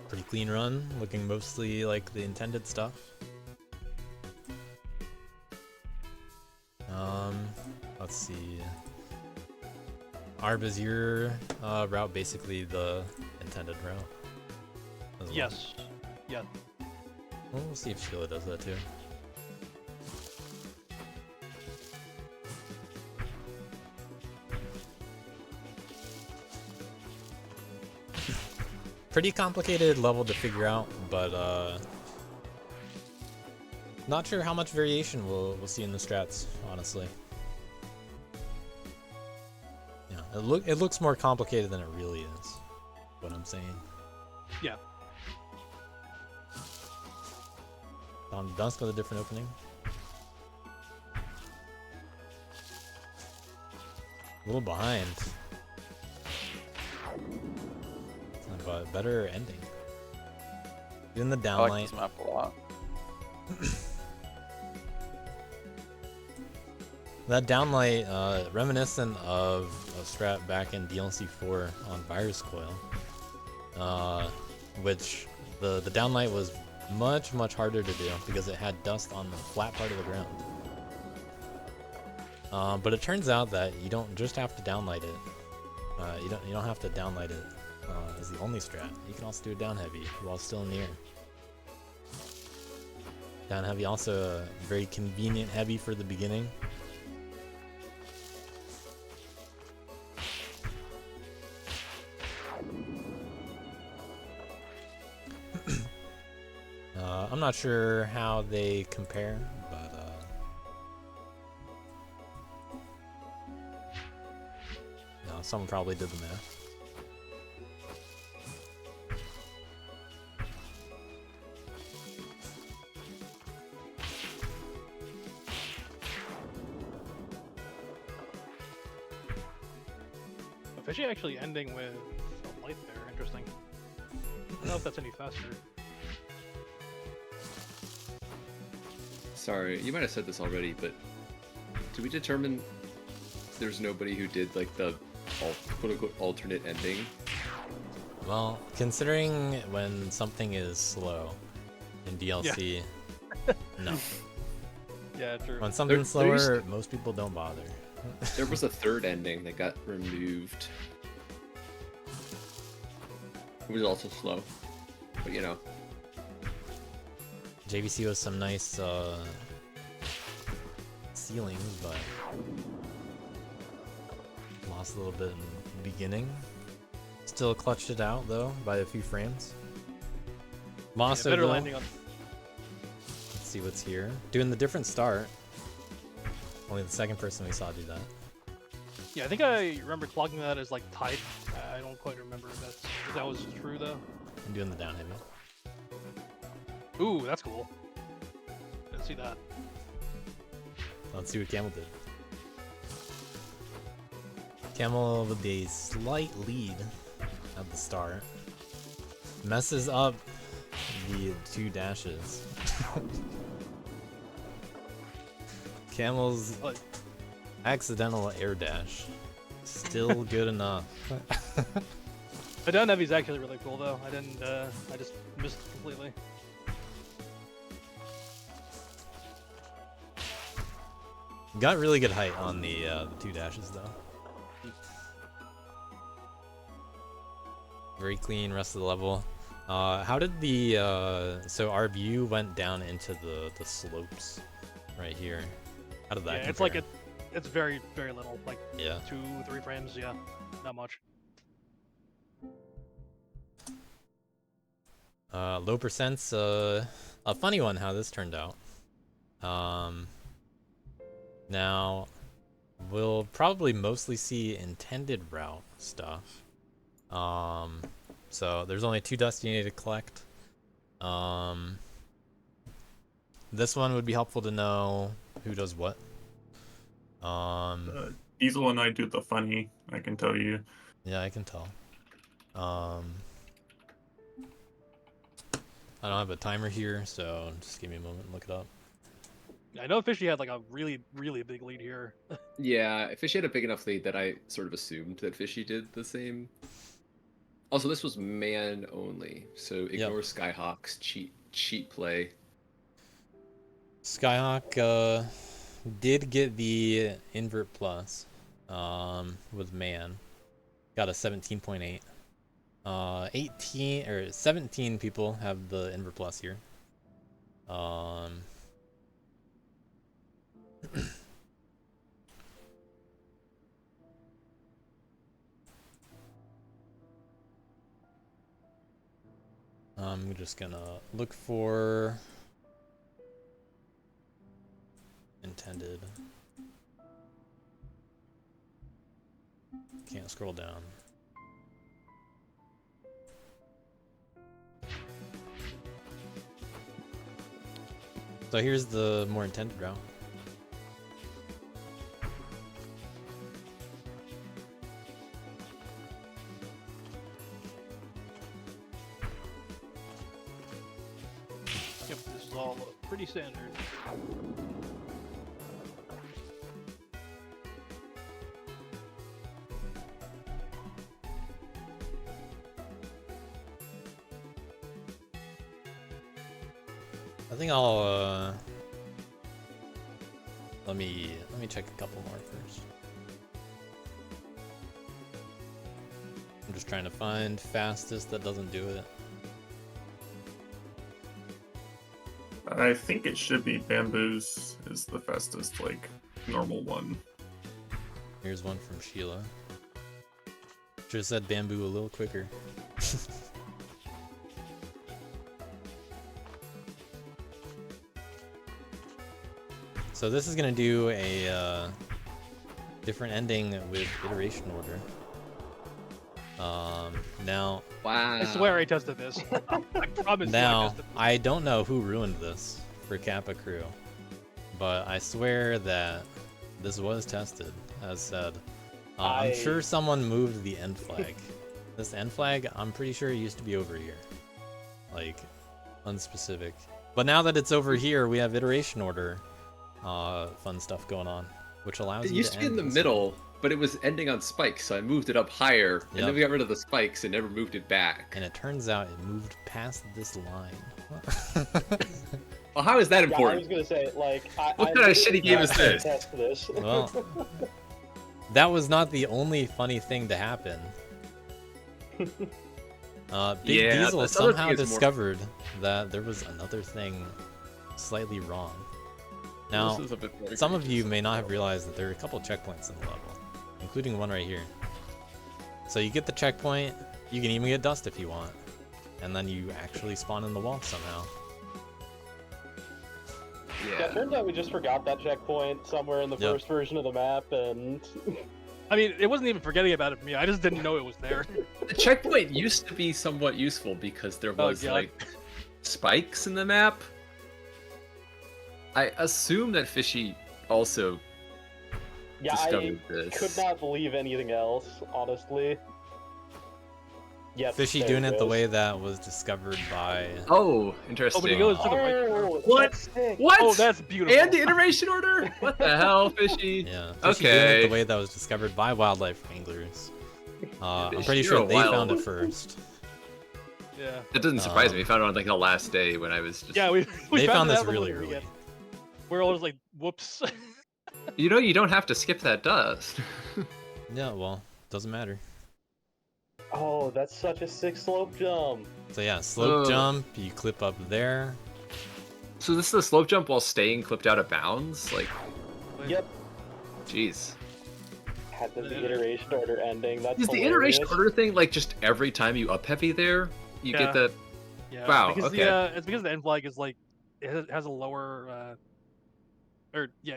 Pretty clean run, looking mostly like the intended stuff. Let's see. Arb, is your route basically the intended route? As well? Yes. Yeah. Well, we'll see if Sheila does that too. Pretty complicated level to figure out, but not sure how much variation we'll see in the strats, honestly. Yeah, it looks more complicated than it really is. What I'm saying. Yeah. Dawn to Dusk with a different opening. A little behind. But better ending. Even the downlight. I like this map a lot. That downlight, reminiscent of a strat back in DLC 4 on Virus Coil, which the downlight was much harder to do because it had dust on the flat part of the ground. But it turns out that you don't just have to downlight it. You don't have to downlight it as the only strat. You can also do a down heavy while still in the air. Down heavy also a very convenient heavy for the beginning. I'm not sure how they compare, but no, someone probably did the math. Fishy actually ending with a light there. Interesting. I don't know if that's any faster. Sorry, you might have said this already, but did we determine there's nobody who did like the quote-unquote alternate ending? Well, considering when something is slow in DLC, no. Yeah, true. When something's slower, used most people don't bother. There was a third ending that got removed. It was also slow, but you know. JVC was some nice ceilings, but lost a little bit in the beginning. Still clutched it out though by a few frames. Mosso, better though, landing on. let's see what's here. Doing the different start. Only the second person we saw do that. Yeah, I think I remember clocking that as like tied. I don't quite remember if that was true though. And doing the down heavy. Ooh, that's cool. Didn't see that. Let's see what Camel did. Camel with a slight lead at the start. Messes up the 2 dashes. Camel's accidental air dash. Still good enough. The down heavy is actually really cool though. I didn't. I just missed it completely. Got really good height on the 2 dashes though. Very clean rest of the level. How did the so our view went down into the slopes right here? How did that compare? It's like it's very little, like Yeah. 2-3 frames. Yeah, not much. Low percents, a funny one how this turned out. Now, we'll probably mostly see intended route stuff. So there's only 2 dust you need to collect. This one would be helpful to know who does what. Diesel and I do the funny, I can tell you. Yeah, I can tell. I don't have a timer here, so just give me a moment and look it up. I know Fishy had like a really big lead here. Yeah, Fishy had a big enough lead that I sort of assumed that Fishy did the same. Also, this was man only, so ignore Skyhawk's cheat play. Skyhawk did get the invert plus with man. Got a 17.8. 18 or 17 people have the invert plus here. I'm just gonna look for intended. Can't scroll down. So here's the more intended route. Yep, this is all pretty standard. I think I'll Let me check a couple more first. I'm just trying to find fastest that doesn't do it. I think it should be Bamboo's is the fastest, like, normal one. Here's one from Sheila. Should have said Bamboo a little quicker. So this is gonna do a different ending with iteration order. Now. Wow. I swear I tested this. I promise you I Now, tested this. I don't know who ruined this for Kappa Crew, but I swear that this was tested, as said. I'm sure someone moved the end flag. This end flag, I'm pretty sure it used to be over here. Like, unspecific. But now that it's over here, we have iteration order fun stuff going on, which allows It you used to be in the middle, but it was ending on spikes, so I moved it up higher, and then we got rid of the spikes and never moved it back. And it turns out it moved past this line. Well, how is that Yeah, I important? was gonna say, like, What kind of shitty game is this? Test this. Well, that was not the only funny thing to happen. Big Yeah, Diesel this other somehow thing is more- discovered that there was another thing slightly wrong. Now, This is a bit more some of you may not have realized that there are a couple checkpoints in the level, including one right here. So you get the checkpoint, you can even get dust if you want, and then you actually spawn in the wall somehow. Yeah, it turns out we just forgot that checkpoint somewhere in the Yep. first version of the map, and I mean, it wasn't even forgetting about it for me. I just didn't know it was there. The checkpoint used to be somewhat useful because there Oh, was God. like spikes in the map. I assume that Fishy also yeah, I discovered this. could not believe anything else, honestly. Yep, Fishy there doing it the goes. way that was discovered by... Oh, interesting. Oh, but he goes to the right. Oh, What? that's sick. What? Oh, that's beautiful. And the iteration order? What the hell, Fishy? Yeah, Fishy doing it Okay. the way that was discovered by wildlife anglers. I'm Fishy, pretty you're sure a they wild found it one. first. Yeah. That doesn't surprise me. We found it on like the last day when I was just. Yeah, we They found it this out the really one early. weekend. We're all just like, whoops. You know, you don't have to skip that dust. Yeah, well, doesn't matter. Oh, that's such a sick slope jump. So yeah, slope Ugh. jump, you clip up there. So this is a slope jump while staying clipped out of bounds? Like, Yep, jeez. had the iteration order ending. That's Is the hilarious. iteration order thing like just every time you up heavy there, you Yeah. get the. Yeah. Wow, Because okay. it's because the end flag is like, it has a lower, or yeah,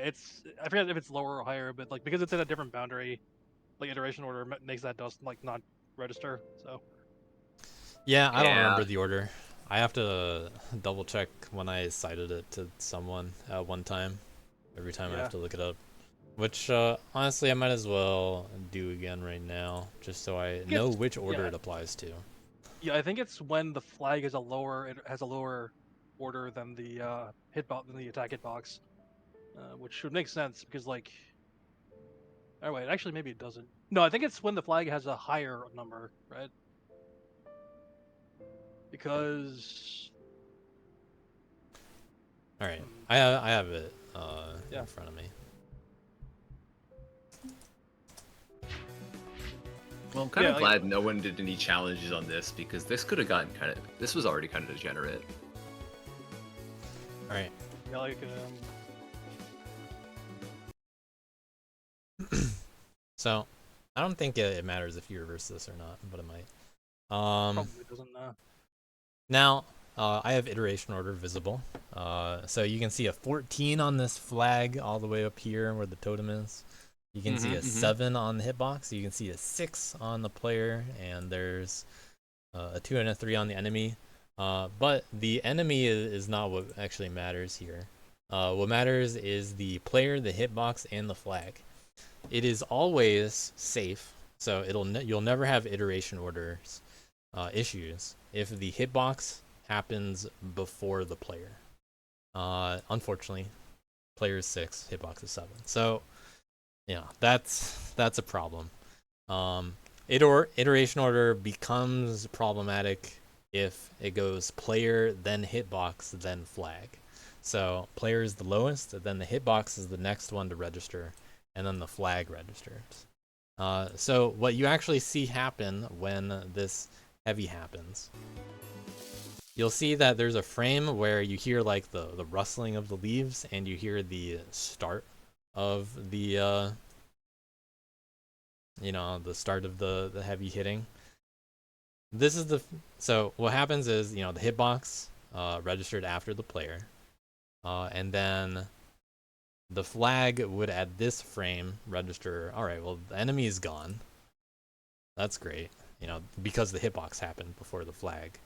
I forget if it's lower or higher, but like because it's in a different boundary, like iteration order makes that dust like not register. So Yeah, I don't Yeah. remember the order. I have to double check when I cited it to someone at one time. Every time I Yeah. have to look it up. Which, honestly, I might as well do again right now, just so I know which order yeah. it applies to. yeah, I think it's when the flag is a lower, it has a lower order than the than the attack hitbox, which should make sense because like, oh wait, actually maybe it doesn't. No, I think it's when the flag has a higher number, right? Because Alright, I have it Yeah. in front of me. Well, I'm kind Yeah, of like- glad no one did any challenges on this because this could have gotten kind of. This was already kind of degenerate. Alright. yeah, like So, I don't think it matters if you reverse this or not, but it might. probably doesn't. Now, I have iteration order visible. So you can see a 14 on this flag all the way up here where the totem is. You can see a 7 on the hitbox. You can see a 6 on the player, and there's a 2 and a 3 on the enemy. But the enemy is not what actually matters here. What matters is the player, the hitbox, and the flag. It is always safe, so you'll never have iteration orders issues if the hitbox happens before the player. Unfortunately, player is 6, hitbox is 7. So, yeah, that's a problem. Iteration order becomes problematic if it goes player, then hitbox, then flag. So player is the lowest, then the hitbox is the next one to register, and then the flag registers. So what you actually see happen when this heavy happens, you'll see that there's a frame where you hear like the rustling of the leaves, and you hear the start of the the start of the heavy hitting. This is so what happens is, the hitbox registered after the player, and then the flag would at this frame register. All right, well, the enemy is gone. That's great, because the hitbox happened before the flag.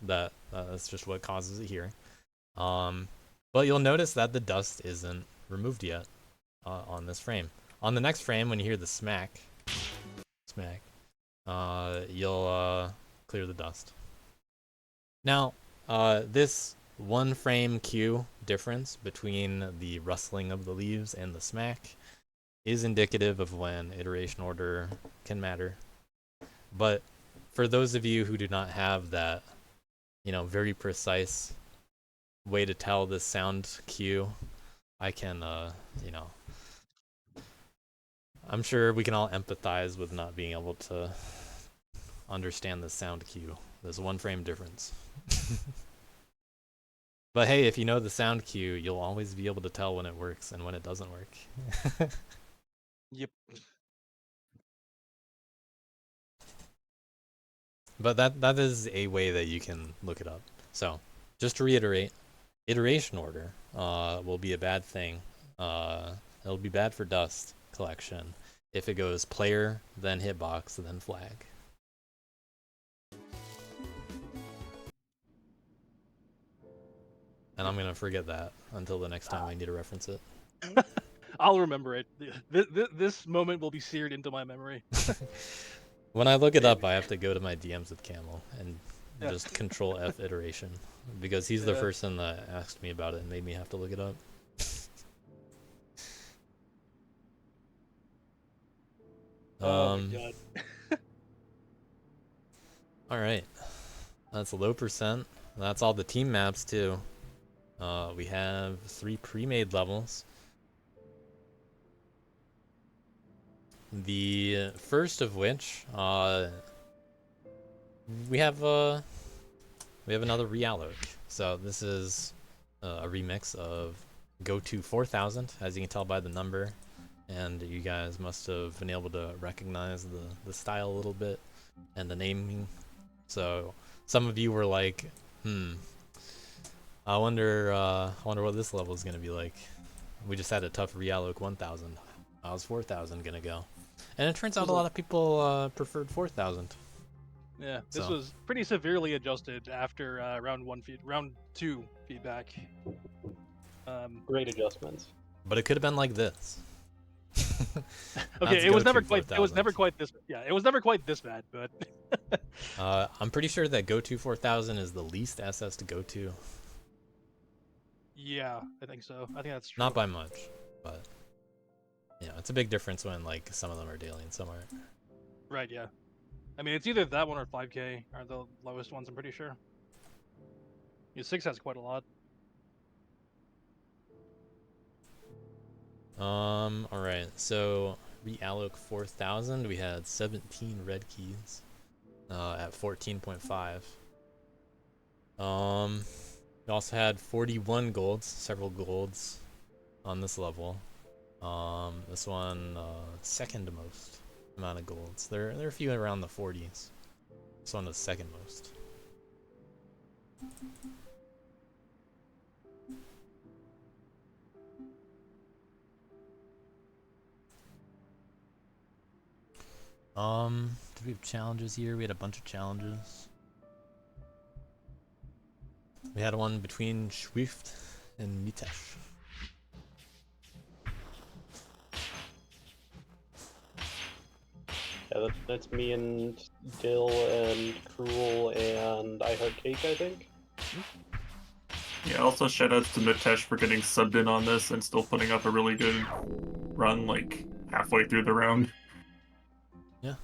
That's just what causes it here. But you'll notice that the dust isn't removed yet on this frame. On the next frame, when you hear the smack, you'll clear the dust. Now, this one frame queue difference between the rustling of the leaves and the smack is indicative of when iteration order can matter. But for those of you who do not have that, very precise way to tell this sound cue, I can, I'm sure we can all empathize with not being able to understand the sound cue. There's one frame difference. But hey, if you know the sound cue, you'll always be able to tell when it works and when it doesn't work. Yep. But that is a way that you can look it up. So just to reiterate, iteration order will be a bad thing. It'll be bad for dust collection if it goes player, then hitbox, then flag. And I'm gonna forget that until the next time I need to reference it. I'll remember it. This moment will be seared into my memory. When I look it up, I have to go to my DMs with Camel and just Control F iteration, because he's the person that asked me about it and made me have to look it up. Oh my god. All right, that's a low percent. That's all the team maps too. We have 3 pre-made levels. The first of which, we have another Realloc. So this is a remix of Go-To 4000, as you can tell by the number, and you guys must have been able to recognize the style a little bit and the naming. So some of you were like, I wonder what this level is gonna be like. We just had a tough Realloc 1000. How's 4000 gonna go? And it turns out a lot of people preferred 4000. Yeah, this was pretty severely adjusted after round 2 feedback. Great adjustments. But it could have been like this. Okay, it was never quite this. Yeah, it was never quite this bad, but. I'm pretty sure that Go-To 4000 is the least SS to go-to. Yeah, I think so. I think that's true. Not by much, but it's a big difference when like some of them are daily and some aren't. Right, yeah. I mean, it's either that one or 5K are the lowest ones, I'm pretty sure. 6 has quite a lot. Alright, so Realloc 4000, we had 17 red keys at 14.5. We also had 41 golds, several golds on this level. This one, second most amount of golds. There are a few around the 40s. This one is second most. Do we have challenges here? We had a bunch of challenges. We had one between Swift and Mitesh. Yeah, that's me and Dill and Cruel and I Heart Cake, I think. Yeah, also shoutouts to Mitesh for getting subbed in on this and still putting up a really good run, like, halfway through the round. Yeah.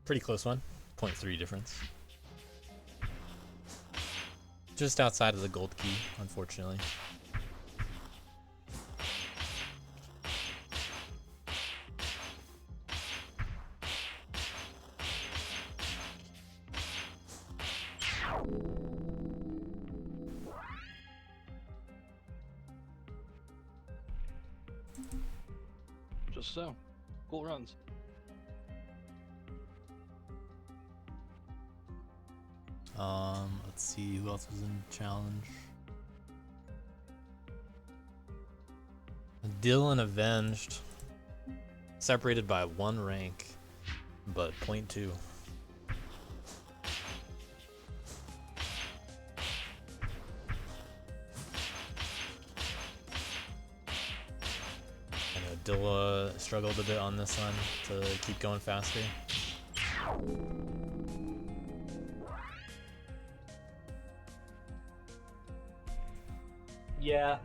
Pretty close one. 0.3 difference. Just outside of the gold key, unfortunately. Just so. Cool runs. Let's see who else was in challenge. Dylan Avenged, separated by 1 rank, but 0.2. I know Dilla struggled a bit on this one to keep going faster. Yeah,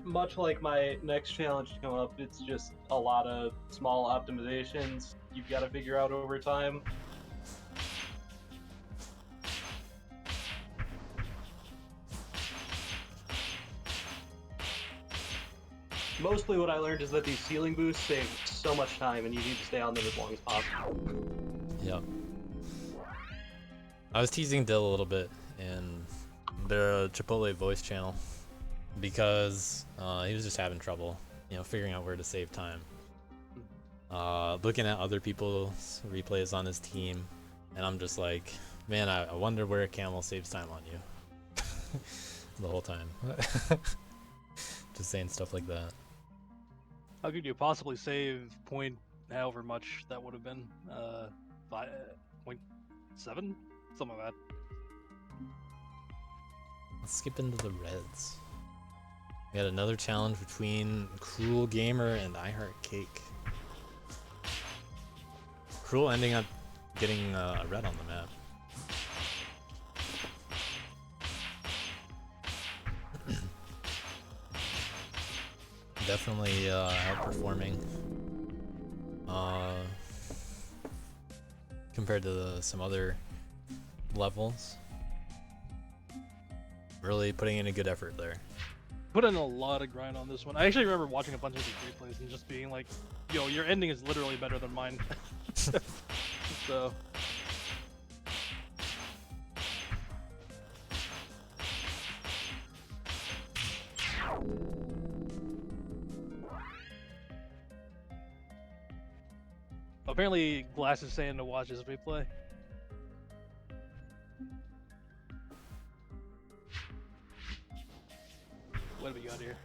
much like my next challenge to come up, it's just a lot of small optimizations you've got to figure out over time. Mostly what I learned is that these ceiling boosts save so much time and you need to stay on them as long as possible. Yep. I was teasing Dill a little bit in the Chipotle voice channel because he was just having trouble, figuring out where to save time. Looking at other people's replays on his team, and I'm just like, man, I wonder where Camel saves time on you. The whole time. Just saying stuff like that. How could you possibly save point however much that would have been? 0.7? Something like that. Let's skip into the reds. We had another challenge between Cruel Gamer and I Heart Cake. Cruel ending up getting a red on the map. Definitely outperforming compared to some other levels. Really putting in a good effort there. Put in a lot of grind on this one. I actually remember watching a bunch of these replays and just being like, yo, your ending is literally better than mine. So. Apparently, Glass is saying to watch his replay. What have we got here?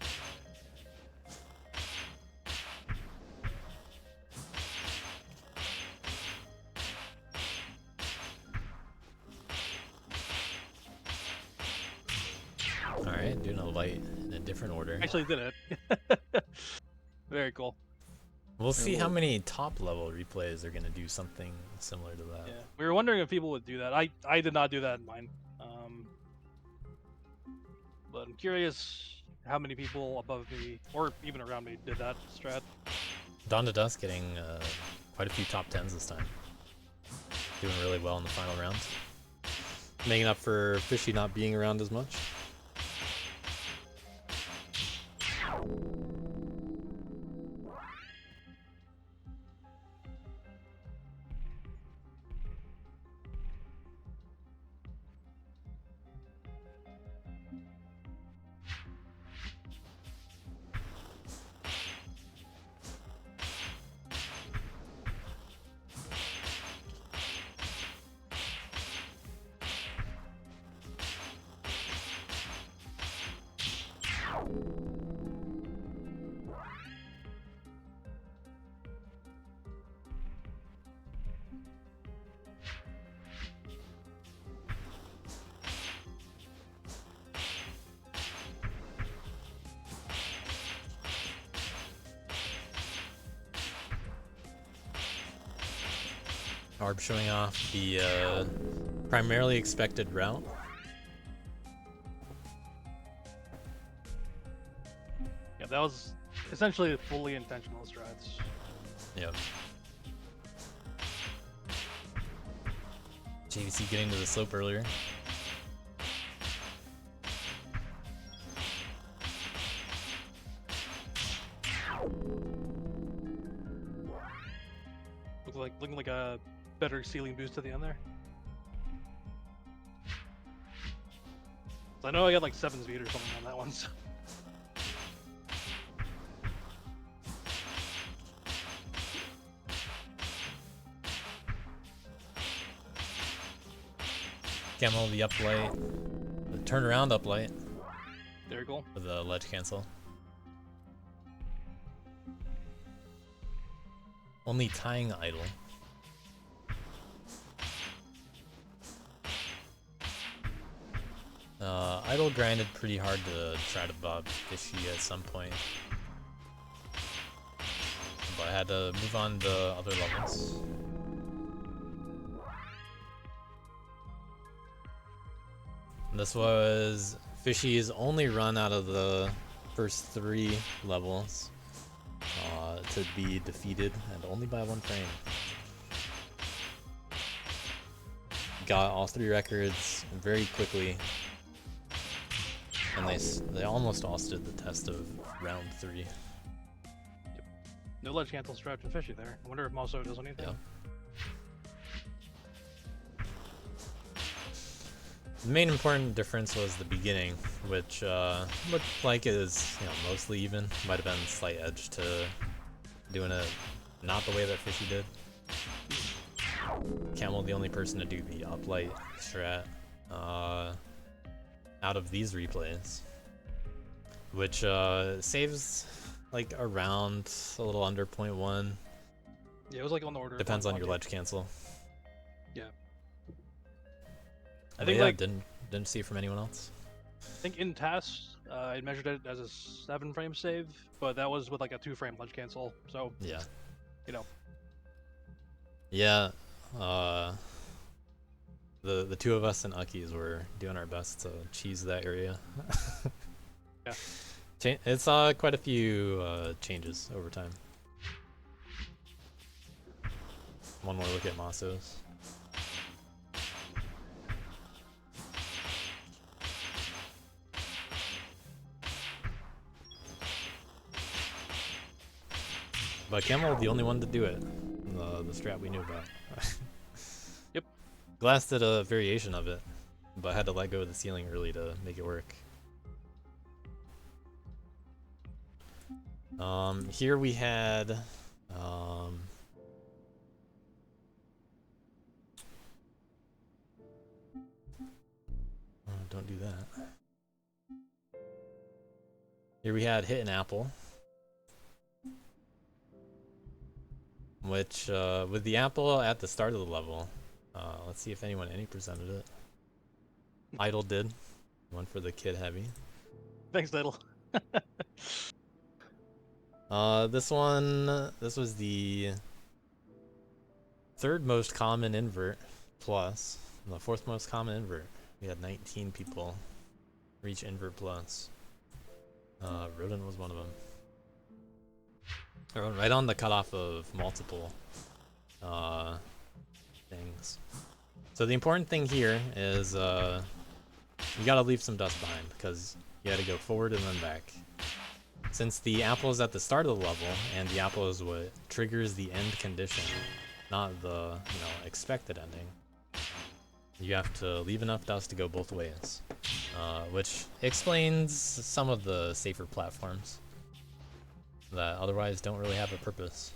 Alright, doing a light in a different order. Actually did it. Very cool. We'll see how many top level replays are gonna do something similar to that. Yeah, we were wondering if people would do that. I did not do that in mine. But I'm curious how many people above me, or even around me, did that strat. Dawn to Dusk getting quite a few top 10s this time. Doing really well in the final rounds. Making up for Fishy not being around as much. Arb showing off the primarily expected route. Yeah, that was essentially fully intentional strats. Yep. JVC getting to the slope earlier. Looking like a better ceiling boost to the end there. So I know I got like 7 speed or something on that one. So. Camel the uplight, the turnaround uplight. Very cool. For the ledge cancel. Only tying idle. Idle grinded pretty hard to try to bob Fishy at some point. But I had to move on to other levels. This was Fishy's only run out of the first 3 levels to be defeated, and only by 1 frame. Got all 3 records very quickly, and they almost all stood the test of round 3. Yep. No ledge cancel strapped to Fishy there. I wonder if Mosso does anything. Yep. The main important difference was the beginning, which looked like it was, mostly even. Might have been a slight edge to doing it not the way that Fishy did. Camel the only person to do the uplight strat out of these replays, which saves like around a little under 0.1. Yeah, it was like on the order. Depends on your ledge cancel. Yeah. I think like didn't see it from anyone else. I think in TAS, I measured it as a 7 frame save, but that was with like a 2 frame ledge cancel. So yeah, Yeah. The 2 of us and Ukis were doing our best to cheese that area. Yeah. It's quite a few changes over time. One more look at Mosso's. But Camel the only one to do it. The strat we knew about. Yep. Glass did a variation of it, but had to let go of the ceiling early to make it work. Here we had oh, don't do that. Here we had Hit an Apple, which with the apple at the start of the level, let's see if anyone presented it. Idle did. One for the kid heavy. Thanks, Idle. This was the 3rd most common invert plus, and the 4th most common invert. We had 19 people reach invert plus. Rodent was one of them. Right on the cutoff of multiple things. So the important thing here is you gotta leave some dust behind, because you gotta go forward and then back. Since the apple is at the start of the level, and the apple is what triggers the end condition, not the expected ending, you have to leave enough dust to go both ways, which explains some of the safer platforms that otherwise don't really have a purpose.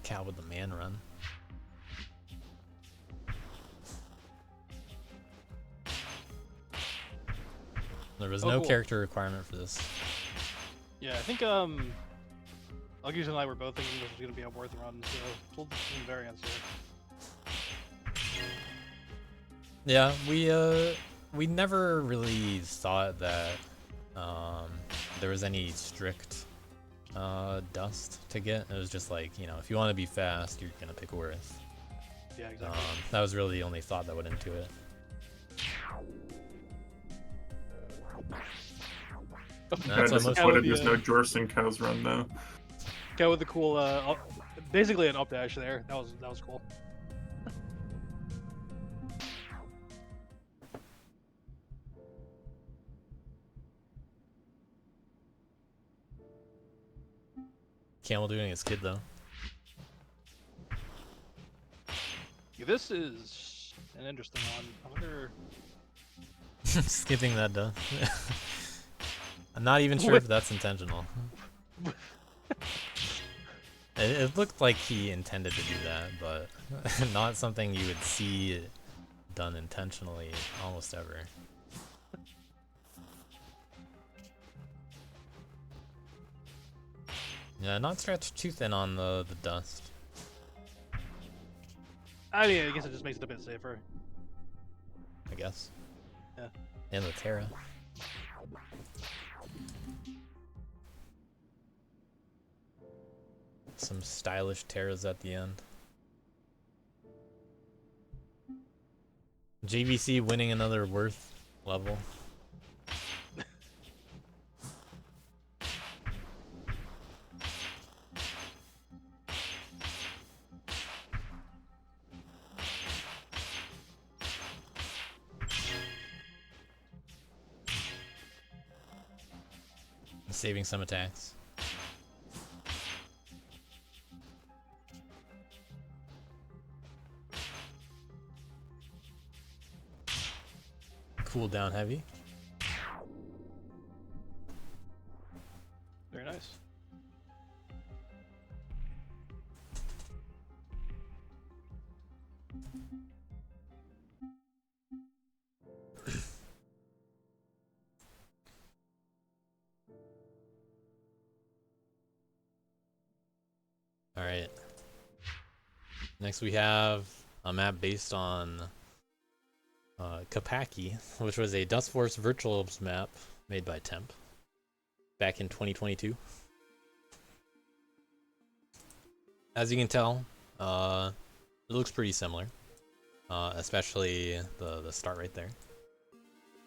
Cow with the man run. There was no cool. character requirement for this. Yeah, I think Uggies and I were both thinking this was gonna be a worth run, so we'll do some variants here. Yeah, we never really thought that there was any strict dust to get. It was just like, if you want to be fast, you're gonna pick Worth. Yeah, exactly. That was really the only thought that went into it. Kind of disappointed there's no Jorson cows run though. Guy with the cool, basically an up dash there. That was cool. Camel doing his kid though. Yeah, this is an interesting one. I wonder. Skipping that duh. I'm not even sure if that's intentional. It looked like he intended to do that, but not something you would see done intentionally almost ever. Yeah, not stretched too thin on the dust. I mean, I guess it just makes it a bit safer. I guess. Yeah. And the Terra. Some stylish Terras at the end. JVC winning another Worth level. Saving some attacks. Cool down heavy. Very nice. All right. Next we have a map based on Kapaki, which was a Dust Force Virtual map made by Temp back in 2022. As you can tell, it looks pretty similar, especially the start right there.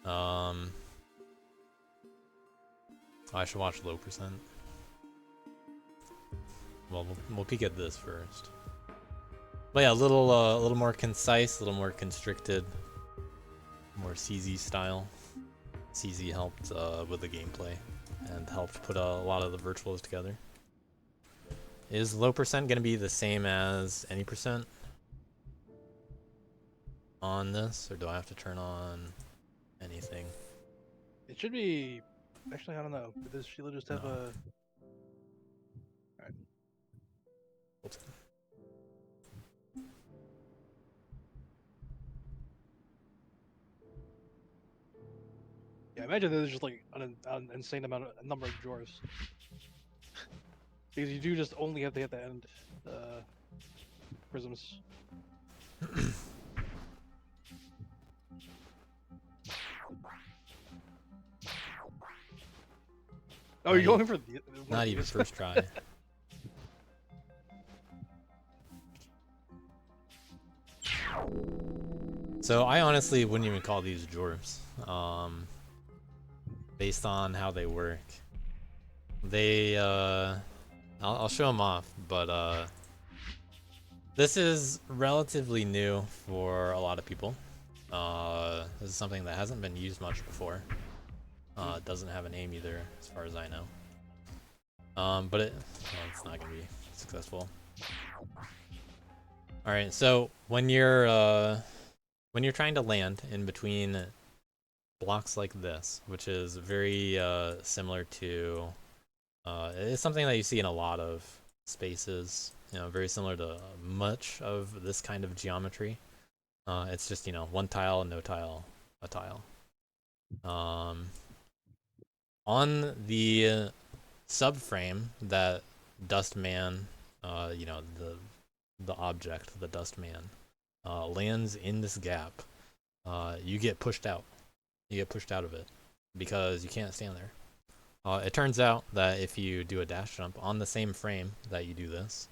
I should watch low percent. Well, we'll peek at this first. But yeah, a little more concise, a little more constricted, more CZ style. CZ helped with the gameplay and helped put a lot of the virtuals together. Is low percent going to be the same as any percent on this, or do I have to turn on anything? It should be. Actually, I don't know. Does Sheila just have a? Alright. Yeah, imagine there's just like an insane number of drawers. Because you do just only have to hit the end prisms. Oh, you're going for the Not even first try. So I honestly wouldn't even call these dwarves, based on how they work. They, I'll show them off, but this is relatively new for a lot of people. This is something that hasn't been used much before. It doesn't have an aim either, as far as I know. But it's not gonna be successful. All right, so when you're trying to land in between blocks like this, which is very similar to, it's something that you see in a lot of spaces. You know, very similar to much of this kind of geometry. It's just, you know, one tile, no tile, a tile. On the subframe that Dustman, you know, the object, the Dustman, lands in this gap, you get pushed out. You get pushed out of it because you can't stand there. It turns out that if you do a dash jump on the same frame that you do this,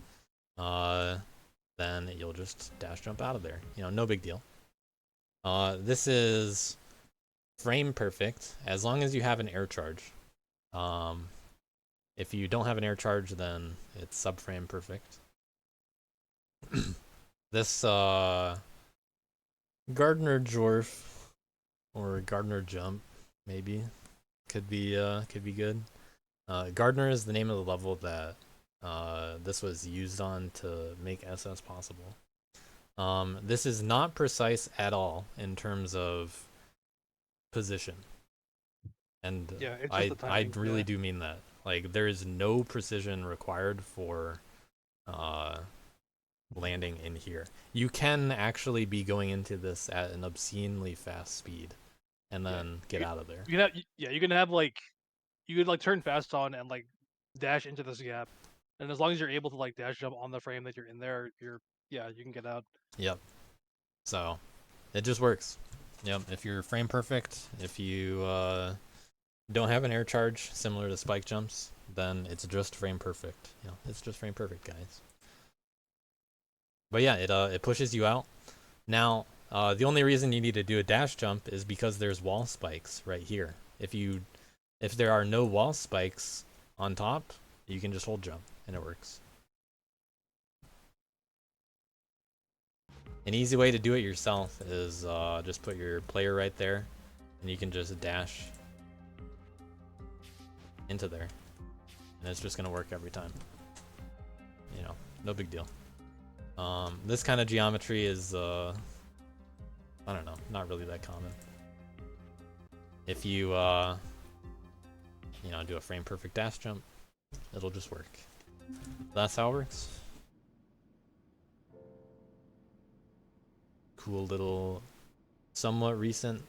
then you'll just dash jump out of there. You know, no big deal. This is frame perfect as long as you have an air charge. If you don't have an air charge, then it's subframe perfect. This Gardner Jorf or Gardner Jump maybe could be good. Gardner is the name of the level that this was used on to make SS possible. This is not precise at all in terms of position. And Yeah, it's just the I timing, really yeah. do mean that. Like, there is no precision required for landing in here. You can actually be going into this at an obscenely fast speed and then get out of there. You can have, yeah, you can have like, you could like turn fast on and like dash into this gap, and as long as you're able to like dash jump on the frame that you're in there, yeah, you can get out. Yep. So it just works. Yep. If you're frame perfect, if you don't have an air charge similar to spike jumps, then it's just frame perfect. You know, it's just frame perfect, guys. But yeah, it pushes you out. Now, the only reason you need to do a dash jump is because there's wall spikes right here. If there are no wall spikes on top, you can just hold jump and it works. An easy way to do it yourself is just put your player right there, and you can just dash into there, and it's just gonna work every time. You know, no big deal. This kind of geometry is I don't know, not really that common. If you you know, do a frame perfect dash jump, it'll just work. That's how it works. Cool little, somewhat recent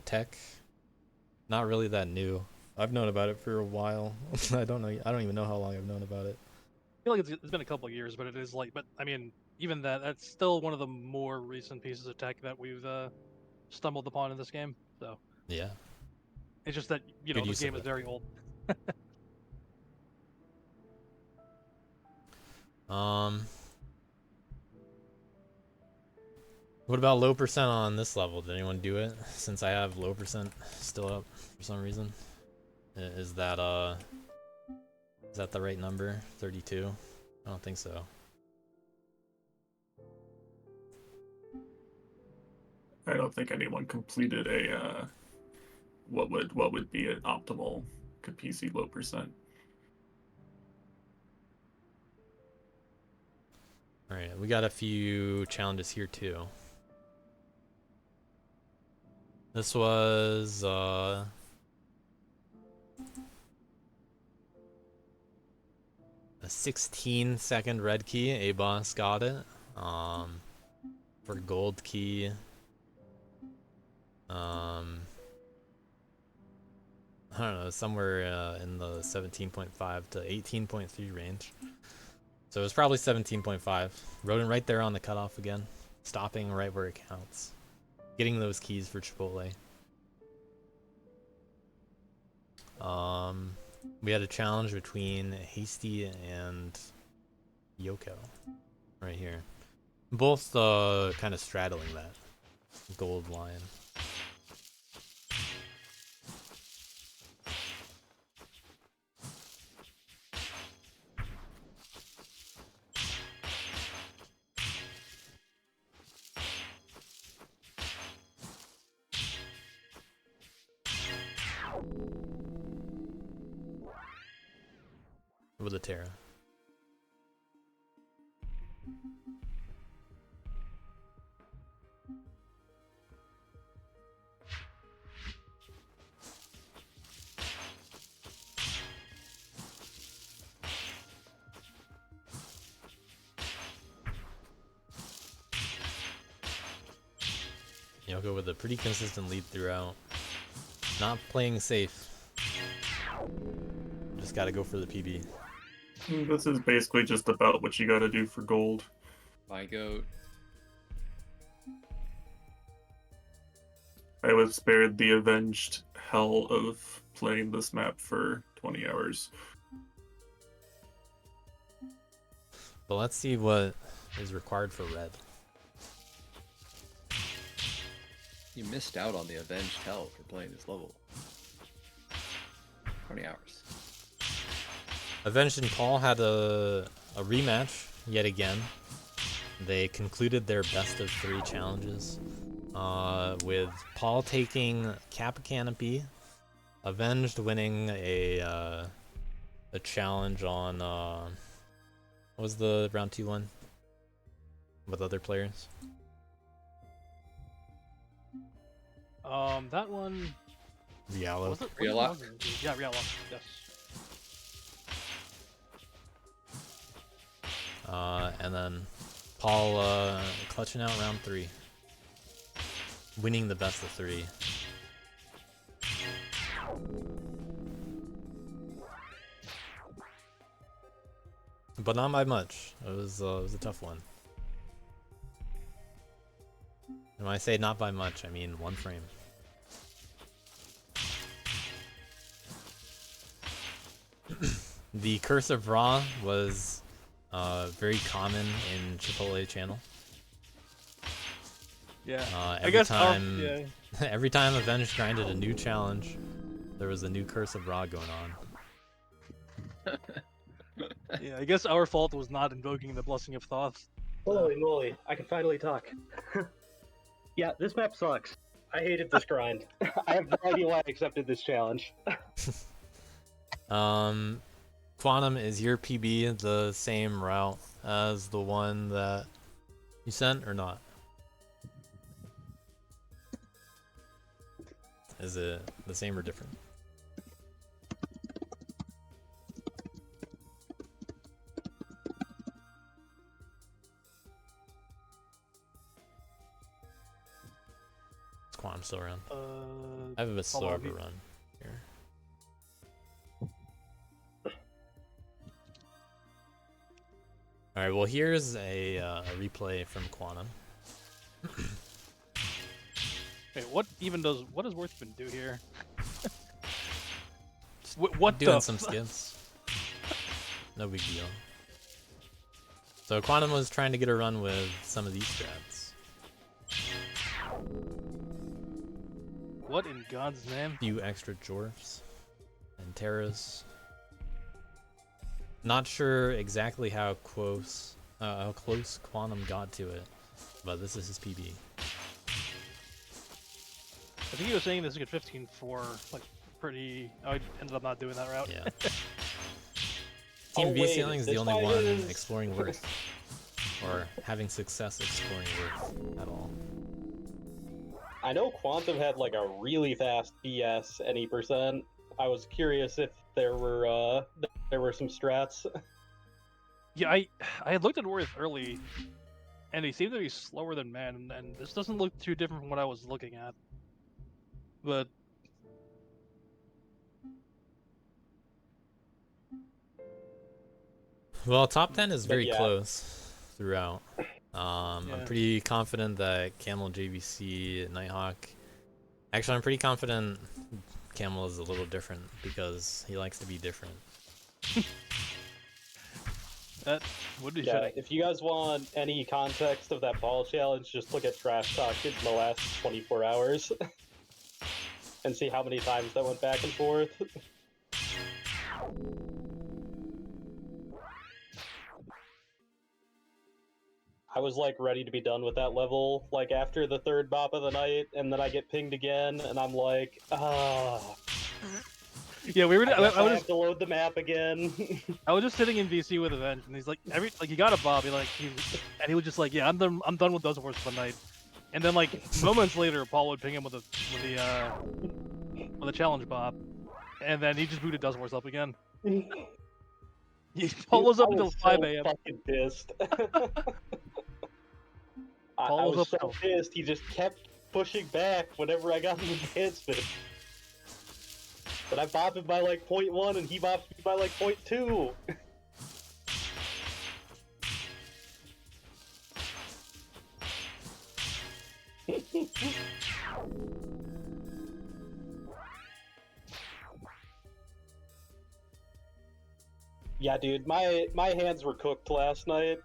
tech. Not really that new. I've known about it for a while. I don't even know how long I've known about it. I feel like it's been a couple of years, but it is like, but I mean, even that's still one of the more recent pieces of tech that we've stumbled upon in this game. So Yeah. it's just that, you know, Good this use of game is it. very old. What about low percent on this level? Did anyone do it? Since I have low percent still up for some reason. Is that the right number? 32? I don't think so. I don't think anyone completed a what would be an optimal PC low percent. Alright, we got a few challenges here too. This was a 16-second red key. A-Boss got it. For gold key, I don't know, somewhere in the 17.5 to 18.3 range. So it was probably 17.5. Rodent right there on the cutoff again, stopping right where it counts. Getting those keys for Chipotle. We had a challenge between Hasty and Yoko right here. Both kind of straddling that gold line. With a Terra. Yoko with a pretty consistent lead throughout. Not playing safe. Just gotta go for the PB. This is basically just about what you gotta do for gold. My goat. I was spared the avenged hell of playing this map for 20 hours. But let's see what is required for red. You missed out on the Avenged Hell for playing this level. 20 hours. Avenged and Paul had a rematch yet again. They concluded their best of 3 challenges, with Paul taking Kappa Canopy, Avenged winning a challenge on what was the round 2 one with other players? That one. Rialo. Was it Rialok? Yeah, Rialok. Yes. And then Paul clutching out round 3, winning the best of 3. But not by much. It was a tough one. And when I say not by much, I mean 1 frame. The Curse of Ra was very common in Chipotle channel. Yeah. Every I guess time, yeah. every time Avenged grinded a new challenge, there was a new Curse of Ra going on. Yeah, I guess our fault was not invoking the Blessing of Thoth. Holy moly, I can finally talk. Yeah, this map sucks. I hated this grind. I have no idea why I accepted this challenge. Quantum, is your PB the same route as the one that you sent or not? Is it the same or different? Is Quantum still around? I have a bit slower of a run here. Alright, well here's a replay from Quantum. Wait, what does Worthman do here? What Doing the some skips. No big deal. So Quantum was trying to get a run with some of these strats. What in God's name? Few extra dwarfs and terras. Not sure exactly how close Quantum got to it, but this is his PB. I think he was saying this is a good 15-4, like pretty. Oh, I ended up not doing that route. Yeah. Team V Ceiling is the only one exploring Worth, or having success exploring Worth at all. I know Quantum had like a really fast PS any percent. I was curious if there were some strats. Yeah, I had looked at Worth early, and he seemed to be slower than Man, and this doesn't look too different from what I was looking at. But well, top 10 is very yeah. close throughout. I'm pretty confident that Camel, JVC, Nighthawk. Actually, I'm pretty confident Camel is a little different because he likes to be different. that would be Yeah, shitty. if you guys want any context of that ball challenge, just look at Trash Talk in the last 24 hours and see how many times that went back and forth. I was like ready to be done with that level, like after the 3rd bop of the night, and then I get pinged again, and I'm like, Yeah, we were. I I was have to load the map again. I was just sitting in VC with Avenge, and he's like, he got a Bob, and he was just like, yeah, I'm done with those wars for the night. And then like moments later, Paul would ping him with a challenge Bob, and then he just booted Dustwars up again. Paul was up until 5 a.m. Fucking pissed. I Paul was was so up. pissed. He just kept pushing back whenever I got in advancement. But I bopped him by like 0.1 and he bopped me by like 0.2. Yeah, dude, my hands were cooked last night.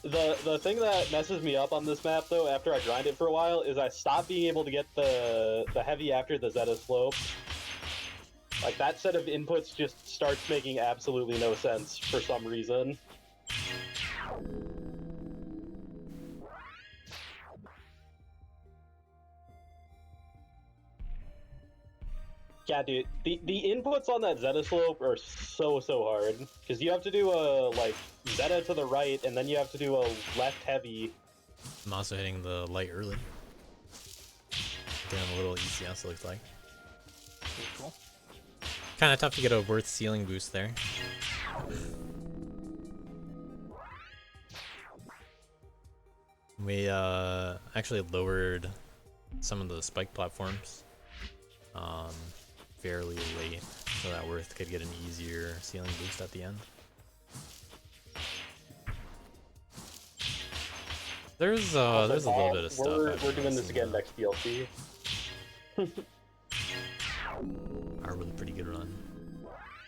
The thing that messes me up on this map though, after I grind it for a while, is I stop being able to get the heavy after the Zeta slope. Like that set of inputs just starts making absolutely no sense for some reason. Yeah, dude, the inputs on that Zeta slope are so hard because you have to do a like Zeta to the right, and then you have to do a left heavy. I'm also hitting the light early. Getting a little ECS, looks like. Cool. Kind of tough to get a worth ceiling boost there. We actually lowered some of the spike platforms fairly late, so that worth could get an easier ceiling boost at the end. There's a little bit of stuff. We're doing this again next DLC. Our really pretty good run.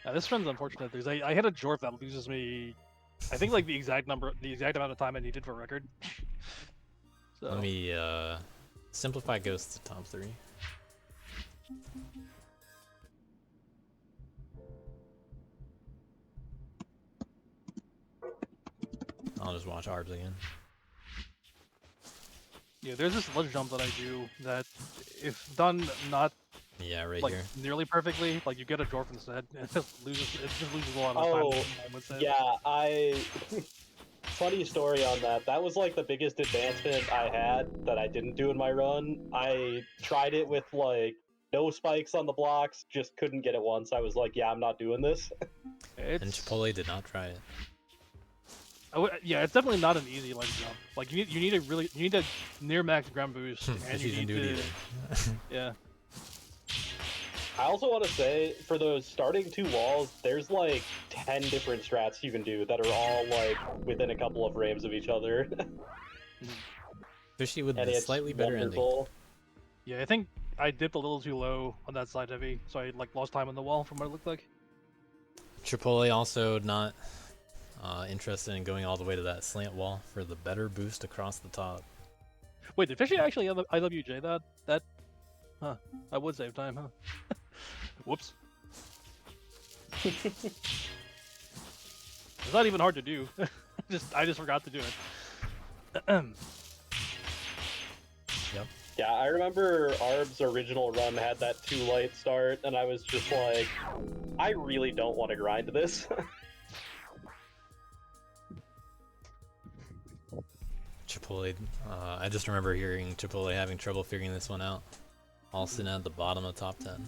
Yeah, this run's unfortunate because I had a Jorf that loses me, I think like the exact amount of time I needed for record. So. Let me simplify Ghosts to top 3. I'll just watch Arbs again. Yeah, there's this ledge jump that I do that, if done not right like here. nearly perfectly, like you get a Dwarf instead, and it just loses a lot of time. Yeah, funny story on that. That was like the biggest advancement I had that I didn't do in my run. I tried it with like no spikes on the blocks, just couldn't get it once. I was like, yeah, I'm not doing this. And Chipotle did not try it. Yeah, it's definitely not an easy ledge jump. Like you need a near max ground boost, and you need to. Yeah. I also want to say, for those starting 2 walls, there's like 10 different strats you can do that are all like within a couple of frames of each other. Especially with and the it's slightly better wonderful. ending. Yeah, I think I dipped a little too low on that side heavy, so I like lost time on the wall from what it looked like. Chipotle also not interested in going all the way to that slant wall for the better boost across the top. Wait, did Fishy actually IWJ that? Huh. I would save time, huh? Whoops. It's not even hard to do. I just forgot to do it. Yep. Yeah, I remember Arb's original run had that too light start, and I was just like, I really don't want to grind this. Chipotle, I just remember hearing Chipotle having trouble figuring this one out. All sitting at the bottom of top 10.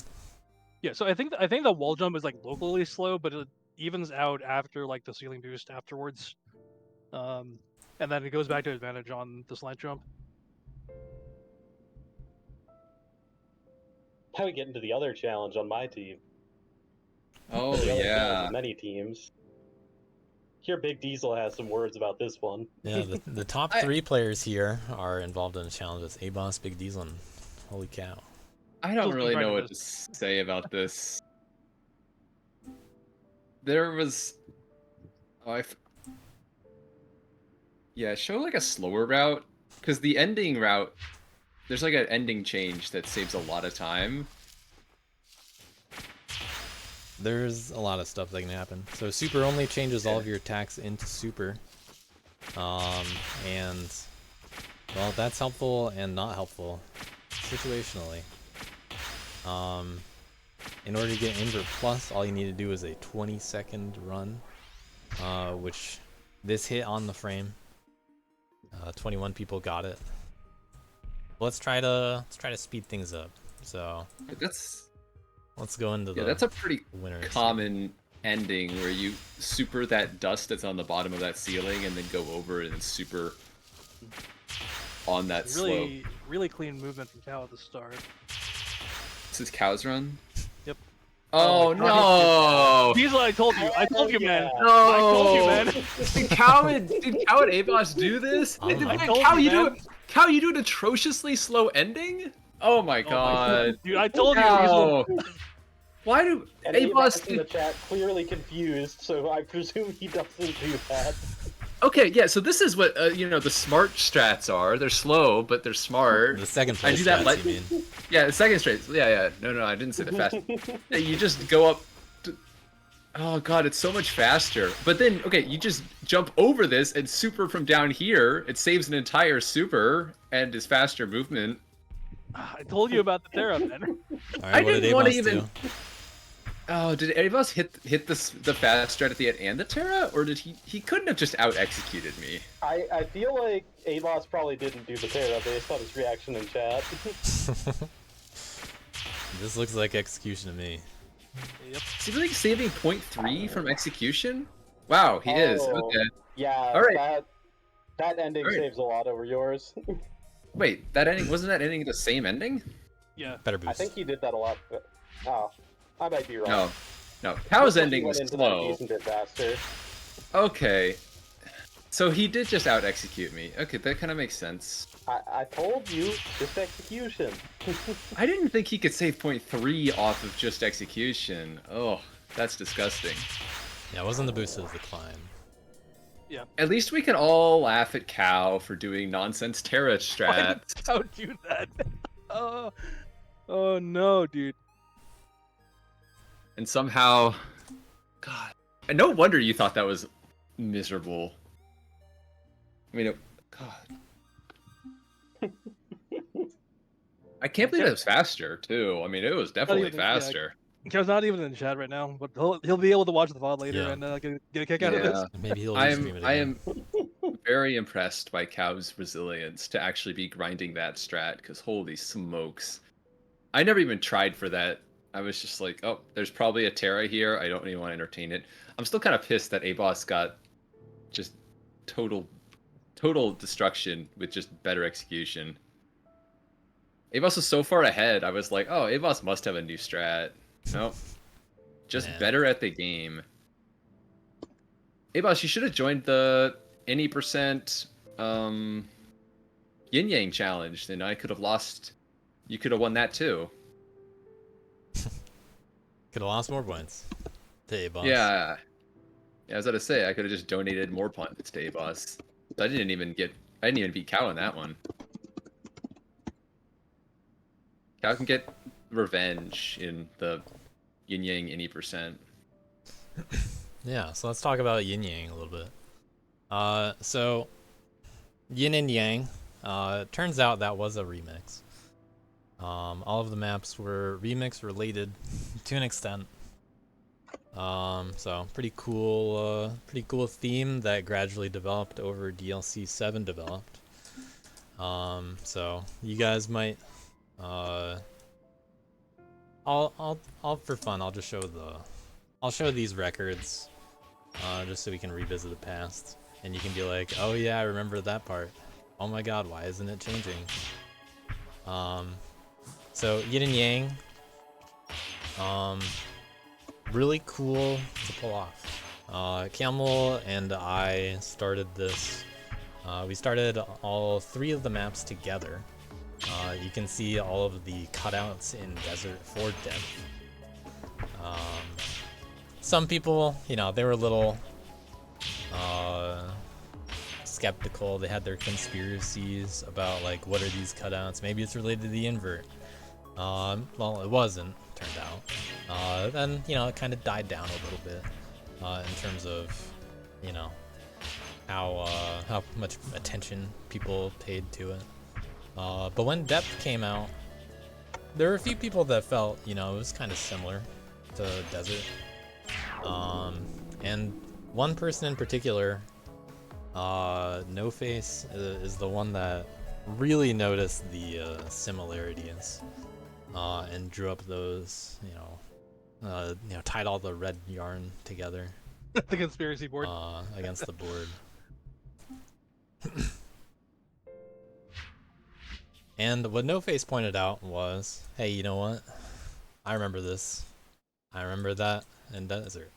Yeah, so I think the wall jump is like locally slow, but it evens out after like the ceiling boost afterwards, and then it goes back to advantage on the slant jump. How we get into the other challenge on my team? Oh The other yeah. challenge of many teams. Here, Big Diesel has some words about this one. Yeah, the top 3 players here are involved in the challenge. It's A-Boss, Big Diesel, and holy cow. I don't really know what to say about this. There was, yeah, show like a slower route, because the ending route, there's like an ending change that saves a lot of time. There's a lot of stuff that can happen. So super only changes all of your attacks into super. And well, that's helpful and not helpful situationally. In order to get invert plus, all you need to do is a 20-second run, which this hit on the frame. 21 people got it. Let's try to speed things up. So let's go into the that's a pretty winners. common ending where you super that dust that's on the bottom of that ceiling and then go over and then super on that slope. Really clean movement from Cow at the start. This is Cow's run? Yep. Oh, no! Diesel, I told you, man. No! I told you, man. Did Cow and A-Boss do this? Cow, you do an atrociously slow ending? Oh my god. Dude, I told you, Cow. Diesel. Why do And A-Boss in the chat clearly confused, so I presume he doesn't do that. Okay, yeah. So this is what the smart strats are. They're slow, but they're smart. The second I place do that strats, you mean? Yeah, the second straight. Yeah. No, I didn't say the fast. Yeah, you just go up. Oh god, it's so much faster. But then, okay, you just jump over this and super from down here. It saves an entire super and is faster movement. I told you about the Terra, man. Alright, I what did didn't want to Avos even. do? Oh, did Avos hit the fast strat at the end and the Terra, or did he couldn't have just out executed me? I feel like Avos probably didn't do the Terra based on his reaction in chat. This looks like execution to me. Yep. Is he really saving 0.3 from execution? Wow, he is. Oh, Okay. Yeah, All right. that ending All right. saves a lot over yours. Wait, that ending wasn't that ending the same ending? Yeah. Better boost. I think he did that a lot. Oh, I might be wrong. No. Pow's Looks like he ending went was into that slow. decent bit faster. Okay. So he did just out execute me. Okay, that kind of makes sense. I told you, just execution. I didn't think he could save 0.3 off of just execution. Oh, that's disgusting. Yeah, it wasn't the boost, it was the climb. Yeah. At least we can all laugh at Cow for doing nonsense Terra strats. Don't do that. Oh no, dude. And somehow, God, and no wonder you thought that was miserable. I mean, God. I can't believe it was faster too. I mean, it was definitely even- faster. Kev's not even in chat right now, but he'll be able to watch the VOD later Yeah. and get a kick out of this. Maybe he'll I restream it am again. very impressed by Cow's resilience to actually be grinding that strat, because holy smokes. I never even tried for that. I was just like, oh, there's probably a Terra here. I don't even want to entertain it. I'm still kind of pissed that A-Boss got just total destruction with just better execution. A-Boss was so far ahead, I was like, oh, A-Boss must have a new strat. Nope. Just Man. better at the game. A-Boss, you should have joined the any percent yin yang challenge, then I could have lost. You could have won that too. Could have lost more points to A-Boss. Yeah. I was about to say I could have just donated more points to A-Boss. So I didn't even beat Cow in that one. Cow can get revenge in the yin yang any percent. Yeah, so let's talk about Yin Yang a little bit. So Yin and Yang, turns out that was a remix. All of the maps were remix related to an extent. So pretty cool theme that gradually developed over DLC 7 developed. So you guys might, I'll for fun, I'll show these records, just so we can revisit the past, and you can be like, oh yeah, I remember that part. Oh my god, why isn't it changing? So Yin and Yang, really cool to pull off. Camel and I started this. We started all 3 of the maps together. You can see all of the cutouts in Desert for Death. Some people, they were a little skeptical. They had their conspiracies about, like, what are these cutouts? Maybe it's related to the invert. Well, it wasn't, turned out. Then, it kind of died down a little bit in terms of, how much attention people paid to it. But when Depth came out, there were a few people that felt, it was kind of similar to Desert. And one person in particular, No Face, is the one that really noticed the similarities, and drew up those, tied all the red yarn together. The conspiracy board. Against the board. And what No Face pointed out was, hey, you know what? I remember this. I remember that in Desert.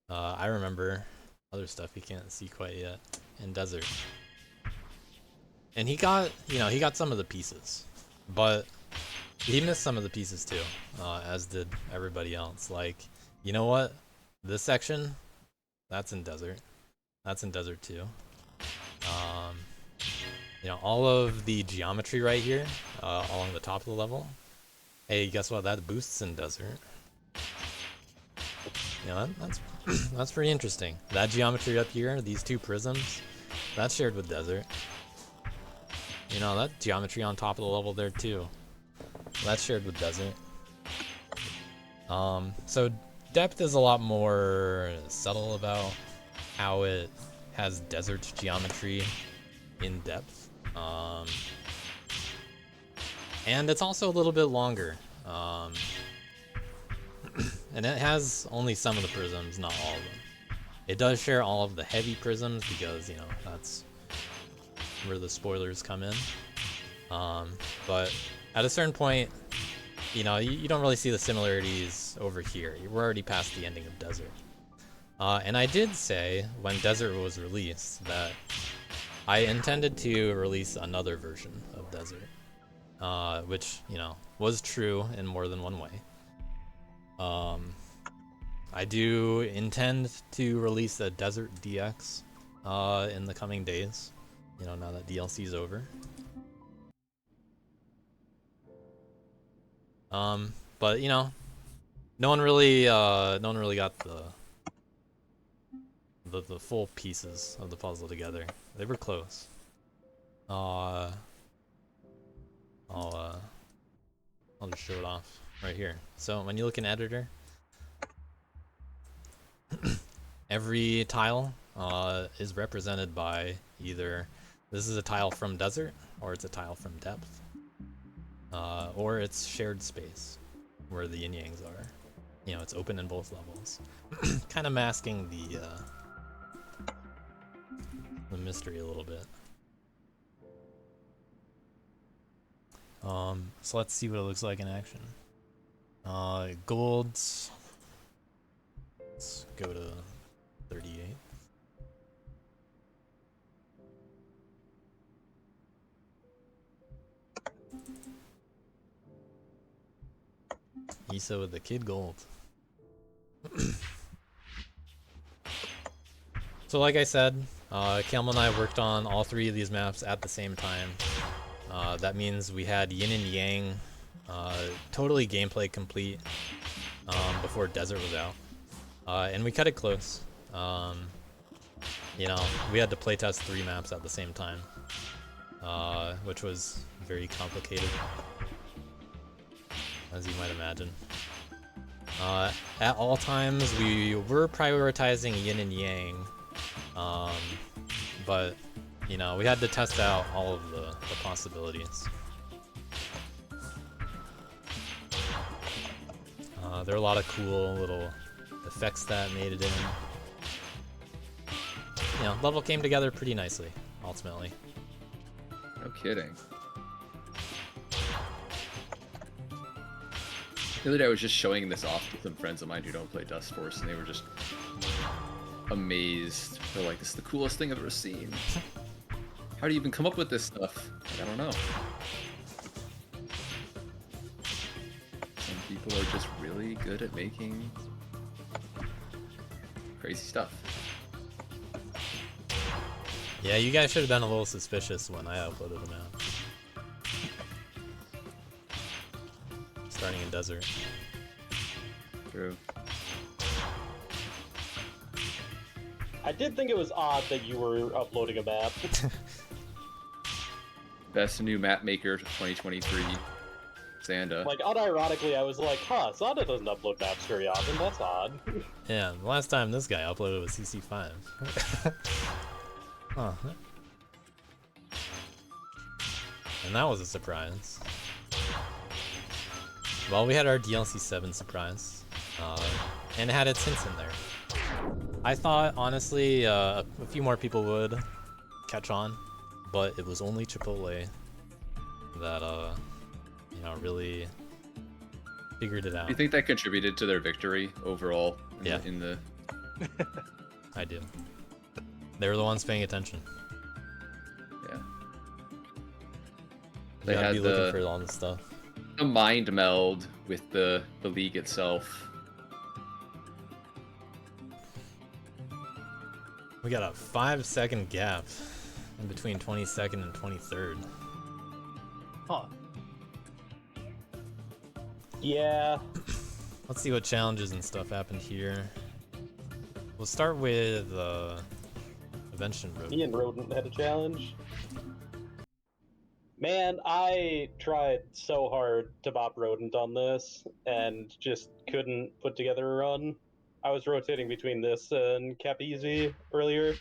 I remember other stuff you can't see quite yet in Desert. And he got some of the pieces, but he missed some of the pieces too, as did everybody else. Like, you know what? This section, that's in Desert. That's in Desert too. You know, all of the geometry right here, along the top of the level. Hey, guess what? That boosts in desert. You know, that's that's pretty interesting. That geometry up here, these two prisms, that's shared with desert. You know, that geometry on top of the level there too, that's shared with desert. So depth is a lot more subtle about how it has desert geometry in depth. And it's also a little bit longer. And it has only some of the prisms, not all of them. It does share all of the heavy prisms because, you know, that's where the spoilers come in. But at a certain point, you know, you don't really see the similarities over here. We're already past the ending of Desert. And I did say, when Desert was released, that I intended to release another version of Desert. Which, you know, was true in more than one way. I do intend to release a Desert DX in the coming days, you know, now that DLC is over. But you know, no one really got the full pieces of the puzzle together. They were close. I'll just show it off right here. So when you look in editor, every tile is represented by either this is a tile from desert or it's a tile from depth, or it's shared space where the yin yangs are. You know, it's open in both levels, kind of masking the mystery a little bit. So let's see what it looks like in action. Golds. Let's go to 38. Issa with the Kid Gold. So like I said, Kelma and I worked on all three of these maps at the same time. That means we had Yin and Yang totally gameplay complete before Desert was out. And we cut it close. You know, we had to playtest 3 maps at the same time, which was very complicated, as you might imagine. At all times, we were prioritizing Yin and Yang, but you know, we had to test out all of the possibilities. There are a lot of cool little effects that made it in. You know, level came together pretty nicely, ultimately. No kidding. The other day I was just showing this off to some friends of mine who don't play Dust Force, and they were just amazed. They're like, this is the coolest thing I've ever seen. How do you even come up with this stuff? I don't know. Some people are just really good at making crazy stuff. Yeah, you guys should have been a little suspicious when I uploaded the map. Starting in Desert. True. I did think it was odd that you were uploading a map. Best new map maker 2023, Xanda. Like, unironically, I was like, huh, Xanda doesn't upload maps very often, that's odd. Yeah, the last time this guy uploaded was CC5. Huh. And that was a surprise. Well, we had our DLC 7 surprise, and it had its hints in there. I thought, honestly, a few more people would catch on, but it was only Chipotle that, you know, really figured it out. Do you think that contributed to their victory overall? Yeah. In the... I do. They were the ones paying attention. Yeah. You They gotta had be looking for all this stuff. A mind meld with the league itself. We got a 5-second gap in between 22nd and 23rd. Huh. Yeah. Let's see what challenges and stuff happened here. We'll start with Invention Road. Me and Rodent had a challenge. Man, I tried so hard to bop Rodent on this and just couldn't put together a run. I was rotating between this and Capeasy earlier.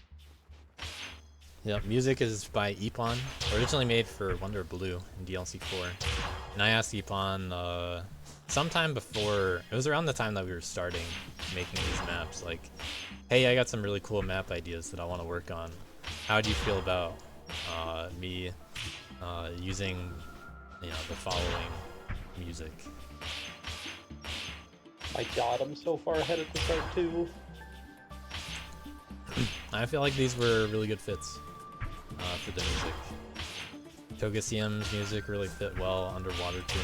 Yep, music is by Epon, originally made for Wonder Blue in DLC 4. And I asked Epon sometime before, it was around the time that we were starting making these maps, like, hey, I got some really cool map ideas that I want to work on. How do you feel about me using, you know, the following music? My god, I'm so far ahead at the start too. I feel like these were really good fits for the music. Togacium's music really fit well underwater too.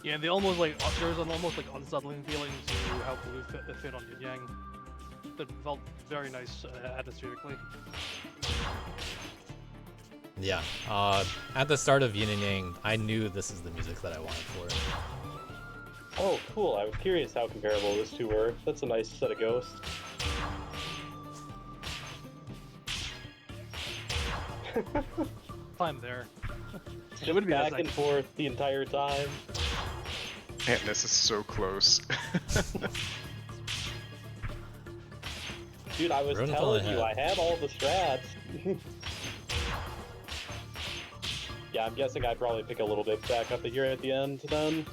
Yeah, they almost like there's an almost like unsettling feeling to how Blue fit on Yin Yang. That felt very nice atmospherically. Yeah, at the start of Yin and Yang, I knew this is the music that I wanted for it. Oh, cool. I was curious how comparable those two were. That's a nice set of ghosts. I'm there. Just would be back and forth the entire time. Man, this is so close. Dude, I was Rodent telling ahead. you, I had all the strats. Yeah, I'm guessing I'd probably pick a little bit back up here at the end then.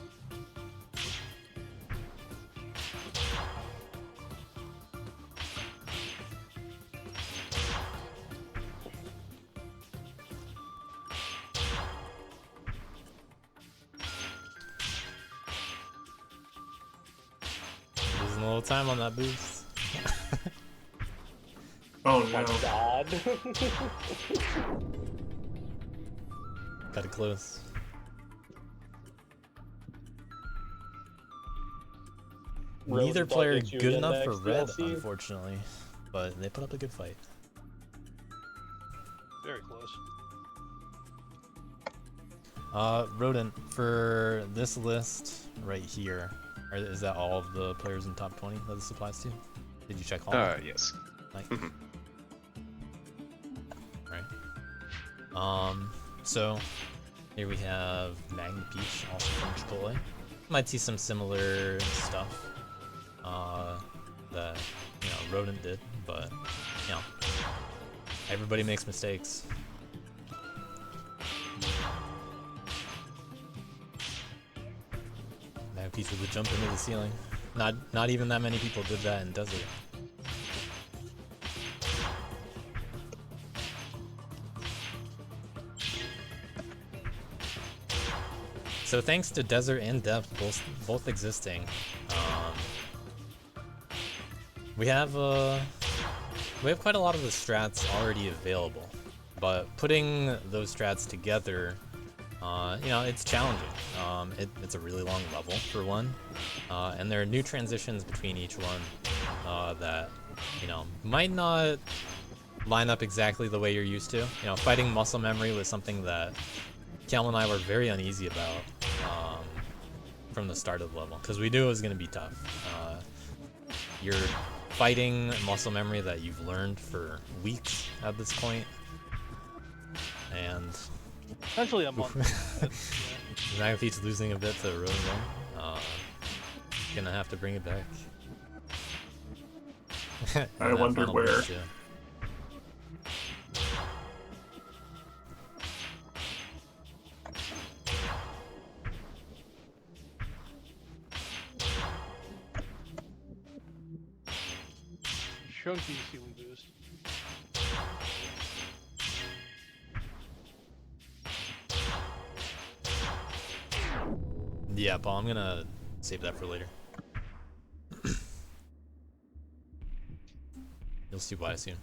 Losing a little time on that boost. Oh My no. god. Got it close. Neither Rodent player thought that you good would enough for next, red, DLC. unfortunately. But they put up a good fight. Very close. Rodent, for this list right here, is that all of the players in top 20 that this applies to? Did you check all of them? Yes. Nice. Mhm. Right. So here we have Magna Peach, also from Chipotle. Might see some similar stuff that, you know, Rodent did, but, you know, everybody makes mistakes. Magna Peach with a jump into the ceiling. Not even that many people did that in Desert. So thanks to Desert and Depth both existing, we have quite a lot of the strats already available, but putting those strats together, you know, it's challenging. It's a really long level for one, and there are new transitions between each one that, you know, might not line up exactly the way you're used to. You know, fighting muscle memory was something that Cal and I were very uneasy about from the start of the level, because we knew it was going to be tough. You're fighting muscle memory that you've learned for weeks at this point, and Essentially a month. Magna Peach losing a bit to Rodent there. Gonna have to bring it back. I That wonder final where. boost, yeah. Chunky ceiling boost. Yeah, Paul, I'm gonna save that for later. You'll see why soon.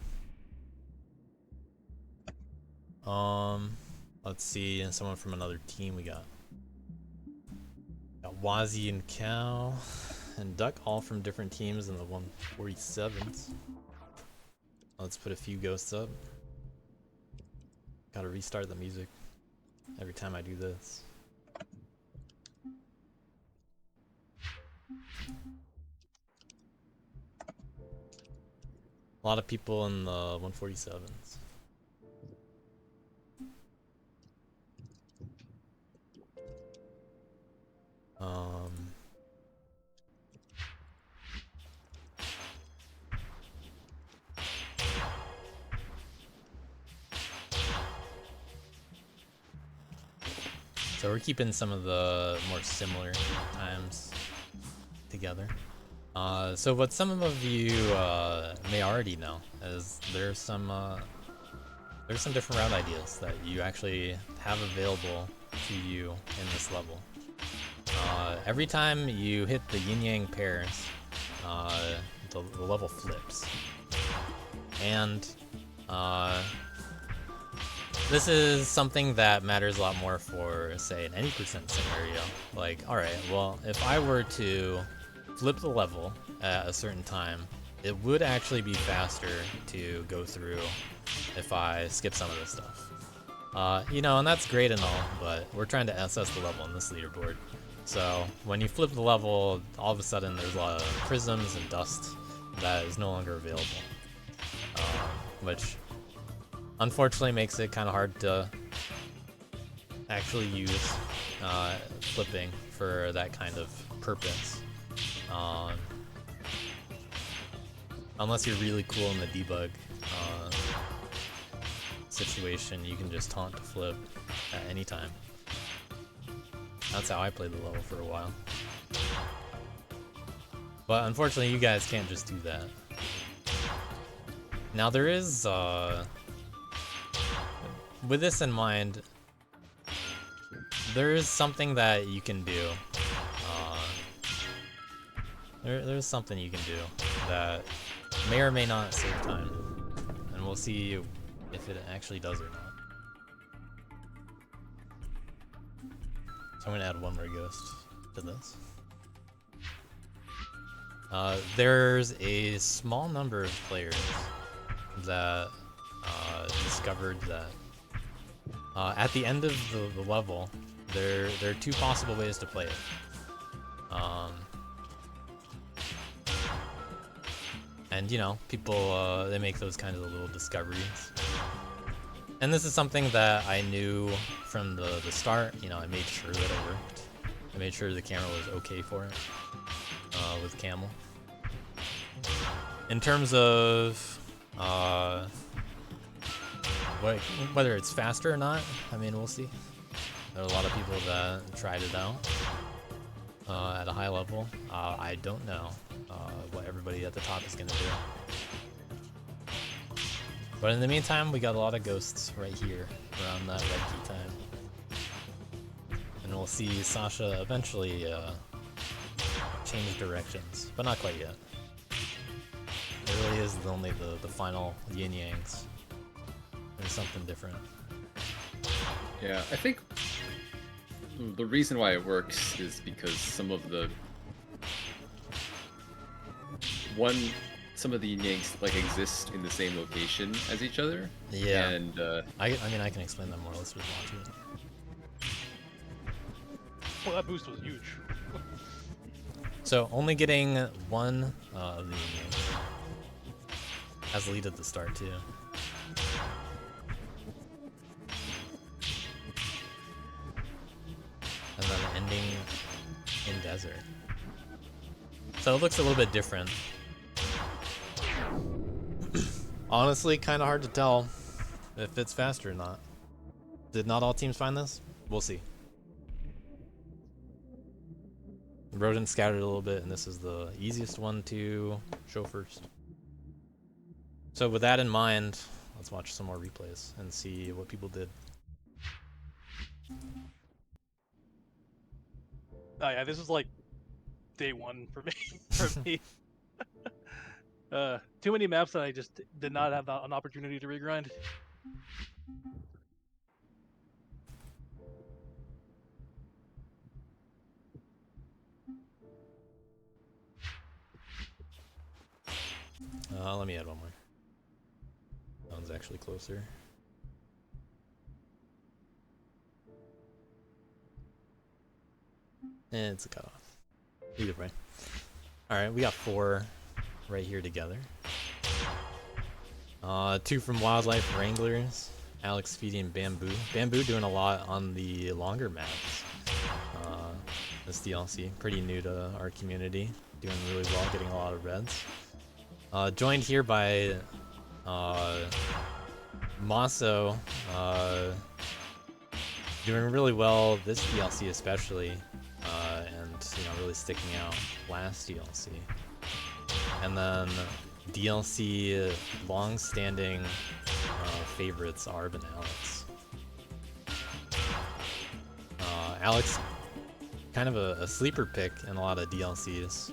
Let's see, and someone from another team we got. Got Wazzy and Cow and Duck, all from different teams in the 147s. Let's put a few ghosts up. Gotta restart the music every time I do this. A lot of people in the 147s. So we're keeping some of the more similar times together. So what some of you may already know is there's some different route ideas that you actually have available to you in this level. Every time you hit the yin-yang pairs, the level flips. And this is something that matters a lot more for, say, an any percent scenario. Like, alright, well, if I were to flip the level at a certain time, it would actually be faster to go through if I skip some of this stuff. You know, and that's great and all, but we're trying to assess the level in this leaderboard. So when you flip the level, all of a sudden there's a lot of prisms and dust that is no longer available, which unfortunately makes it kind of hard to actually use flipping for that kind of purpose. Unless you're really cool in the debug situation, you can just taunt to flip at any time. That's how I played the level for a while. But unfortunately, you guys can't just do that. Now there is, with this in mind, there is something that you can do. There's something you can do that may or may not save time, and we'll see if it actually does or not. So I'm gonna add one more ghost to this. There's a small number of players that discovered that at the end of the level, there are two possible ways to play it. And you know, people they make those kinds of little discoveries. And this is something that I knew from the start. You know, I made sure that it worked. I made sure the camera was okay for it with Camel. In terms of whether it's faster or not, I mean, we'll see. There are a lot of people that tried it out at a high level. I don't know what everybody at the top is gonna do. But in the meantime, we got a lot of ghosts right here around that red key time. And we'll see Sasha eventually change directions, but not quite yet. It really is only the final yin-yangs. There's something different. Yeah, I think the reason why it works is because some of the yin-yangs like exist in the same location as each other. Yeah. And I mean, I can explain that more. Let's just watch it. Well, that boost was huge. So only getting one of the yin-yangs has lead at the start too. And then ending in desert. So it looks a little bit different. Honestly, kind of hard to tell if it's faster or not. Did not all teams find this? We'll see. Rodent scattered a little bit, and this is the easiest one to show first. So with that in mind, let's watch some more replays and see what people did. Oh yeah, this is like day one for me. Too many maps that I just did not have an opportunity to regrind. Let me add one more. is actually closer. And it's a cutoff. Either way. Alright, we got 4 right here together. 2 from Wildlife Wranglers, Alex, Feedy, and Bamboo. Bamboo doing a lot on the longer maps. This DLC, pretty new to our community, doing really well, getting a lot of reds. Joined here by Maso, doing really well this DLC especially, and really sticking out last DLC. And then DLC long-standing favorites Arb and Alex. Alex, kind of a sleeper pick in a lot of DLCs.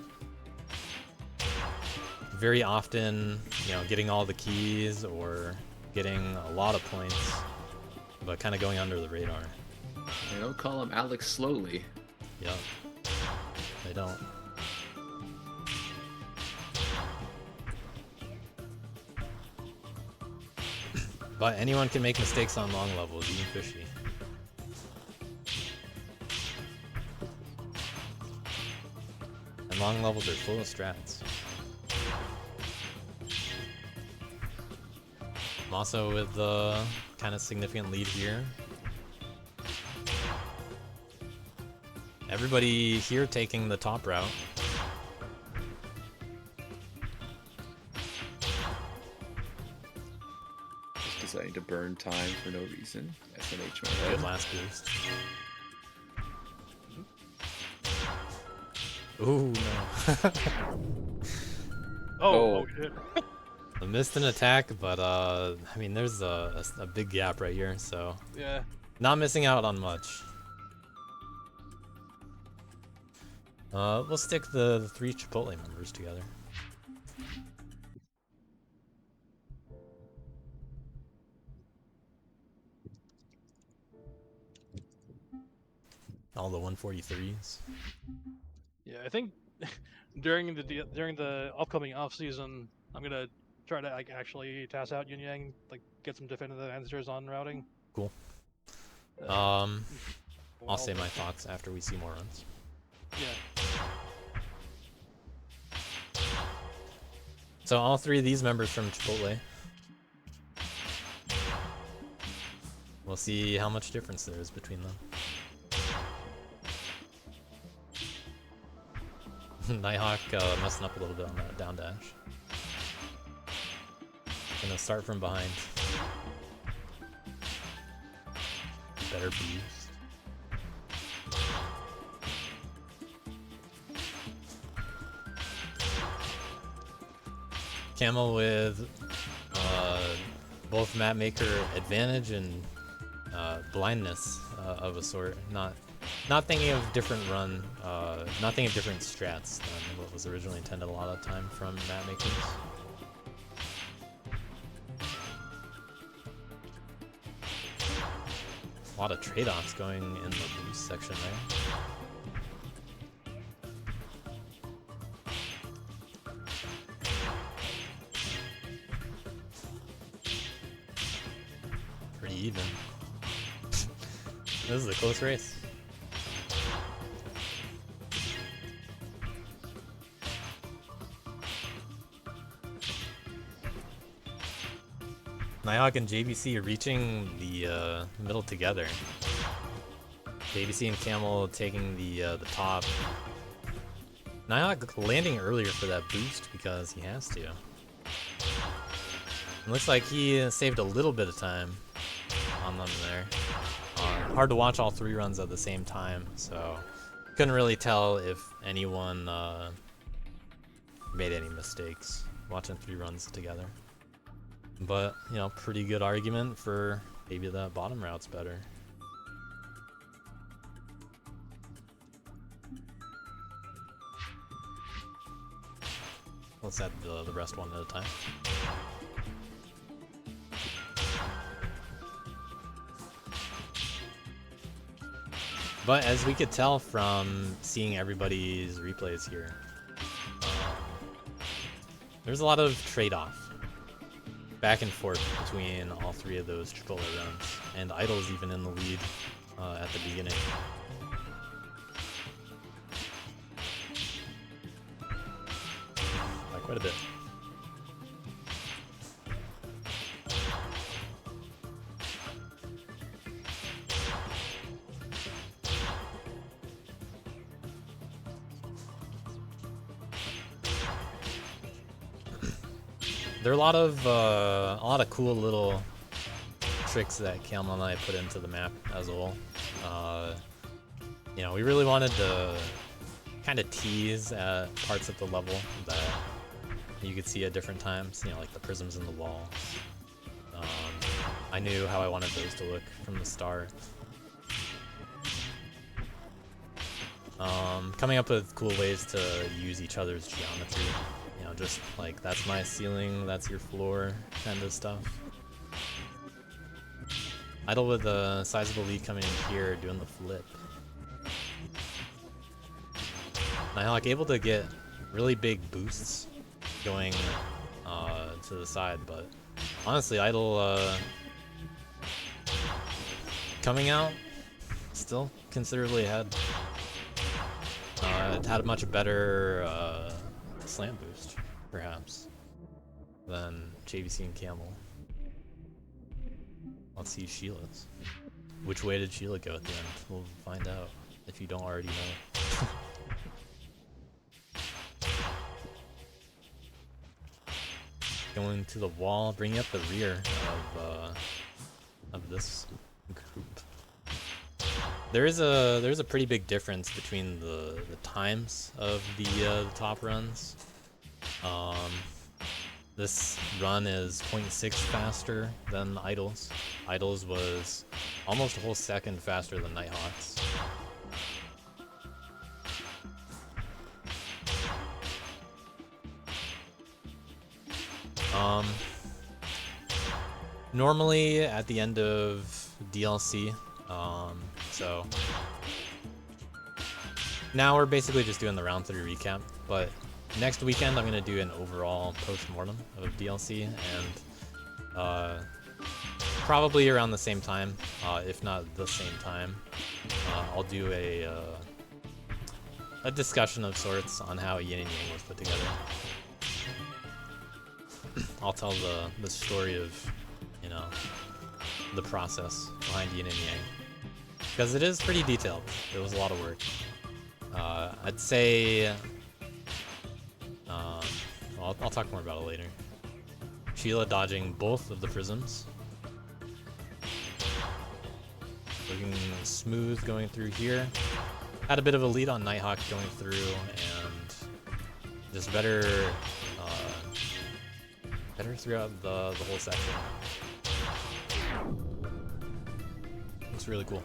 Very often, getting all the keys or getting a lot of points, but kind of going under the radar. They don't call him Alex slowly. Yep. They don't. But anyone can make mistakes on long levels, even Fishy. And long levels are full of strats. Maso with the kind of significant lead here. Everybody here taking the top route. Just deciding to burn time for no reason. SMH my Good head. last boost. Ooh, no. Oh shit. I missed an attack, but I mean, there's a big gap right here, so Yeah. not missing out on much. We'll stick the 3 Chipotle members together. All the 143s. Yeah, I think during the upcoming off season, I'm gonna try to actually task out Yin Yang, get some definitive answers on routing. Cool. Well, I'll say my thoughts after we see more runs. Yeah. So all 3 of these members from Chipotle. We'll see how much difference there is between them. Nighthawk messing up a little bit on that down dash. Gonna start from behind. Better boost. Camel with both map maker advantage and blindness of a sort. Not thinking of different not thinking of different strats than what was originally intended a lot of time from map makers. A lot of trade-offs going in the boost section there. Pretty even. This is a close race. Nighthawk and JBC are reaching the middle together. JBC and Camel taking the top. Nighthawk landing earlier for that boost because he has to. It looks like he saved a little bit of time on them there. Hard to watch all 3 runs at the same time, so couldn't really tell if anyone made any mistakes watching 3 runs together. But, pretty good argument for maybe that bottom route's better. Let's add the rest one at a time. But as we could tell from seeing everybody's replays here, there's a lot of trade-off. back and forth between all three of those Chipotle runs, and Idle's even in the lead at the beginning. By quite a bit. There are a lot of cool little tricks that Kael'Man and I put into the map as a whole. You know, we really wanted to kind of tease at parts of the level that you could see at different times. You know, like the prisms in the wall. I knew how I wanted those to look from the start. Coming up with cool ways to use each other's geometry. You know, just like, that's my ceiling, that's your floor, kind of stuff. Idle with a sizable lead coming in here, doing the flip. Nighthawk able to get really big boosts going to the side, but honestly, Idle coming out still considerably ahead. It had a much better slam boost, perhaps, than JVC and Camel. Let's see Sheila's. Which way did Sheila go at the end? We'll find out, if you don't already know. Going to the wall, bringing up the rear of this group. There's a pretty big difference between the times of the top runs. This run is 0.6 faster than Idle's. Idle's was almost a whole second faster than Nighthawk's. Normally at the end of DLC, so now we're basically just doing the round 3 recap, but next weekend I'm gonna do an overall post-mortem of DLC, and probably around the same time, if not the same time, I'll do a discussion of sorts on how Yin and Yang was put together. I'll tell the story of, you know, the process behind Yin and Yang, because it is pretty detailed. It was a lot of work. I'd say, well, I'll talk more about it later. Sheila dodging both of the prisms. Looking smooth going through here. Had a bit of a lead on Nighthawk going through, and just better throughout the whole section. Looks really cool.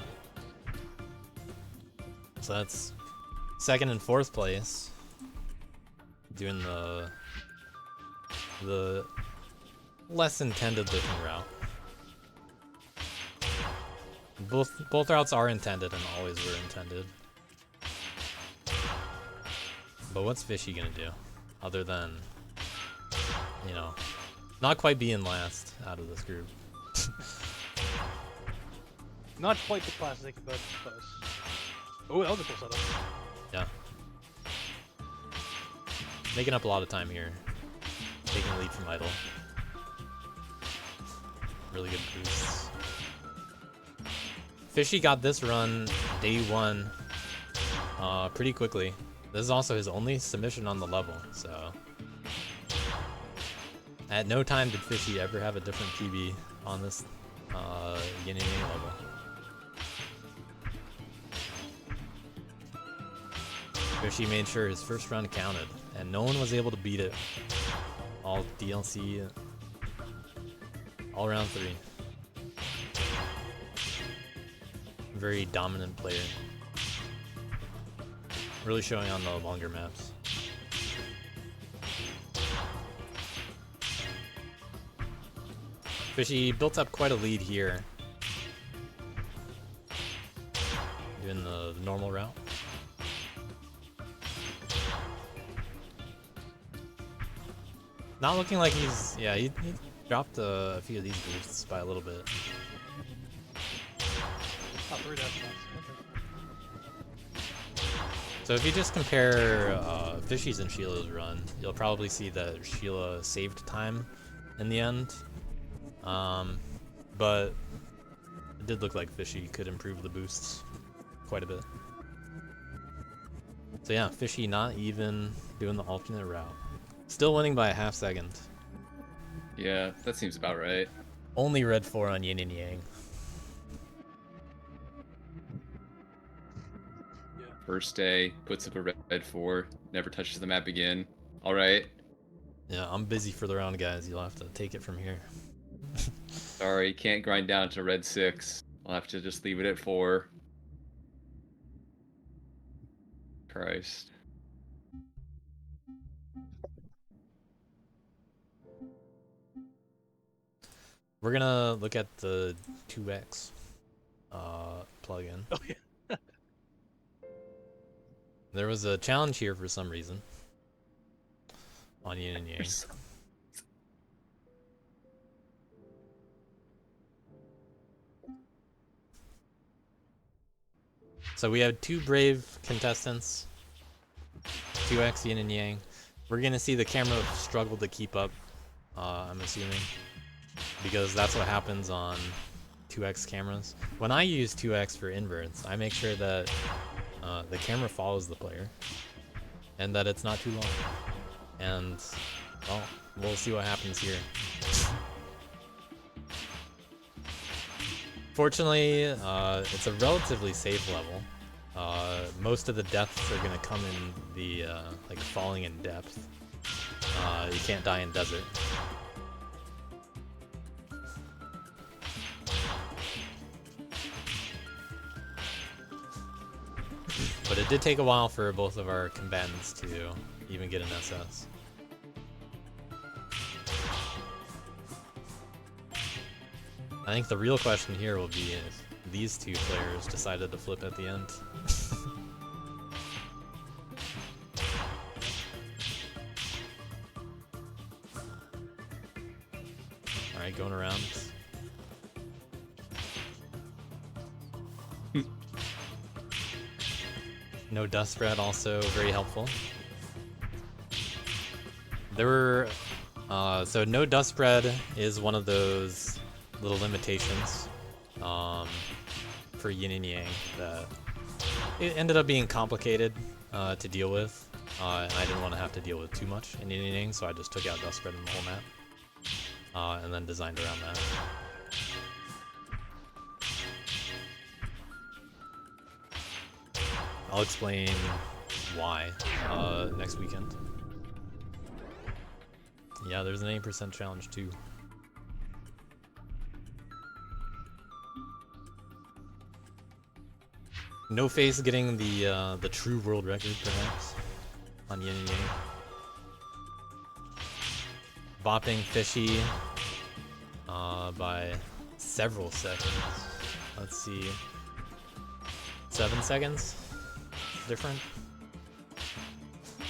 So that's second and fourth place. Doing the less intended looking route. Both routes are intended and always were intended. But what's Fishy gonna do? Other than, you know, not quite being last out of this group. Not quite the classic, but close. Oh, that was a cool setup. Yeah. Making up a lot of time here. Taking the lead from Idle. Really good boosts. Fishy got this run day 1 pretty quickly. This is also his only submission on the level, so at no time did Fishy ever have a different PB on this Yin and Yang level. Fishy made sure his first run counted, and no one was able to beat it. All DLC, all round 3. Very dominant player. Really showing on the longer maps. Fishy built up quite a lead here. Doing the normal route. Not looking like he's, yeah, Dropped a few of these boosts by a little bit. Oh, 3 death spots. So if you just compare Fishy's and Sheila's run, you'll probably see that Sheila saved time in the end. But it did look like Fishy could improve the boosts quite a bit. So yeah, Fishy not even doing the alternate route. Still winning by a half second. Yeah, that seems about right. Only red 4 on Yin and Yang. First day, puts up a red 4, never touches the map again. Alright. Yeah, I'm busy for the round, guys. You'll have to take it from here. Sorry, can't grind down to red 6. I'll have to just leave it at 4. Christ. We're gonna look at the 2x plugin. Oh yeah. There was a challenge here for some reason on Yin and Yang. So we have 2 brave contestants, 2x Yin and Yang. We're gonna see the camera struggle to keep up, I'm assuming, because that's what happens on 2x cameras. When I use 2x for inverts, I make sure that the camera follows the player and that it's not too long. And, well, we'll see what happens here. Fortunately, it's a relatively safe level. Most of the deaths are gonna come in the, like, falling in depth. You can't die in desert. But it did take a while for both of our combatants to even get an SS. I think the real question here will be if these 2 players decided to flip at the end. Alright, going around. No dust spread, also very helpful. There were, so no dust spread is one of those little limitations for Yin and Yang that it ended up being complicated to deal with, and I didn't want to have to deal with too much in Yin and Yang, so I just took out dust spread in the whole map, and then designed around that. I'll explain why next weekend. Yeah, there's an 8% challenge too. No Face getting the true world record perhaps on Yin and Yang. Bopping Fishy by several seconds. Let's see, 7 seconds different.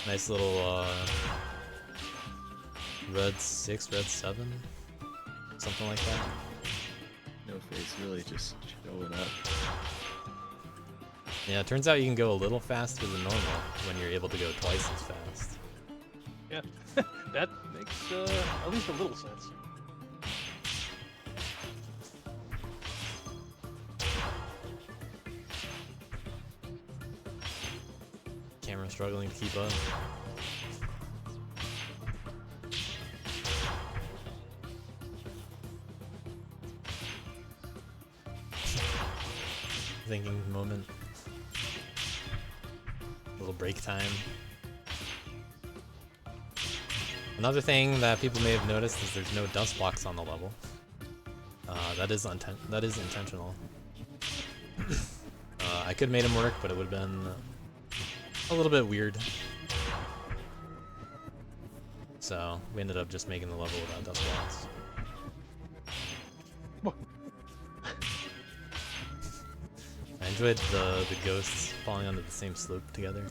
Nice little red 6, red 7, something like that. No Face really just showing up. Yeah, it turns out you can go a little faster than normal when you're able to go twice as fast. Yeah, that makes at least a little sense. Camera struggling to keep up. Thinking moment. Little break time. Another thing that people may have noticed is there's no dust blocks on the level. That is intentional. I could have made them work, but it would have been a little bit weird. So we ended up just making the level without dust blocks. I enjoyed the ghosts falling onto the same slope together.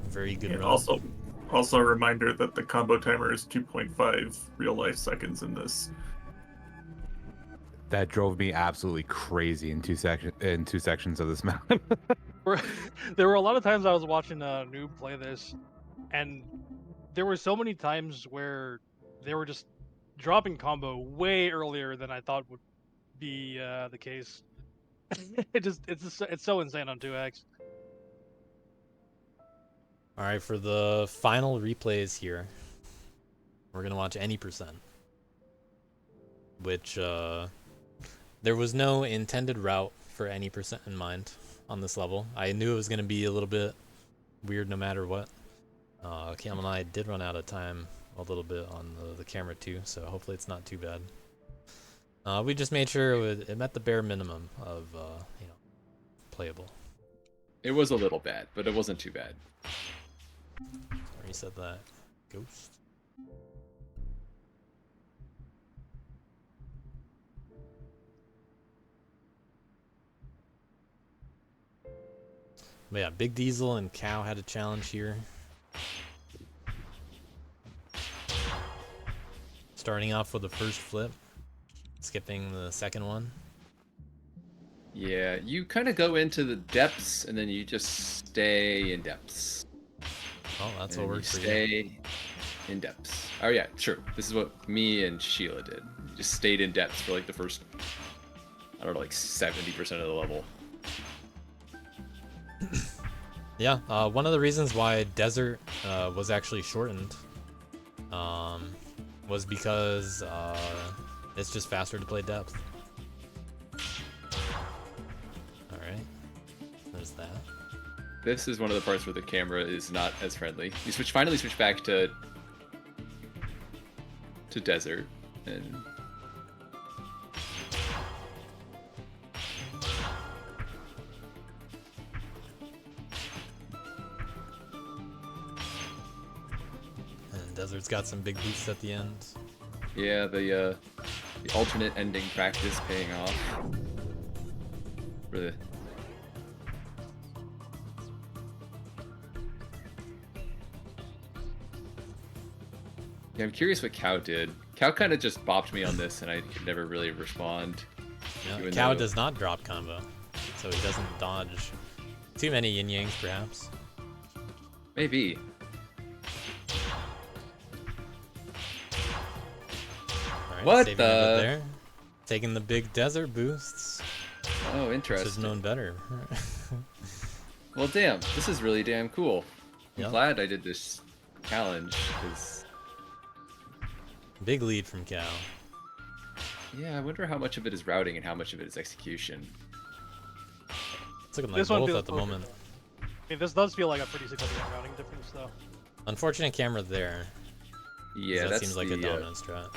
Very good. And run. also, Also a reminder that the combo timer is 2.5 real life seconds in this. That drove me absolutely crazy in two sections of this map. There were a lot of times I was watching a noob play this, and there were so many times where they were just dropping combo way earlier than I thought would be the case. It's so insane on 2x. All right, for the final replays here, we're gonna watch any percent, which there was no intended route for any percent in mind on this level. I knew it was gonna be a little bit weird no matter what. Cam and I did run out of time a little bit on the camera too, so hopefully it's not too bad. We just made sure it met the bare minimum of playable. It was a little bad, but it wasn't too bad. Sorry, said that. Ghost. But yeah, Big Diesel and Cow had a challenge here. Starting off with the first flip, skipping the second one. Yeah, you kind of go into the depths and then you just stay in depths. Oh, that's and what works for you. Stay in depths. Oh yeah, true. This is what me and Sheila did. Just stayed in depths for like the first, I don't know, like 70% of the level. Yeah, one of the reasons why Desert was actually shortened was because it's just faster to play depth. Alright, there's that. This is one of the parts where the camera is not as friendly. You finally switch back to Desert, and Desert's got some big boosts at the end. yeah, the alternate ending practice paying off. For the Yeah, I'm curious what Cow did. Cow kind of just bopped me on this, and I could never really respond. Yeah, Cow does not drop combo, so he doesn't dodge too many yin yangs, perhaps. Maybe. Alright, What saving the? a bit there. Taking the big desert boosts. Oh, interesting. Should have known better. Well, damn, this is really damn cool. I'm Yep. glad I did this challenge, because Big lead from Cow. yeah, I wonder how much of it is routing and how much of it is execution. It's looking like This one both feels at the over. moment. I mean, this does feel like a pretty significant routing difference, though. Unfortunate camera there. Yeah, that that's seems like the, a dominant strat.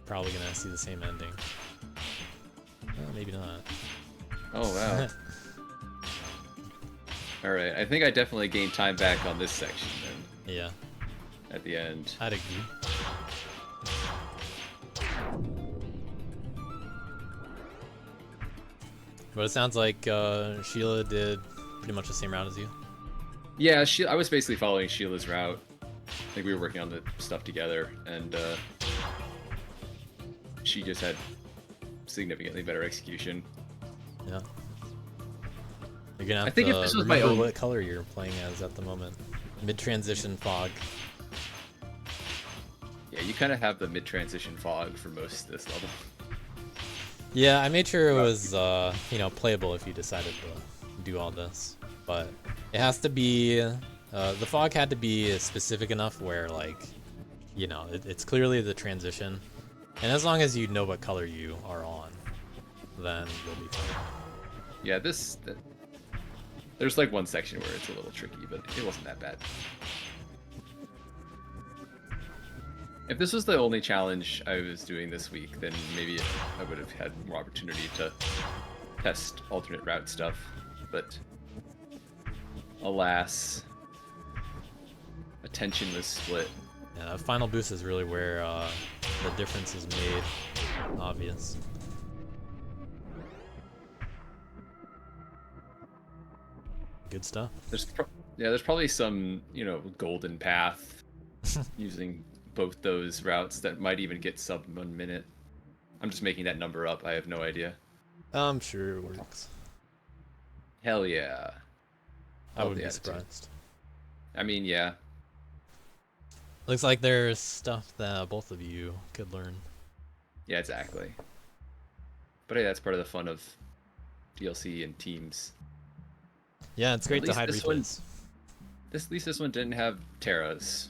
Probably gonna see the same ending. Maybe not. Oh, wow. Alright, I think I definitely gained time back on this section then. Yeah. At the end. I'd agree. But it sounds like Sheila did pretty much the same route as you. Yeah, I was basically following Sheila's route. I think we were working on the stuff together, and she just had significantly better execution. Yeah. You're gonna have I think to if this was my remember own- what color you're playing as at the moment. Mid-transition fog. Yeah, you kind of have the mid-transition fog for most of this level. Yeah, I made sure it was, playable if you decided to do all this. But it has to be, the fog had to be specific enough where, like, it's clearly the transition. And as long as you know what color you are on, then you'll be fine. Yeah, there's like one section where it's a little tricky, but it wasn't that bad. If this was the only challenge I was doing this week, then maybe I would have had more opportunity to test alternate route stuff, but alas, attention was split. Yeah, that final boost is really where the difference is made obvious. good stuff. There's probably some, golden path using both those routes that might even get sub 1 minute. I'm just making that number up. I have no idea. I'm sure it works. Hell yeah. I wouldn't be surprised. I mean, yeah. Looks like there's stuff that both of you could learn. Yeah, exactly. But hey, that's part of the fun of DLC and teams. Yeah, it's great to hide replays. At least this one didn't have Terras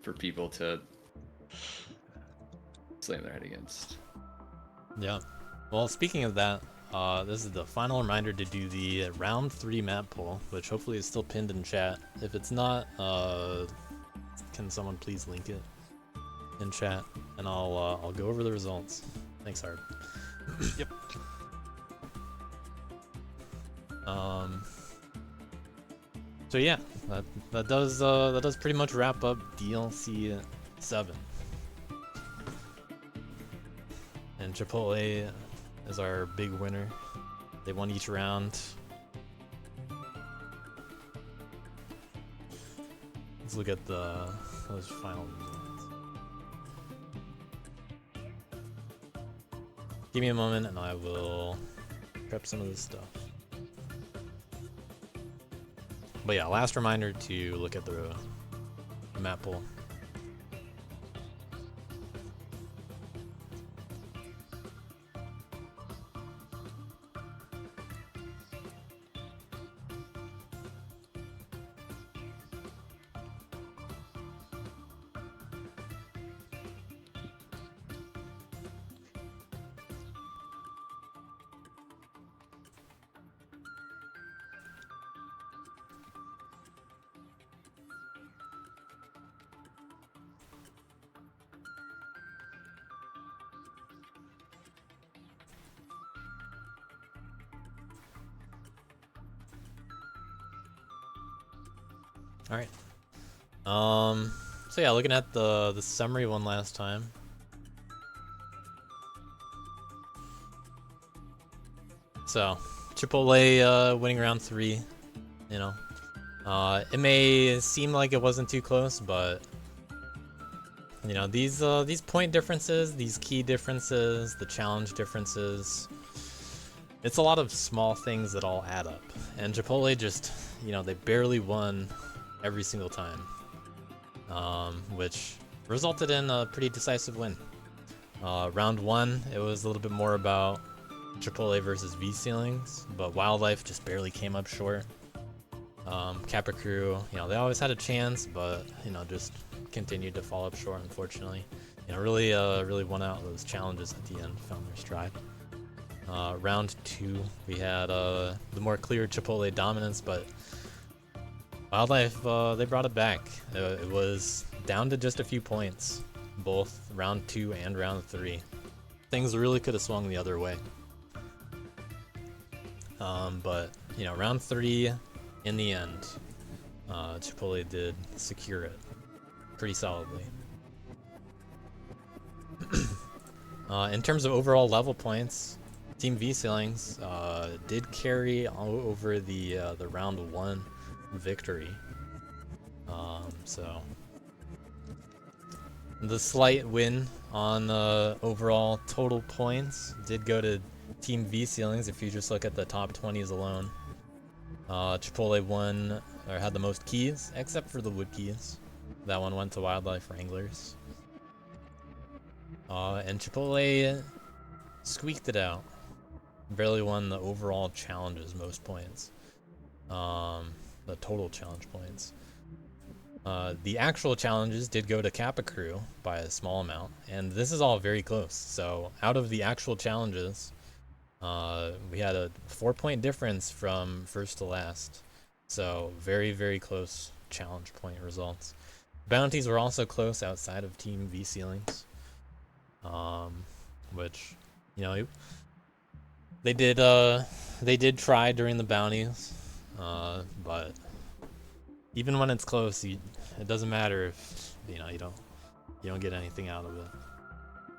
for people to slam their head against. Yeah. Well, speaking of that, this is the final reminder to do the round 3 map poll, which hopefully is still pinned in chat. If it's not, can someone please link it in chat, and I'll go over the results. Thanks, Hard. Yep. So yeah, that does pretty much wrap up DLC 7. And Chipotle is our big winner. They won each round. Let's look at those final results. Give me a moment and I will prep some of this stuff. But yeah, last reminder to look at the map poll. All right. So yeah, looking at the summary one last time. So, Chipotle winning round 3. You know, it may seem like it wasn't too close, but you know, these point differences, these key differences, the challenge differences. It's a lot of small things that all add up, and Chipotle just, you know, they barely won every single time, which resulted in a pretty decisive win. Round 1, it was a little bit more about Chipotle versus V-Ceilings, but Wildlife just barely came up short. Kappa Crew, you know, they always had a chance, but, you know, just continued to fall up short, unfortunately. You know, really won out those challenges at the end, found their stride. Round 2, we had the more clear Chipotle dominance, but Wildlife, they brought it back. It was down to just a few points, both round 2 and round 3. Things really could have swung the other way. But, you know, round 3, in the end, Chipotle did secure it pretty solidly. In terms of overall level points, Team V-Ceilings did carry over the round 1 victory. So the slight win on the overall total points did go to Team V-Ceilings if you just look at the top 20s alone. Chipotle won, or had the most keys, except for the wood keys. That one went to Wildlife Wranglers. And Chipotle squeaked it out. Barely won the overall challenges most points. The total challenge points. The actual challenges did go to Kappa Crew by a small amount, and this is all very close. So out of the actual challenges, we had a 4-point difference from first to last. So very, very close challenge point results. Bounties were also close outside of Team V-Ceilings, which, you know, they did try during the bounties, but even when it's close, it doesn't matter if, you know, you don't get anything out of it,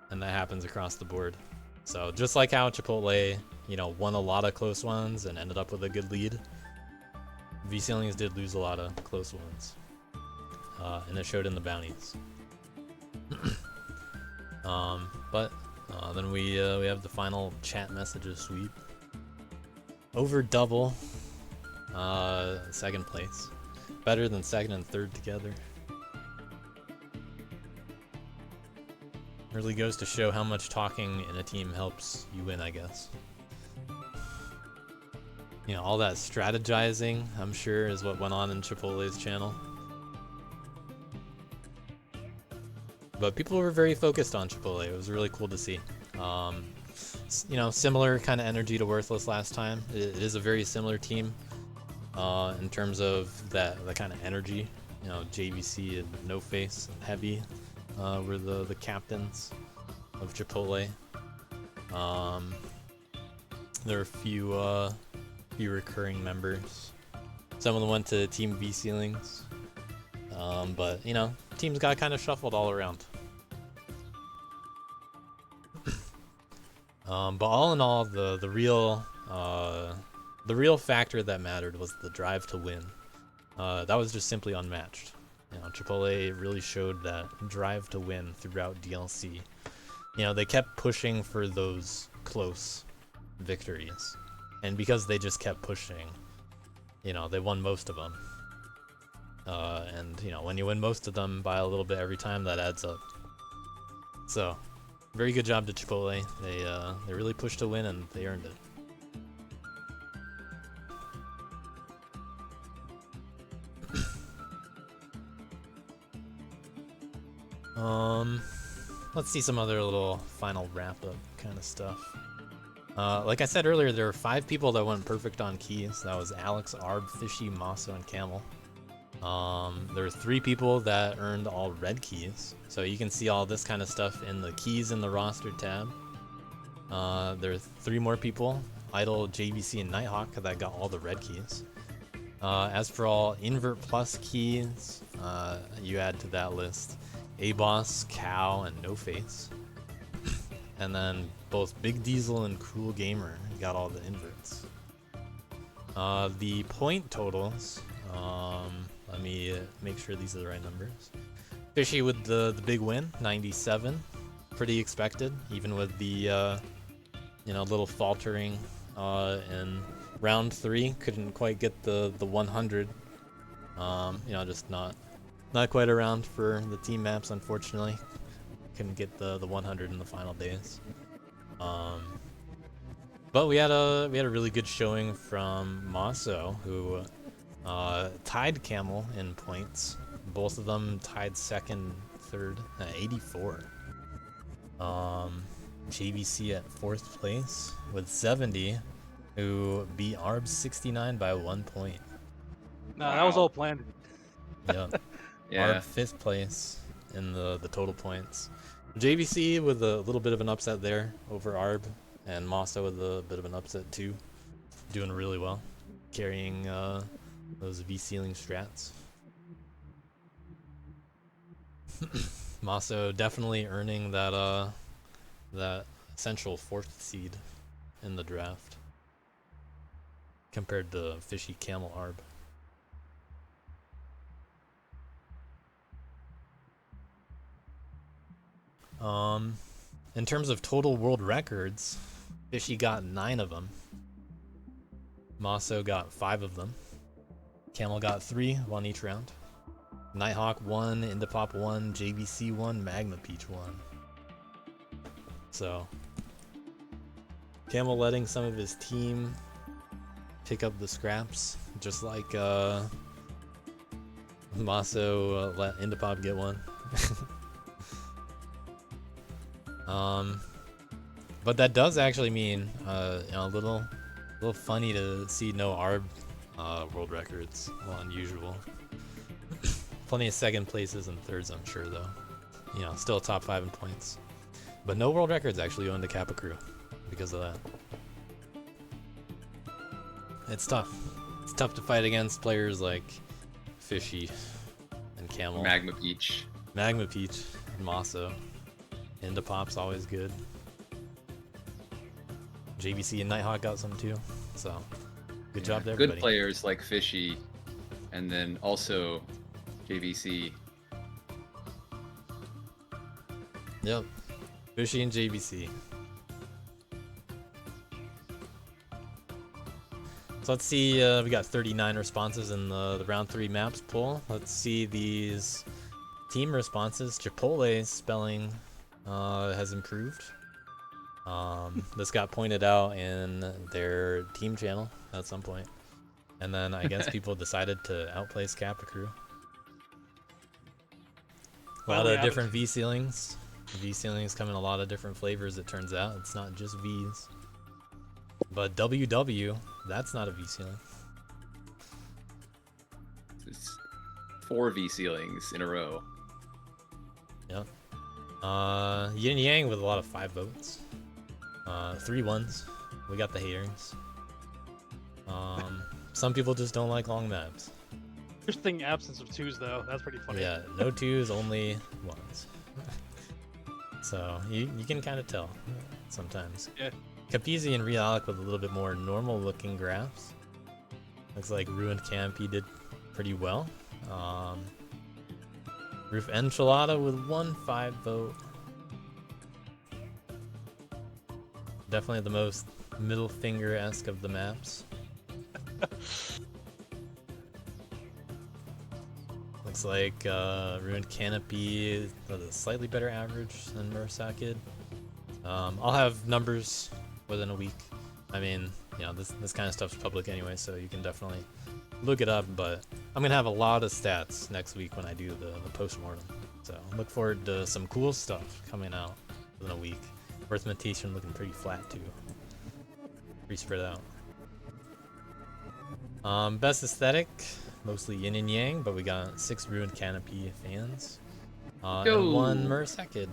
and that happens across the board. So just like how Chipotle, you know, won a lot of close ones and ended up with a good lead, V-Ceilings did lose a lot of close ones, and it showed in the bounties. But then we have the final chat messages sweep. Over double, second place. Better than second and third together. Really goes to show how much talking in a team helps you win, I guess. You know, all that strategizing, I'm sure, is what went on in Chipotle's channel. But people were very focused on Chipotle. It was really cool to see. You know, similar kind of energy to Worthless last time. It is a very similar team in terms of that kind of energy. You know, JVC and No Face and Heavy were the captains of Chipotle. There are a few recurring members. Some of them went to Team V-Ceilings. But, you know, teams got kind of shuffled all around. But all in all, the real factor that mattered was the drive to win. That was just simply unmatched. You know, Chipotle really showed that drive to win throughout DLC. You know, they kept pushing for those close victories, and because they just kept pushing, you know, they won most of them. And you know, when you win most of them by a little bit every time, that adds up. So, very good job to Chipotle. They really pushed to win, and they earned it. Let's see some other little final wrap-up kind of stuff. Like I said earlier, there were 5 people that went perfect on keys. That was Alex, Arb, Fishy, Maso, and Camel. There were 3 people that earned all red keys. So you can see all this kind of stuff in the keys in the roster tab. There are 3 more people, Idol, JVC, and Nighthawk, that got all the red keys. As for all Invert Plus keys, you add to that list A-Boss, Cow, and No Face. And then both Big Diesel and Cruel Gamer got all the inverts. The point totals, let me make sure these are the right numbers. Fishy with the big win, 97. Pretty expected, even with the you know, little faltering in round 3. Couldn't quite get the 100. You know, just not quite around for the team maps, unfortunately. Couldn't get the 100 in the final days. But we had a really good showing from Maso, who tied Camel in points. Both of them tied second, third, 84. JVC at 4th place with 70, who beat Arb 69 by 1 point. Nah, that was all planned. Yeah. Yeah. Arb 5th place in the total points. JVC with a little bit of an upset there over Arb, and Maso with a bit of an upset too. Doing really well, carrying those V-Ceiling strats. Maso definitely earning that essential 4th seed in the draft compared to Fishy, Camel, Arb. In terms of total world records, Fishy got 9 of them. Maso got 5 of them. Camel got 3, 1 each round. Nighthawk 1, Indipop 1, JVC 1, Magma Peach 1. So, Camel letting some of his team pick up the scraps, just like Maso let Indipop get 1. But that does actually mean you know, a little funny to see no Arb world records. Well, unusual. Plenty of second places and thirds, I'm sure, though. You know, still top 5 in points. But no world records actually going to Kappa Crew because of that. It's tough. It's tough to fight against players like Fishy and Camel. Magma Peach. Magma Peach and Maso. Indipop's always good. JVC and Nighthawk got some too. So, Good job to Good everybody. players like Fishy, and then also JVC. Yep. Fishy and JBC. So let's see, we got 39 responses in the round 3 maps poll. Let's see these team responses. Chipotle spelling has improved. This got pointed out in their team channel at some point. And then I guess people decided to outplace Kappa Crew. A lot of different V ceilings. V ceilings come in a lot of different flavors, it turns out. It's not just V's. But WW, that's not a V ceiling. It's 4 V ceilings in a row. Yep. Yin Yang with a lot of 5 votes. 3 ones. We got the haters. Some people just don't like long maps. Interesting absence of 2s though. That's pretty funny. Yeah, no 2s, only 1s. So you can kind of tell sometimes. Yeah. Capizzi and Realic with a little bit more normal looking graphs. Looks like Ruined Campy did pretty well. Roof Enchilada with 1 5 vote. Definitely the most middle finger-esque of the maps. Looks like Ruined Canopy with a slightly better average than Murasakid. I'll have numbers within a week. I mean, you know, this kind of stuff's public anyway, so you can definitely look it up, but I'm gonna have a lot of stats next week when I do the post-mortem. So look forward to some cool stuff coming out within a week. Arithmetation looking pretty flat too. Pretty spread out. Best aesthetic, mostly Yin and Yang, but we got 6 Ruined Canopy fans. And 1 Murasakid.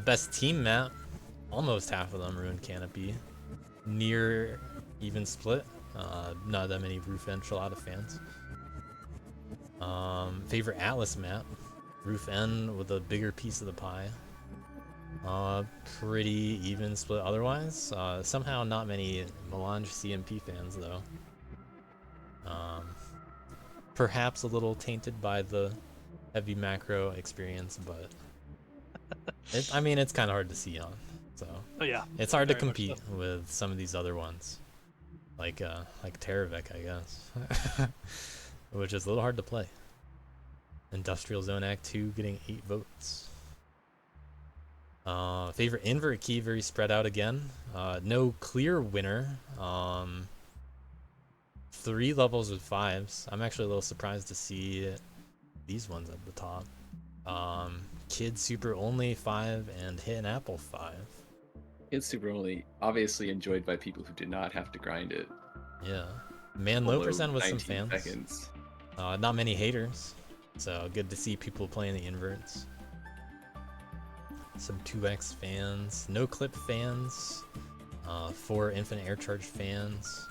Best team map, almost half of them Ruined Canopy. Near even split. Not that many Roof Enchilada fans. Favorite Atlas map, Roof N with a bigger piece of the pie. Pretty even split otherwise. Somehow not many Melange CMP fans though. Perhaps a little tainted by the heavy macro experience, but I mean, it's kind of hard to see on. So yeah, it's hard to very much compete with some of these other ones, like Terravec, I guess, which is a little hard to play. Industrial Zone Act 2 getting 8 votes. Favorite invert key, very spread out again. No clear winner. 3 levels with 5s. I'm actually a little surprised to see these ones at the top. Kid Super Only 5 and Hit an Apple 5. Kid Super Only, obviously enjoyed by people who did not have to grind it. Yeah. Man Low percent with some 19 fans. seconds. Not many haters. So good to see people playing the inverts. Some 2x fans. No Clip fans. 4 Infinite Air Charge fans.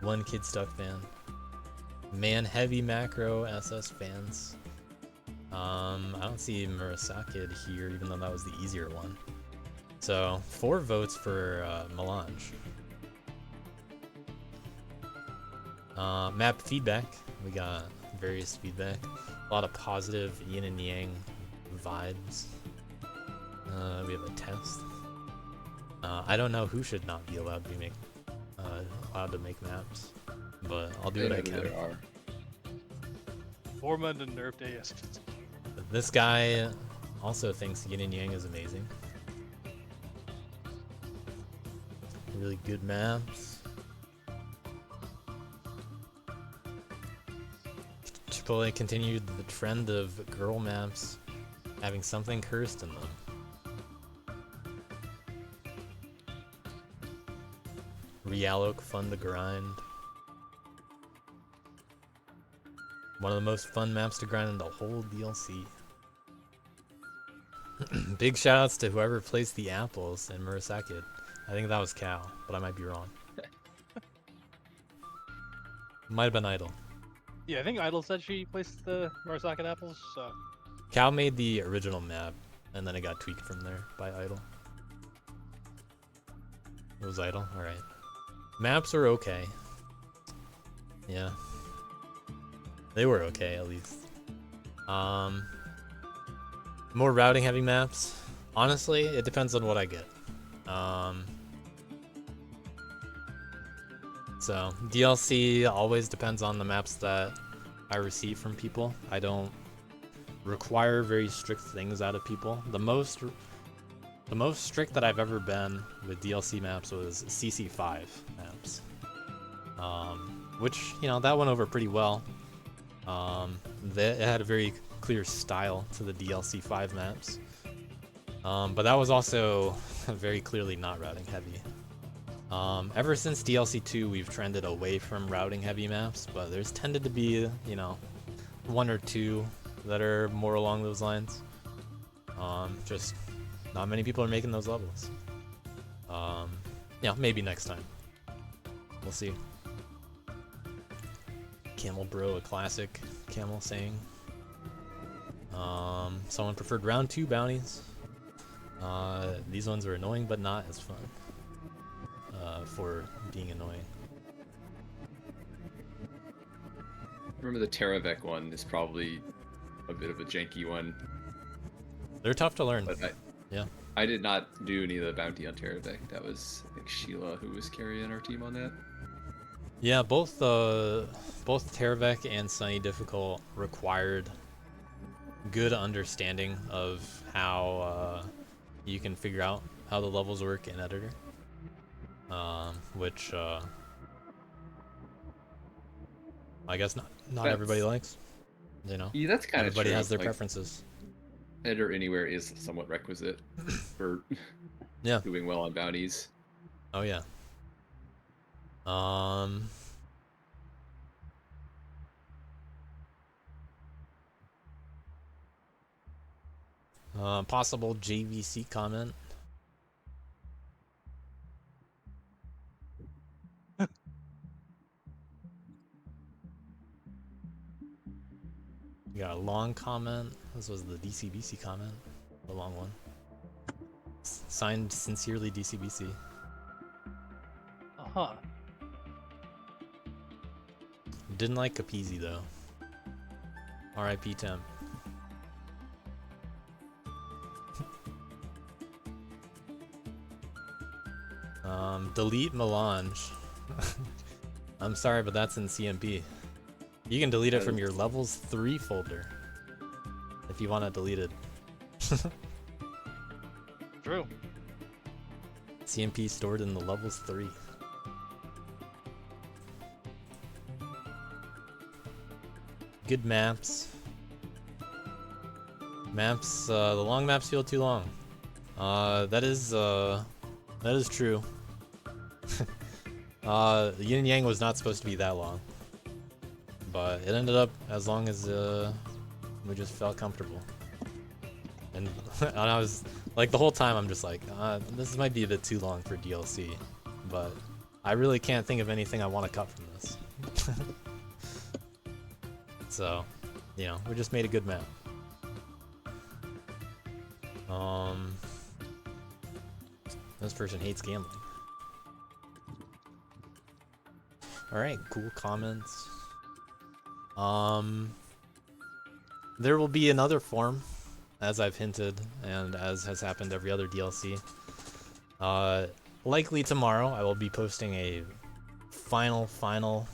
1 Kid Stuck fan. Man Heavy Macro SS fans. I don't see Murasakid here, even though that was the easier one. So 4 votes for Melange. Map feedback. We got various feedback. A lot of positive yin and yang vibes. We have a test. I don't know who should not be allowed to make maps, but I'll do what I can. There are. Ormond and Nerf Days. This guy also thinks Yin and Yang is amazing. Really good maps. Chipotle continued the trend of girl maps having something cursed in them. Realoc fun to grind. One of the most fun maps to grind in the whole DLC. Big shoutouts to whoever placed the apples in Murasakid. I think that was Cal, but I might be wrong. Might have been Idle. Yeah, I think Idle said she placed the Murasakid apples, so... Cal made the original map, and then it got tweaked from there by Idle. It was idle? Alright. Maps are okay. Yeah. They were okay, at least. More routing heavy maps. Honestly, it depends on what I get. So, DLC always depends on the maps that I receive from people. I don't require very strict things out of people. The most strict that I've ever been with DLC maps was CC5 maps. Which, you know, that went over pretty well. It had a very clear style to the DLC 5 maps. But that was also very clearly not routing heavy. Ever since DLC 2, we've trended away from routing heavy maps, but there's tended to be, you know, one or two that are more along those lines. Just not many people are making those levels. Yeah, maybe next time. We'll see. Camel Bro, a classic camel saying. Someone preferred round 2 bounties. These ones are annoying, but not as fun. For being annoying. Remember the Terravec one is probably a bit of a janky one. They're tough to learn. But yeah. I did not do any of the bounty on Terravec. That was, I think, Sheila who was carrying our team on that. Yeah, both Terravec and Sunny Difficult required good understanding of how you can figure out how the levels work in Editor. Which I guess not everybody likes. You know, yeah, that's kind of everybody true. has their Like, preferences. Editor Anywhere is somewhat requisite for yeah, doing well on bounties. Oh yeah. Possible JVC comment. We got a long comment. This was the DCBC comment. The long one. Signed sincerely DCBC. Uh-huh. Didn't like Capizzi though. R.I.P. Temp. Delete Melange. I'm sorry, but that's in CMP. You can delete it from your levels 3 folder if you want it deleted. True. CMP stored in the levels 3. Good maps. The long maps feel too long. That is true. Yin and Yang was not supposed to be that long, but it ended up as long as we just felt comfortable. And I was like, the whole time I'm just like, this might be a bit too long for DLC, but I really can't think of anything I want to cut from this. So, you know, we just made a good map. This person hates gambling. Alright, cool comments. There will be another form, as I've hinted, and as has happened every other DLC. Likely tomorrow, I will be posting a final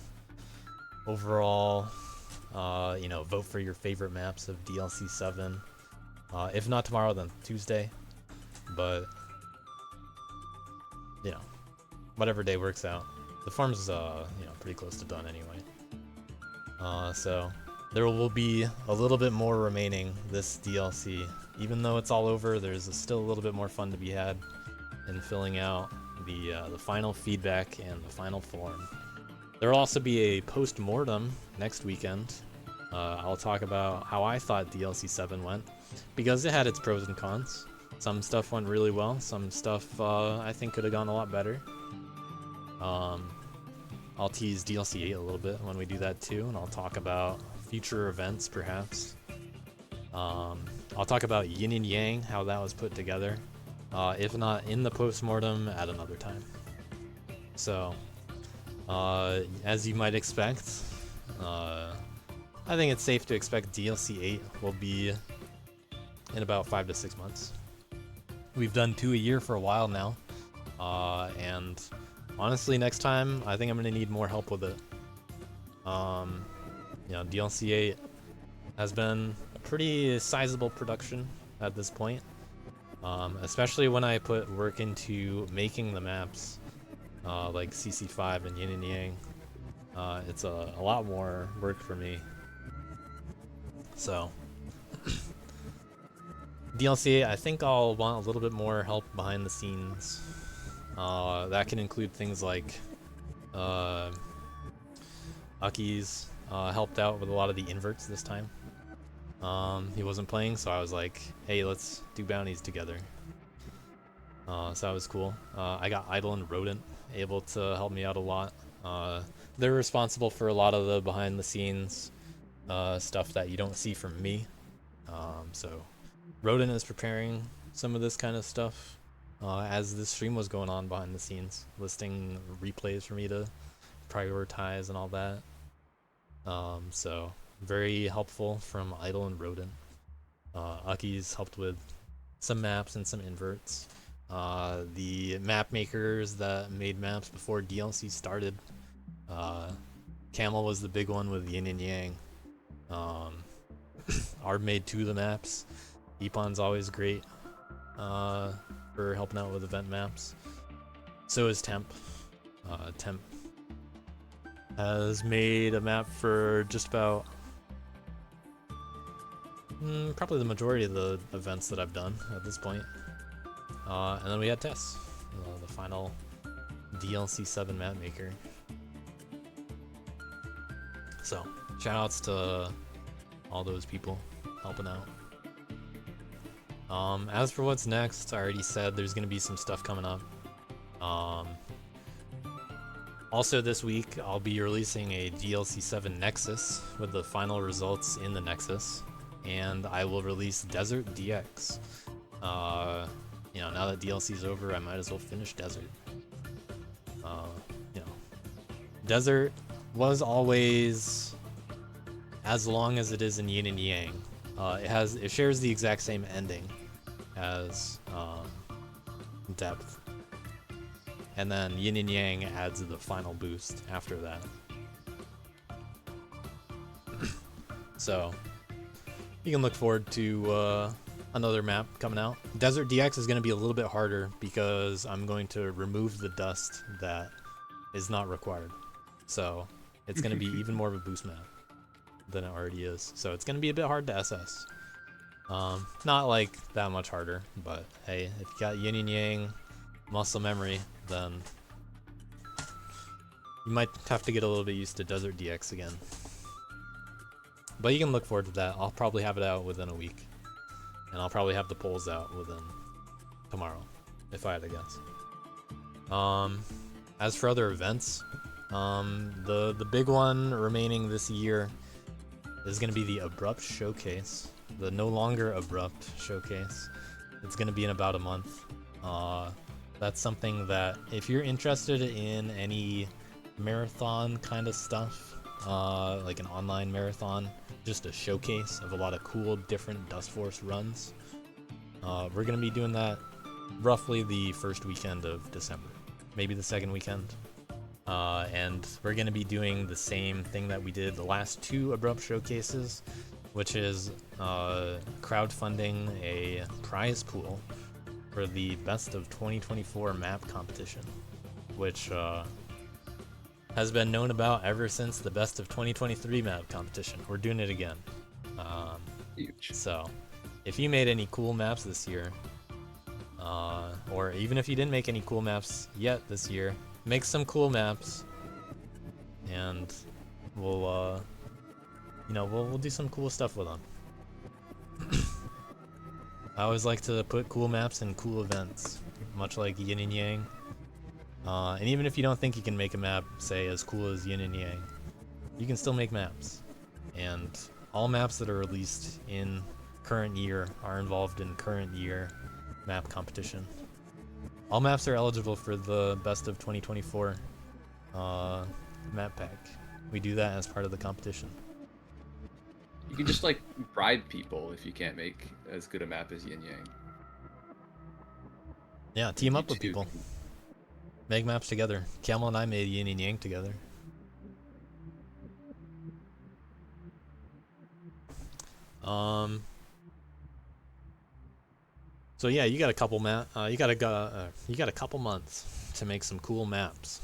overall, you know, vote for your favorite maps of DLC 7. If not tomorrow, then Tuesday. But, you know, whatever day works out. The form's, you know, pretty close to done anyway. So there will be a little bit more remaining this DLC. Even though it's all over, there's still a little bit more fun to be had in filling out the final feedback and the final form. There will also be a post-mortem next weekend. I'll talk about how I thought DLC 7 went, because it had its pros and cons. Some stuff went really well, some stuff I think could have gone a lot better. I'll tease DLC 8 a little bit when we do that too, and I'll talk about future events perhaps. I'll talk about Yin and Yang, how that was put together. If not in the post-mortem, at another time. So, as you might expect, I think it's safe to expect DLC 8 will be in about 5 to 6 months. We've done 2 a year for a while now, and honestly, next time I think I'm gonna need more help with it. You know, DLC 8 has been a pretty sizable production at this point, especially when I put work into making the maps, like CC5 and Yin and Yang. It's a lot more work for me. So, DLC, I think I'll want a little bit more help behind the scenes. That can include things like Aki's helped out with a lot of the inverts this time. He wasn't playing, so I was like, hey, let's do bounties together. So that was cool. I got Idle and Rodent able to help me out a lot. They're responsible for a lot of the behind the scenes stuff that you don't see from me. So Rodent is preparing some of this kind of stuff as this stream was going on behind the scenes, listing replays for me to prioritize and all that. So very helpful from Idle and Rodent. Aki's helped with some maps and some inverts. The map makers that made maps before DLC started. Camel was the big one with Yin and Yang. Arb made 2 of the maps. Epon's always great for helping out with event maps. So is Temp. Temp has made a map for just about probably the majority of the events that I've done at this point. And then we had Tess, the final DLC 7 map maker. So, shoutouts to all those people helping out. As for what's next, I already said there's going to be some stuff coming up. Also this week, I'll be releasing a DLC 7 Nexus with the final results in the Nexus. And I will release Desert DX. You know, now that DLC's over, I might as well finish Desert. You know, Desert was always as long as it is in Yin and Yang. It shares the exact same ending as Depth, and then Yin and Yang adds the final boost after that. So you can look forward to another map coming out. Desert DX is going to be a little bit harder because I'm going to remove the dust that is not required. So it's going to be even more of a boost map than it already is. So it's going to be a bit hard to SS. Not like that much harder, but hey, if you got Yin and Yang muscle memory, then you might have to get a little bit used to Desert DX again. But you can look forward to that. I'll probably have it out within a week. And I'll probably have the polls out within tomorrow, if I had to guess. As for other events, the big one remaining this year is going to be the Abrupt Showcase. The no longer Abrupt Showcase. It's going to be in about a month. That's something that, if you're interested in any marathon kind of stuff, like an online marathon, just a showcase of a lot of cool different Dust Force runs, we're going to be doing that roughly the first weekend of December, maybe the second weekend. And we're going to be doing the same thing that we did the last 2 Abrupt Showcases, which is crowdfunding a prize pool for the Best of 2024 map competition, which has been known about ever since the Best of 2023 map competition. We're doing it again. Huge. So, if you made any cool maps this year, or even if you didn't make any cool maps yet this year, make some cool maps, and we'll, you know, we'll do some cool stuff with them. I always like to put cool maps in cool events, much like Yin and Yang. And even if you don't think you can make a map, say, as cool as Yin and Yang, you can still make maps. And all maps that are released in current year are involved in current year map competition. All maps are eligible for the Best of 2024 map pack. We do that as part of the competition. You can just like bribe people if you can't make as good a map as Yin Yang. Yeah, team up You with too people. can- Make maps together. Camel and I made Yin and Yang together. So yeah, you got a couple you got a couple months to make some cool maps.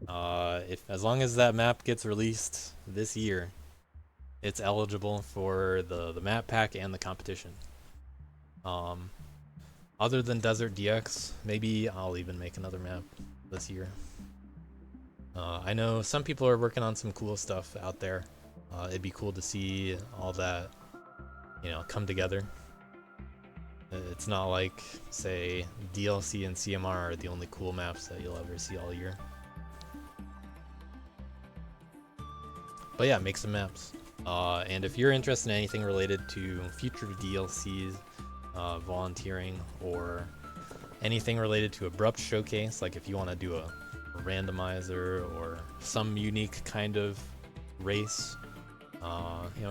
As long as that map gets released this year, it's eligible for the map pack and the competition. Other than Desert DX, maybe I'll even make another map this year. I know some people are working on some cool stuff out there. It'd be cool to see all that, come together. It's not like, say, DLC and CMR are the only cool maps that you'll ever see all year. But yeah, make some maps. And if you're interested in anything related to future DLCs, volunteering, or anything related to Abrupt Showcase, like if you want to do a randomizer or some unique kind of race,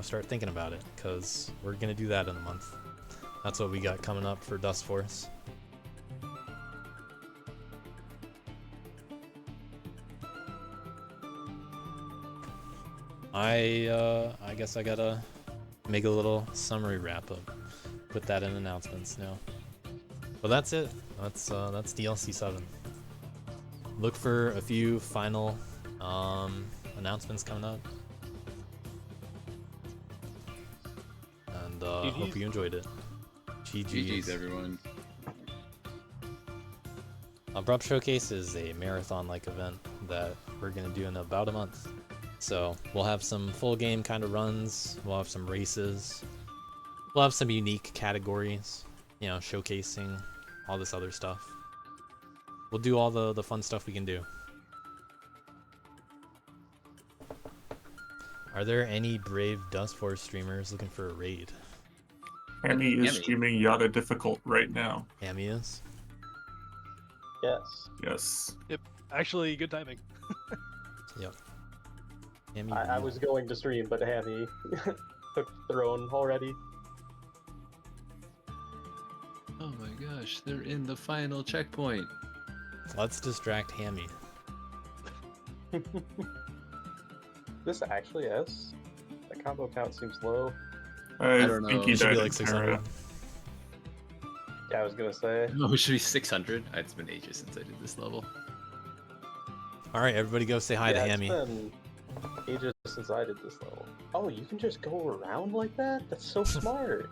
start thinking about it, because we're going to do that in a month. That's what we got coming up for Dust Force. I guess I gotta make a little summary wrap up. Put that in announcements now. But that's it. That's DLC 7. Look for a few final announcements coming up. And hope you enjoyed it. GG's everyone. Abrupt Showcase is a marathon-like event that we're gonna do in about a month. So we'll have some full game kind of runs. We'll have some races. We'll have some unique categories, showcasing all this other stuff. We'll do all the fun stuff we can do. Are there any brave Dust Force streamers looking for a raid? Hammy is streaming Yada Difficult right now. Hammy is? Yes. Yes. Yep. Actually, good timing. Yep. I was going to stream, but Hammy took the throne already. Oh my gosh, they're in the final checkpoint. Let's distract Hammy. This actually is. The combo count seems low. I don't think know. he It should be died like in 600. Canada. Yeah, I was gonna say. Oh, it should be 600. It's been ages since I did this level. Alright, everybody go say hi to Hammy. It's been ages since I did this level. Oh, you can just go around like that? That's so smart.